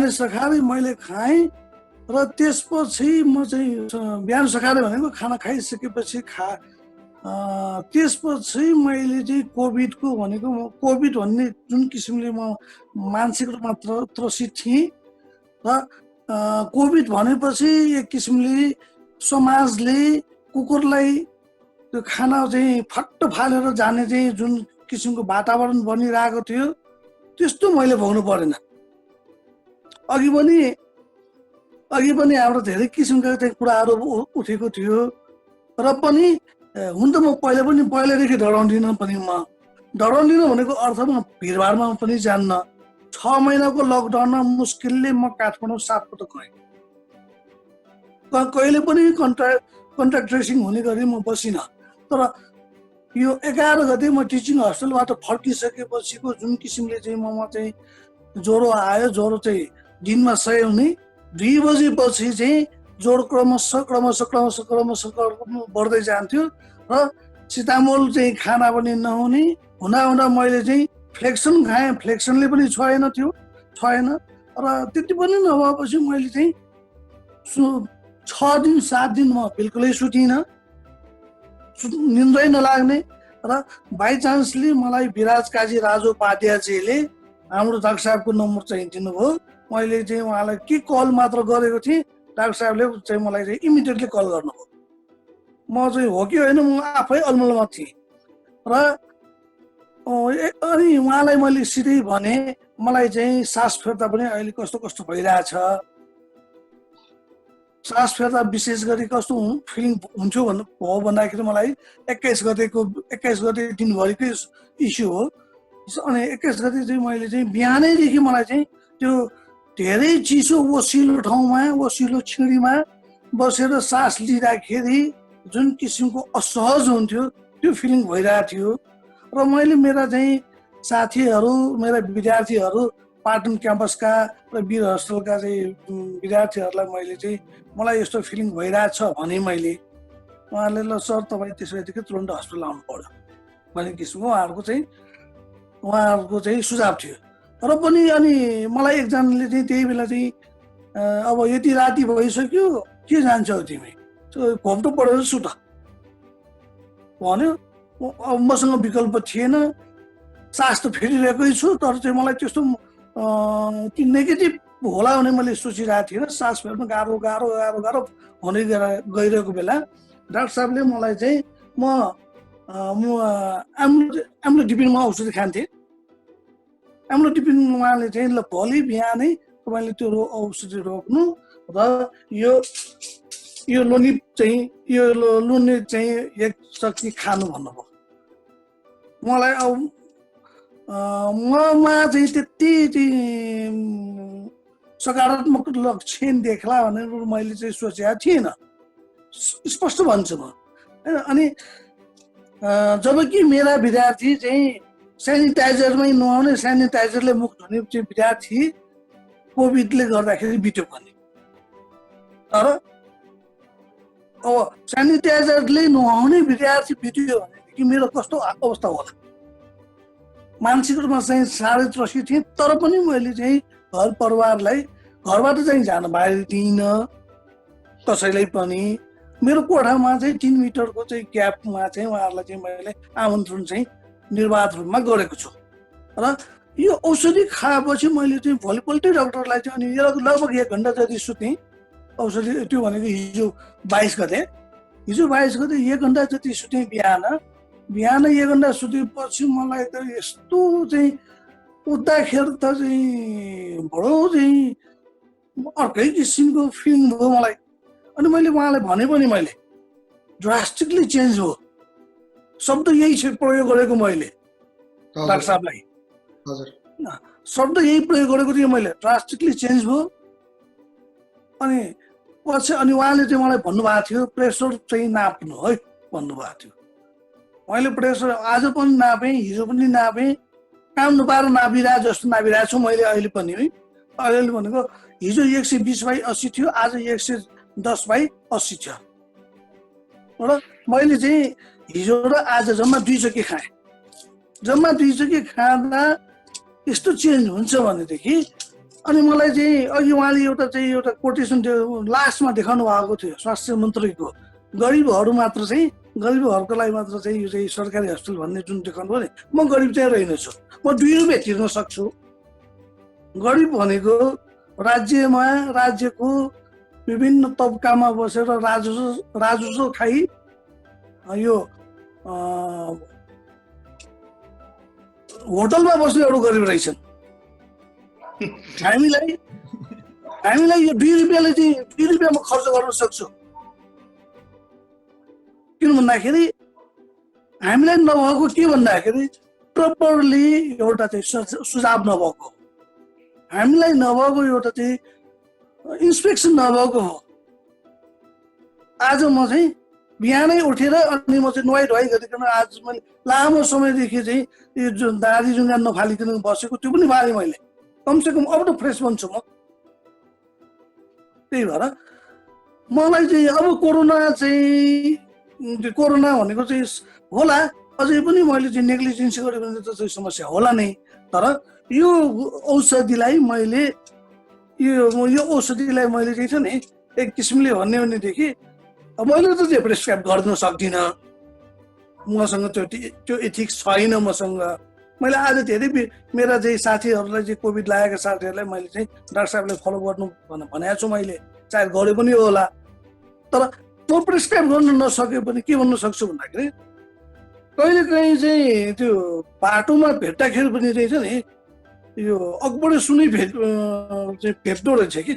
सखारै मैले खाएँ र त्यसपछि म चाहिँ बिहान सखारै भनेको खाना खाइसकेपछि त्यसपछि मैले चाहिँ कोभिड भन्ने जुन किसिमले म मानसिक रूपमा त्रसित थिएँ र कोभिड भनेपछि एक किसिमले समाजले कुकुरलाई त्यो खाना चाहिँ फट्ट फालेर जाने चाहिँ जुन किसिमको वातावरण बनिरहेको थियो त्यस्तो मैले भोग्नु परेन। अघि पनि हाम्रो धेरै किसिमका चाहिँ कुराहरू उठेको थियो र पनि हुन त म पहिल्यैदेखि डराउँदिनँ पनि। म डराउँदिनँ भनेको अर्थ म भिडभाडमा पनि जान्न। 6 महिनाको लकडाउनमा मुस्किलले म काठमाडौँ 7 पटक गएँ। कहिले पनि कन्ट्याक्ट ट्रेसिङ हुने गरी म बसिनँ। तर यो 11 गते म टिचिङ हस्टेलबाट फर्किसकेपछिको जुन किसिमले चाहिँ ममा चाहिँ ज्वरो आयो, ज्वरो चाहिँ दिनमा 100 हुने, 2 बजेपछि चाहिँ ज्वरो क्रमशः बढ्दै जान्थ्यो र सिटामोल चाहिँ खाना पनि नहुने हुँदा मैले चाहिँ फ्लेक्सन खाएँ, फ्लेक्सनले पनि छोएन र त्यति पनि नभएपछि मैले चाहिँ 6 दिन 7 दिन म बिल्कुलै सुतिनँ, निन्दै नलाग्ने र बाई चान्सले मलाई विराज काजी राजोपाध्यायजीले हाम्रो डाक्टर साहबको नम्बर चाहिँ दिनुभयो। मैले चाहिँ उहाँलाई के कल मात्र गरेको थिएँ, डाक्टर साहबले चाहिँ मलाई चाहिँ इमिडिएटली कल गर्नुभयो। म चाहिँ हो कि होइन म आफै अलमलमा थिएँ र अनि उहाँलाई मैले सिधै भने मलाई चाहिँ सास फेर्दा पनि अहिले कस्तो भइरहेछ, सास फेर्दा विशेष गरी कस्तो फिलिङ हुन्थ्यो भन्दाखेरि मलाई 21 गते दिनभरिकै इस्यु हो। अनि 21 गते चाहिँ मैले चाहिँ बिहानैदेखि मलाई चाहिँ त्यो धेरै चिसो ओसिलो ठाउँमा, ओसिलो छिडीमा बसेर सास लिँदाखेरि जुन किसिमको असहज हुन्थ्यो त्यो फिलिङ भइरहेको थियो। र मैले मेरा चाहिँ साथीहरू, मेरा विद्यार्थीहरू, पाटन क्याम्पसका र वीर हस्टेलका चाहिँ विद्यार्थीहरूलाई मैले चाहिँ मलाई यस्तो फिलिङ भइरहेछ भने मैले उहाँले ल सर तपाईँ त्यसैदेखि तुरन्त हस्पिटल आउनु पर्यो भन्ने किसिमको उहाँहरूको चाहिँ सुझाव थियो। र पनि अनि मलाई एकजनाले चाहिँ त्यही बेला चाहिँ अब यति राति भइसक्यो के जान्छौ तिमी, घोप्टो पढेर सुत भन्यो। अब मसँग विकल्प थिएन, सास त फेरिरहेकै छु तर चाहिँ मलाई त्यस्तो नेगेटिभ होला भने मैले सोचिरहेको थिएन। सास फेर्नु गाह्रो हुँदै गइरहेको बेला डाक्टर साहबले मलाई चाहिँ म एम्लोडिपिनमा औषधि खान्थेँ। एम्लोडिपिन उहाँले चाहिँ ल भोलि बिहानै तपाईँले त्यो औषधि रोक्नु र यो लोनी चाहिँ 1 चक्की खानु भन्नुभयो। मलाई अब ममा चाहिँ त्यति सकारात्मक लक्षण देख्ला भनेर मैले चाहिँ सोचेको थिएन, स्पष्ट भन्छु म। अनि जबकि मेरा विद्यार्थी चाहिँ सेनिटाइजरमै नुहाउने, सेनिटाइजरले मुख धुने चाहिँ विद्यार्थी कोभिडले गर्दाखेरि बित्यो भने, तर अब सेनिटाइजरले नुहाउने विद्यार्थी बित्यो भनेदेखि मेरो कस्तो अवस्था होला। मानसिक रूपमा चाहिँ साह्रै त्रसित थिएँ, तर पनि मैले चाहिँ घर परिवारलाई घरबाट चाहिँ जान बाहिर दिइनँ कसैलाई पनि। मेरो कोठामा चाहिँ 3 मिटरको चाहिँ ग्यापमा चाहिँ उहाँहरूलाई चाहिँ मैले आमन्त्रण चाहिँ निर्वाध रूपमा गरेको छु। र यो औषधि खाएपछि मैले चाहिँ भोलिपल्टै डक्टरलाई चाहिँ अनि लगभग 1 घन्टा जति सुतेँ। औषधि त्यो भनेको हिजो 22 गते 1 घन्टा जति सुतेँ बिहान 1 घन्टा सुतेपछि मलाई त यस्तो चाहिँ उठ्दाखेरि त चाहिँ बडो चाहिँ अर्कै किसिमको फिलिङ भयो मलाई। अनि मैले उहाँलाई भने पनि मैले ड्रास्टिकली चेन्ज हो शब्द यही प्रयोग गरेको मैले डाक्टर साहबलाई शब्द यही प्रयोग गरेको थिएँ मैले, ड्रास्टिकली चेन्ज भयो। अनि पछि अनि उहाँले चाहिँ मलाई भन्नुभएको थियो प्रेसर चाहिँ नाप्नु है भन्नुभएको थियो। मैले प्रेसर आज पनि नापेँ, हिजो पनि नापेँ, काम नपाएर नापिरहेको जस्तो नापिरहेको छु मैले अहिले पनि है। अहिले भनेको हिजो 120/80 थियो, आज 110/80 छ। र मैले चाहिँ हिजो र आज जम्मा 2 चोकि खाएँ। जम्मा 2 चोकि खाँदा यस्तो चेन्ज हुन्छ भनेदेखि अनि मलाई चाहिँ अघि उहाँले एउटा कोटेसन त्यो लास्टमा देखाउनु भएको थियो स्वास्थ्य मन्त्रीको, गरिबहरू मात्र चाहिँ गरिबहरूको लागि मात्र चाहिँ यो चाहिँ सरकारी हस्पिटल भन्ने जुन देखाउनु भयो नि, म गरिब चाहिँ रहेनछु, म 2 रुपियाँ तिर्न सक्छु। गरिब भनेको राज्यको विभिन्न तबकामा बसेर राजस्व खाइ यो होटलमा बस्ने अरू गरिब रहेछन्। हामीलाई यो 2 रुपियाँले चाहिँ 2 रुपियाँ म खर्च गर्न सक्छु। किन भन्दाखेरि हामीलाई नभएको के भन्दाखेरि प्रपरली एउटा चाहिँ सुझाव नभएको, हामीलाई नभएको एउटा चाहिँ इन्सपेक्सन नभएको हो। आज म चाहिँ बिहानै उठेर अनि म चाहिँ नुहाइ धुवाइ गरिकन आज मैले लामो समयदेखि चाहिँ यो जुन दाढी जुङ्गा नफालिकन बसेको त्यो पनि बारेँ मैले। कमसेकम अब त फ्रेस बन्छु म। त्यही भएर मलाई चाहिँ अब कोरोना भनेको चाहिँ होला, अझै पनि मैले चाहिँ नेग्लिजेन्सी गरेँ भने त चाहिँ समस्या होला नै। तर यो औषधिलाई मैले चाहिँ छ नि एक किसिमले भन्ने भनेदेखि मैले त त्यो प्रेस्क्राइब गर्न सक्दिनँ, मसँग त्यो एथिक्स छैन मसँग। मैले आज धेरै मेरा चाहिँ साथीहरूलाई चाहिँ कोभिड लागेका साथीहरूलाई मैले चाहिँ डाक्टर साहबलाई फलो गर्नु भनेको छु मैले, चाहे गरे पनि होला। तर त्यो प्रेस्क्राइब गर्न नसके पनि के भन्न सक्छु भन्दाखेरि कहिलेकाहीँ चाहिँ त्यो बाटोमा भेट्दाखेरि पनि रहेछ नि यो अकबरे सुनै भेट्दो रहेछ कि।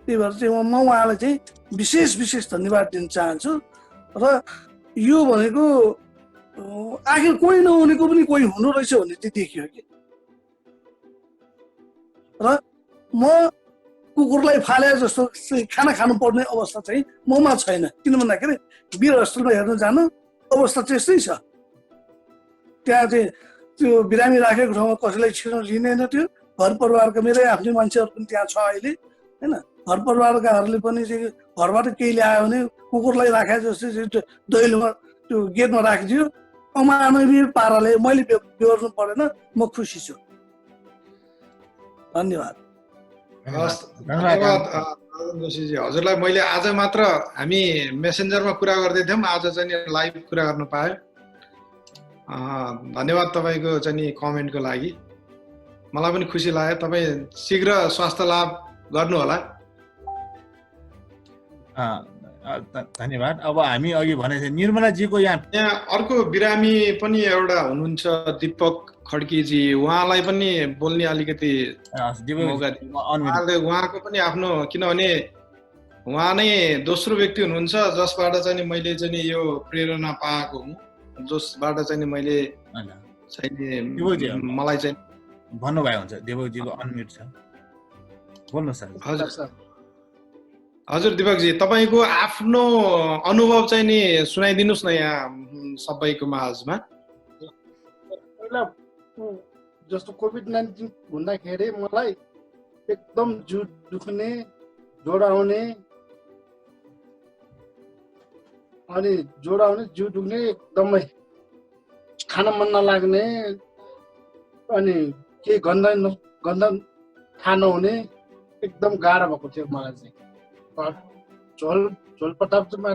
त्यही भएर चाहिँ म उहाँलाई चाहिँ विशेष धन्यवाद दिन चाहन्छु। र यो भनेको आखिर कोही नहुनेको पनि कोही हुनु रहेछ भन्ने चाहिँ देखियो कि। र म कुकुरलाई फाले जस्तो खाना खानु पर्ने अवस्था चाहिँ ममा छैन। किन भन्दाखेरि वीर हस्पिटलमा हेर्न जानु अवस्था त्यस्तै छ। त्यहाँ चाहिँ त्यो बिरामी राखेको ठाउँमा कसैलाई छिर्न लिँदैन थियो। घर परिवारका मेरै आफ्नै मान्छेहरू पनि त्यहाँ छ अहिले होइन। घर परिवारकाहरूले पनि चाहिँ घरबाट केही ल्यायो भने कुकुरलाई राखे जस्तै दैलोमा त्यो गेटमा राखिदियो। अमानवीय पाराले मैले बेहोर्नु परेन, म खुसी छु। धन्यवाद। धन्यवाद जोशीजी। हजुरलाई मैले आज मात्र हामी मेसेन्जरमा कुरा गर्दै थियौँ, आज चाहिँ लाइभ कुरा गर्न पाएँ। धन्यवाद तपाईँको चाहिँ कमेन्टको लागि, मलाई पनि खुसी लाग्यो। तपाईँ शीघ्र स्वास्थ्य लाभ गर्नु होला। धन्यवाद। अब हामी अघि भनेको निर्मलाजीको यहाँ अर्को बिरामी पनि एउटा हुनुहुन्छ दीपक खड्कीजी, उहाँलाई पनि बोल्ने अलिकति मौका दिनु। उहाँको पनि आफ्नो, किनभने उहाँ नै दोस्रो व्यक्ति हुनुहुन्छ जसबाट चाहिँ मैले चाहिँ यो प्रेरणा पाएको हुँ, जसबाट चाहिँ मैले मलाई चाहिँ भन्नुभयो हुन्छ। देवजीको अनम्युट छ, बोल्नुहोस् सर। हजुर सर। हजुर दिपकजी, तपाईँको आफ्नो अनुभव चाहिँ नि सुनाइदिनुहोस् न यहाँ सबैको माझमा। पहिला जस्तो कोभिड-19 हुँदाखेरि मलाई एकदम जिउ दुख्ने, ज्वरो आउने, अनि जिउ दुख्ने एकदमै। खान मन नलाग्ने अनि केही गन्ध थाहा नहुने एकदम गाह्रो भएको थियो मलाई चाहिँ। झोल पदार्थमा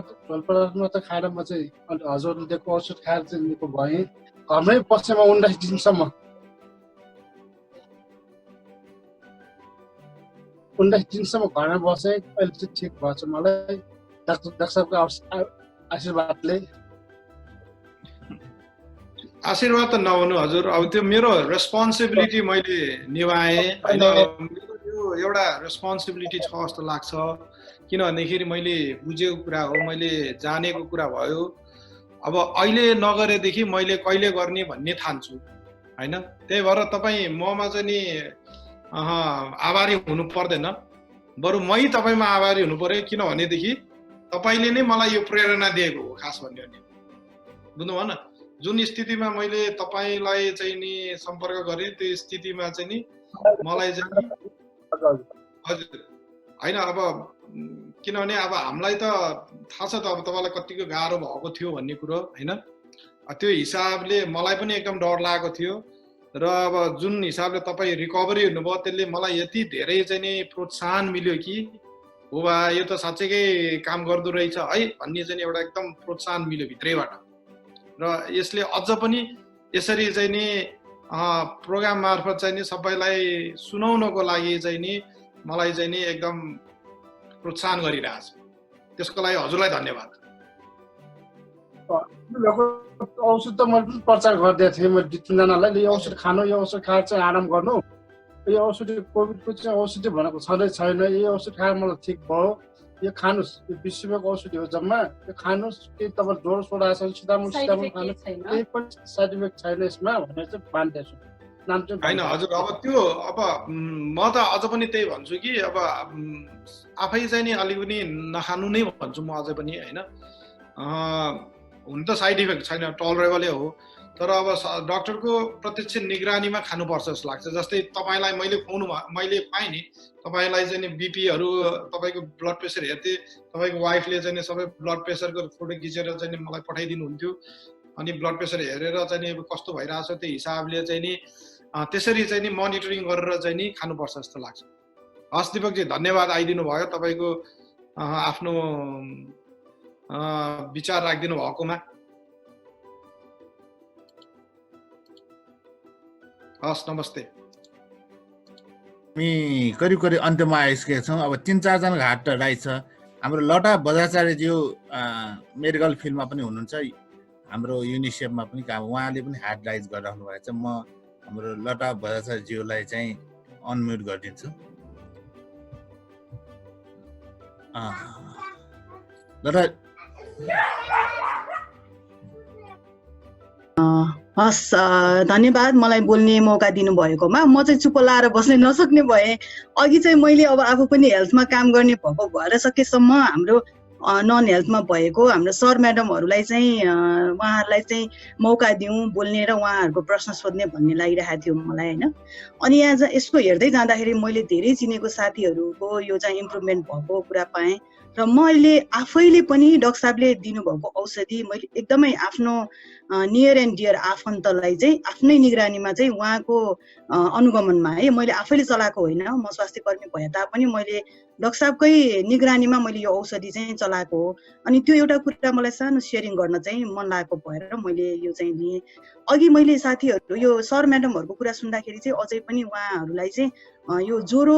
त खाएर म चाहिँ हजुरले दिएको औषध खाएर चाहिँ निको भएँ। घरमै बसेमा 19 दिनसम्म 19 दिनसम्म घरमा बसेँ। अहिले चाहिँ ठिक भएछ मलाई डाक्टर साहबको आशीर्वादले। आशीर्वाद त नहुनु हजुर, अब त्यो मेरो रेस्पोन्सिबिलिटी मैले निभाएँ होइन। यो एउटा रेस्पोन्सिबिलिटी छ जस्तो लाग्छ, किनभनेदेखि मैले बुझेको कुरा हो, मैले जानेको कुरा भयो। अब अहिले नगरेदेखि मैले कहिले गर्ने भन्ने ठान्छु होइन। त्यही भएर तपाईँ ममा चाहिँ नि आभारी हुनु पर्दैन, बरु मै तपाईँमा आभारी हुनु पर्यो, किनभनेदेखि तपाईँले नै मलाई यो प्रेरणा दिएको हो खास भन्यो भने। बुझ्नुभयो न, जुन स्थितिमा मैले तपाईँलाई चाहिँ नि सम्पर्क गरेँ त्यो स्थितिमा चाहिँ नि मलाई चाहिँ हजुर होइन। अब किनभने अब हामीलाई त थाहा छ त अब तपाईँलाई कतिको गाह्रो भएको थियो भन्ने कुरो होइन। त्यो हिसाबले मलाई पनि एकदम डर लागेको थियो र अब जुन हिसाबले तपाईँ रिकभरी हुनुभयो त्यसले मलाई यति धेरै चाहिँ नि प्रोत्साहन मिल्यो कि हो बा यो त साँच्चैकै काम गर्दो रहेछ है भन्ने चाहिँ एउटा एकदम प्रोत्साहन मिल्यो भित्रैबाट। र यसले अझ पनि यसरी चाहिँ नि प्रोग्राम मार्फत चाहिँ नि सबैलाई सुनाउनको लागि चाहिँ नि मलाई चाहिँ नि एकदम प्रोत्साहन गरिरहेछ। त्यसको लागि हजुरलाई धन्यवाद। औषध त मैले पनि प्रचार गरिदिएको थिएँ मैले 2-3जनालाई, यो औषध खानु, यो औषध खाएर चाहिँ आराम गर्नु, यो औषध कोभिडको चाहिँ औषधि भनेको छँदै छैन, यो औषध खाएर मलाई ठिक भयो, यो खानुहोस्, यो 20 रुपियाँको औषधि हो जम्मा, यो खानुहोस्, केही तपाईँ ज्वरो सोडा छ सिधामुख खानु, केही पनि साइड इफेक्ट छैन यसमा भनेर चाहिँ बाँधिदिएको छु। होइन हजुर, अब त्यो अब म त अझ पनि त्यही भन्छु कि अब आफै चाहिँ नि अलिक पनि नखानु नै भन्छु म अझै पनि होइन। हुन त साइड इफेक्ट छैन, टलरेबलै हो, तर अब डक्टरको प्रत्यक्ष निगरानीमा खानुपर्छ जस्तो लाग्छ। जस्तै तपाईँलाई मैले पाएँ नि, तपाईँलाई चाहिँ नि बिपीहरू, तपाईँको ब्लड प्रेसर हेर्थेँ, तपाईँको वाइफले चाहिँ नि सबै ब्लड प्रेसरको फोटो खिचेर चाहिँ नि मलाई पठाइदिनु हुन्थ्यो, अनि ब्लड प्रेसर हेरेर चाहिँ नि कस्तो भइरहेछ त्यो हिसाबले चाहिँ नि त्यसरी चाहिँ नि मोनिटरिङ गरेर चाहिँ नि खानुपर्छ जस्तो लाग्छ। हस् दिपकजी, धन्यवाद आइदिनु भयो तपाईँको आफ्नो विचार राखिदिनु भएकोमा। हस् नमस्ते। हामी करिब अन्त्यमा आइसकेका छौँ। अब 3-4 जना घाट रहेछ। हाम्रो लटा बजाचार्यज्यू मेडिकल फिल्डमा पनि हुनुहुन्छ, हाम्रो युनिसेफमा पनि काम, उहाँले पनि हार्डलाइज गरिराख्नु भएको छ। म हाम्रो लटा बजाचार्यज्यूलाई चाहिँ अनम्युट गरिदिन्छु। लटा हस्, धन्यवाद मलाई बोल्ने मौका दिनुभएकोमा। म चाहिँ चुप लाएर बस्नै नसक्ने भएँ। अघि चाहिँ मैले अब आफू पनि हेल्थमा काम गर्ने भएको भएर सकेसम्म हाम्रो नन हेल्थमा भएको हाम्रो सर म्याडमहरूलाई चाहिँ उहाँहरूलाई चाहिँ मौका दिउँ बोल्ने र उहाँहरूको प्रश्न सोध्ने भन्ने लागिरहेको थियो मलाई होइन। अनि यहाँ यसको हेर्दै जाँदाखेरि मैले धेरै चिनेको साथीहरूको यो चाहिँ इम्प्रुभमेन्ट भएको कुरा पाएँ र मैले आफैले पनि डाक्टर साहबले दिनुभएको औषधि मैले एकदमै आफ्नो नियर एन्ड डियर आफन्तलाई चाहिँ आफ्नै निगरानीमा चाहिँ उहाँको अनुगमनमा है मैले आफैले चलाएको होइन, म स्वास्थ्य कर्मी भए तापनि मैले डाक्टर साहबकै निगरानीमा मैले यो औषधि चाहिँ चलाएको हो। अनि त्यो एउटा कुरा मलाई सानो सेयरिङ गर्न चाहिँ मन लागेको भएर मैले यो चाहिँ लिएँ। अघि मैले साथीहरू यो सर म्याडमहरूको कुरा सुन्दाखेरि चाहिँ अझै पनि उहाँहरूलाई चाहिँ यो ज्वरो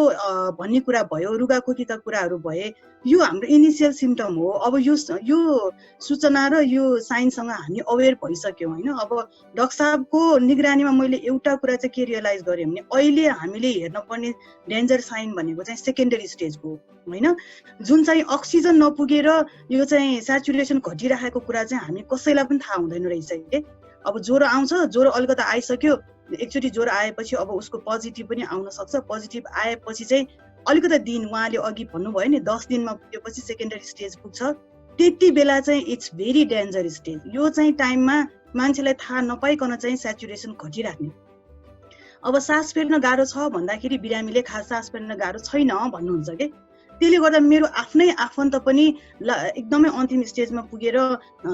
भन्ने कुरा भयो, रुगाखोकीका कुराहरू भए, यो हाम्रो इनिसियल सिम्टम हो। अब यो सूचना र यो साइनसँग हामी अवेर भइसक्यौँ होइन। अब डाक्टर साहबको निगरानीमा मैले एउटा कुरा चाहिँ के रियलाइज गरेँ भने अहिले हामीले हेर्न पर्ने डेन्जर साइन भनेको चाहिँ सेकेन्डरी स्टेजको होइन, जुन चाहिँ अक्सिजन नपुगेर यो चाहिँ सेचुरेसन घटिरहेको कुरा चाहिँ हामी कसैलाई पनि थाहा हुँदैन रहेछ के। अब ज्वरो आउँछ, ज्वरो अलिकति आइसक्यो, एकचोटि ज्वरो आएपछि अब उसको पोजिटिभ पनि आउन सक्छ। पोजिटिभ आएपछि चाहिँ अलिकति दिन उहाँले अघि भन्नुभयो नि 10 दिनमा पुगेपछि सेकेन्डरी स्टेज पुग्छ, त्यति बेला चाहिँ इट्स भेरी डेन्जर स्टेज। यो चाहिँ टाइममा मान्छेलाई थाहा नपाइकन चाहिँ सेचुरेसन घटिराख्ने। अब सास फेर्न गाह्रो छ भन्दाखेरि बिरामीले खास सास फेर्न गाह्रो छैन भन्नुहुन्छ कि, त्यसले गर्दा मेरो आफ्नै आफन्त पनि एकदमै अन्तिम स्टेजमा पुगेर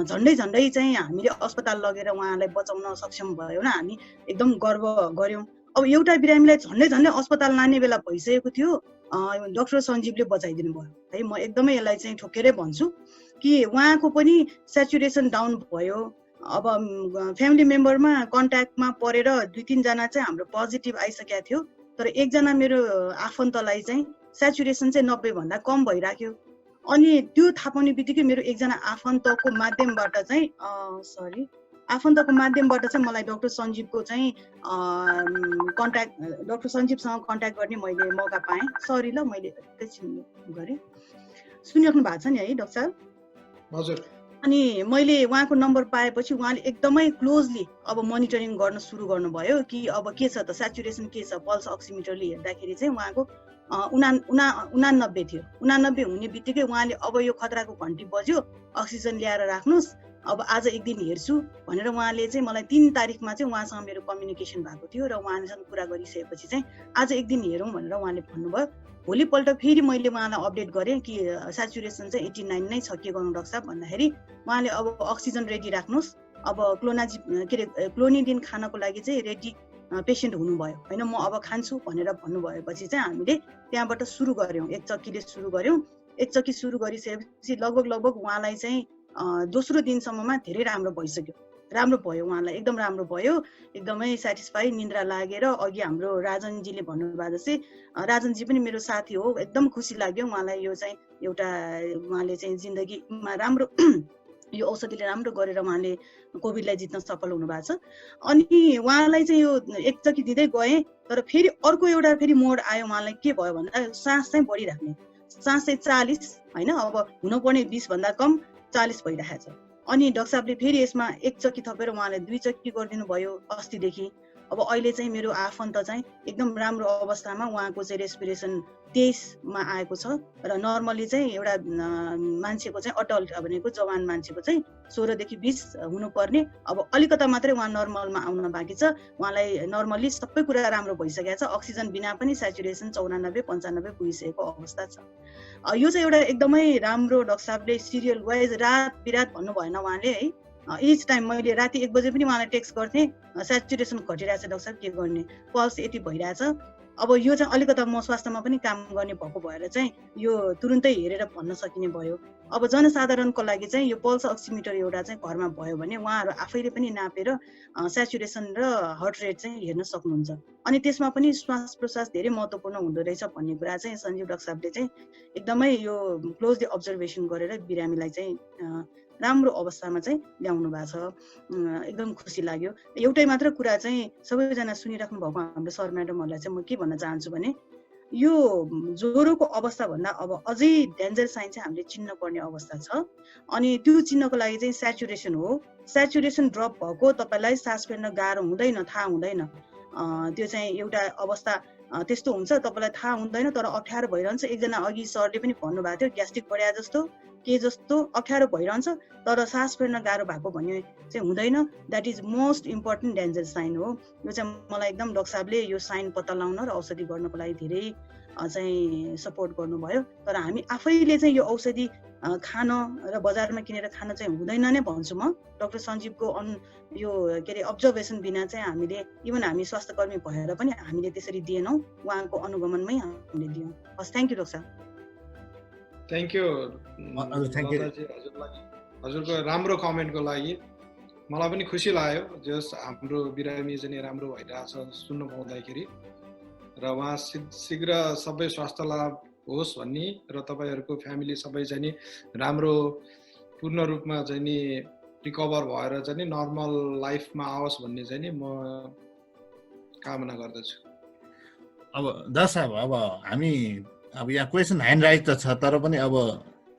झन्डै चाहिँ हामीले अस्पताल लगेर उहाँलाई बचाउन सक्षम भयो न, हामी एकदम गर्व गर्यौँ। अब एउटा बिरामीलाई झन्डै अस्पताल लाने बेला भइसकेको थियो, डाक्टर सञ्जीवले बचाइदिनु भयो है। म एकदमै यसलाई चाहिँ ठोकेरै भन्छु कि उहाँको पनि सेचुरेसन डाउन भयो। अब फ्यामिली मेम्बरमा कन्ट्याक्टमा परेर 2-3 जना चाहिँ हाम्रो पोजिटिभ आइसकेको थियो, तर एकजना मेरो आफन्तलाई चाहिँ सेचुरेसन चाहिँ 90 भन्दा कम भइराख्यो। अनि त्यो थाहा पाउने बित्तिकै मेरो एकजना आफन्तको माध्यमबाट चाहिँ मलाई डाक्टर सञ्जीवको चाहिँ डाक्टर सञ्जीवसँग कन्ट्याक्ट गर्ने मैले मौका पाएँ। सरी ल, मैले एकैछिन गरेँ। सुनिराख्नु भएको छ नि है डाक्टर साहब? हजुर। अनि मैले उहाँको नम्बर पाएपछि उहाँले एकदमै क्लोजली अब मोनिटरिङ गर्न सुरु गर्नुभयो कि अब के छ त, सेचुरेसन के छ। पल्स अक्सिमिटरले हेर्दाखेरि चाहिँ उहाँको 89 थियो। 89 हुने बित्तिकै उहाँले अब यो खतराको घन्टी बज्यो, अक्सिजन ल्याएर राख्नुहोस्, अब आज एक दिन हेर्छु भनेर उहाँले चाहिँ मलाई 3 तारिकमा चाहिँ उहाँसँग मेरो कम्युनिकेसन भएको थियो र उहाँसँग कुरा गरिसकेपछि चाहिँ आज एक दिन हेरौँ भनेर उहाँले भन्नुभयो। भोलिपल्ट फेरि मैले उहाँलाई अपडेट गरेँ कि सेचुरेसन चाहिँ 89 नै छ, के गर्नु डाक्टर साहब भन्दाखेरि उहाँले अब अक्सिजन रेडी राख्नुहोस्, अब क्लोनिडिन खानको लागि चाहिँ रेडी पेसेन्ट हुनुभयो होइन, म अब खान्छु भनेर भन्नुभएपछि चाहिँ हामीले त्यहाँबाट सुरु गऱ्यौँ, एक चक्कीले सुरु गऱ्यौँ। एक चक्की सुरु गरिसकेपछि लगभग उहाँलाई चाहिँ दोस्रो दिनसम्ममा धेरै राम्रो भइसक्यो, राम्रो भयो, उहाँलाई एकदम राम्रो भयो, एकदमै सेटिस्फाई, निन्द्रा लागेर। अघि हाम्रो राजनजीले भन्नुभएको जस्तै राजनजी पनि मेरो साथी हो, एकदम खुसी लाग्यो उहाँलाई। यो चाहिँ एउटा उहाँले चाहिँ जिन्दगीमा राम्रो यो औषधिले राम्रो गरेर उहाँले कोभिडलाई जित्न सफल हुनुभएको छ। अनि उहाँलाई चाहिँ यो एक चक्की दिँदै गएँ, तर फेरि अर्को एउटा फेरि मोड आयो। उहाँलाई के भयो भन्दा सास चाहिँ बढिराख्ने, सास चाहिँ 40 होइन, अब हुनुपर्ने 20 भन्दा कम 40 भइरहेको छ। अनि डाक्टर साहबले फेरि यसमा एक चक्की थपेर उहाँले 2 चक्की गरिदिनु भयो अस्तिदेखि। अब अहिले चाहिँ मेरो आफन्त चाहिँ एकदम राम्रो अवस्थामा, उहाँको चाहिँ रेस्पिरेसन 23मा आएको छ र नर्मली चाहिँ एउटा मान्छेको चाहिँ अडल्ट भनेको जवान मान्छेको चाहिँ 16 देखि 20 हुनुपर्ने, अब अलिकता मात्रै उहाँ नर्मलमा आउन बाँकी छ। उहाँलाई नर्मली सबै कुरा राम्रो भइसकेको छ, अक्सिजन बिना पनि सेचुरेसन 94-95 पुगिसकेको अवस्था छ। यो चाहिँ एउटा एकदमै राम्रो डाक्टर साहबले सिरियल वाइज रात बिरात भन्नु भएन उहाँले है। इच टाइम मैले राति 1 बजे पनि उहाँलाई टेक्स्ट गर्थेँ, सेचुरेसन घटिरहेछ डाक्टर साहब, के गर्ने, पल्स यति भइरहेछ। अब यो चाहिँ अलिकता म स्वास्थ्यमा पनि काम गर्ने भएको भएर चाहिँ यो तुरुन्तै हेरेर भन्न सकिने भयो। अब जनसाधारणको लागि चाहिँ यो पल्स अक्सिमिटर एउटा चाहिँ घरमा भयो भने उहाँहरू आफैले पनि नापेर सेचुरेसन र हार्ट रेट चाहिँ हेर्न सक्नुहुन्छ। अनि त्यसमा पनि श्वास प्रश्वास धेरै महत्त्वपूर्ण हुँदो रहेछ भन्ने कुरा चाहिँ सञ्जीव डाक्टर साहबले चाहिँ एकदमै यो क्लोजली अब्जर्भेसन गरेर बिरामीलाई चाहिँ राम्रो अवस्थामा चाहिँ ल्याउनु भएको छ। एकदम खुसी लाग्यो। एउटै मात्र कुरा चाहिँ सबैजना सुनिराख्नु भएको हाम्रो सर म्याडमहरूलाई चाहिँ म के भन्न चाहन्छु भने यो ज्वरोको अवस्था भन्दा अब अझै डेन्जर साइन चाहिँ हामीले चिन्न पर्ने अवस्था छ। अनि त्यो चिन्नको लागि चाहिँ सेचुरेसन हो। सेचुरेसन ड्रप भएको तपाईँलाई सास फेर्न गाह्रो हुँदैन, थाहा हुँदैन। त्यो चाहिँ एउटा अवस्था त्यस्तो हुन्छ, तपाईँलाई थाहा हुँदैन तर अप्ठ्यारो भइरहन्छ। एकजना अघि सरले पनि भन्नुभएको थियो ग्यास्ट्रिक बढ्या जस्तो के जस्तो अप्ठ्यारो भइरहन्छ तर सास फेर्न गाह्रो भएको भन्ने चाहिँ हुँदैन। That is most important danger sign हो। यो चाहिँ मलाई एकदम डाक्टर साहबले यो साइन पत्ता लगाउन र औषधि गर्नको लागि धेरै चाहिँ सपोर्ट गर्नुभयो। तर हामी आफैले चाहिँ यो औषधि खान र बजारमा किनेर खान चाहिँ हुँदैन नै भन्छु म। डाक्टर सञ्जीवको यो के अरे अब्जर्भेसन बिना चाहिँ हामीले इभन हामी स्वास्थ्यकर्मी भएर पनि हामीले त्यसरी दिएनौँ, उहाँको अनुगमनमै हामीले दियौँ। हस्, थ्याङ्क यू डाक्टर साहब। थ्याङ्क यू हजुरको राम्रो कमेन्टको लागि। मलाई पनि खुसी लाग्यो जस हाम्रो बिरामी चाहिँ राम्रो भइरहेछ सुन्न पाउँदाखेरि र उहाँ शीघ्र सबै स्वास्थ्य लाभ होस् भन्ने र तपाईँहरूको फ्यामिली सबै चाहिँ नि राम्रो पूर्ण रूपमा चाहिँ नि रिकभर भएर चाहिँ नि नर्मल लाइफमा आओस् भन्ने चाहिँ नि म कामना गर्दछु। अब दास साहब, अब हामी अब यहाँ क्वेसन ह्यान्ड राइट त छ तर पनि अब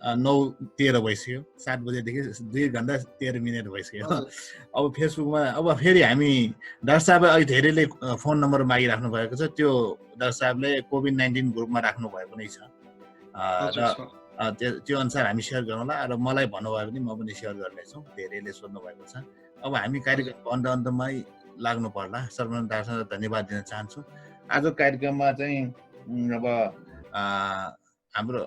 9:13 भइसक्यो, 7 बजेदेखि 2 घण्टा 13 मिनट भइसक्यो। अब फेसबुकमा अब फेरि हामी डाक्टर साहब अहिले धेरैले फोन नम्बर मागिराख्नु भएको छ, त्यो डाक्टर साहबले कोभिड-19 ग्रुपमा राख्नु भएको नै छ र त्यो अनुसार हामी सेयर गरौँला र मलाई भन्नुभयो भने म पनि सेयर गर्नेछु। धेरैले सोध्नु भएको छ। अब हामी कार्यक्रमको अन्तमै लाग्नु पर्ला। सर्वप्रथम डाक्टर साहबलाई धन्यवाद दिन चाहन्छु। आजको कार्यक्रममा चाहिँ अब हाम्रो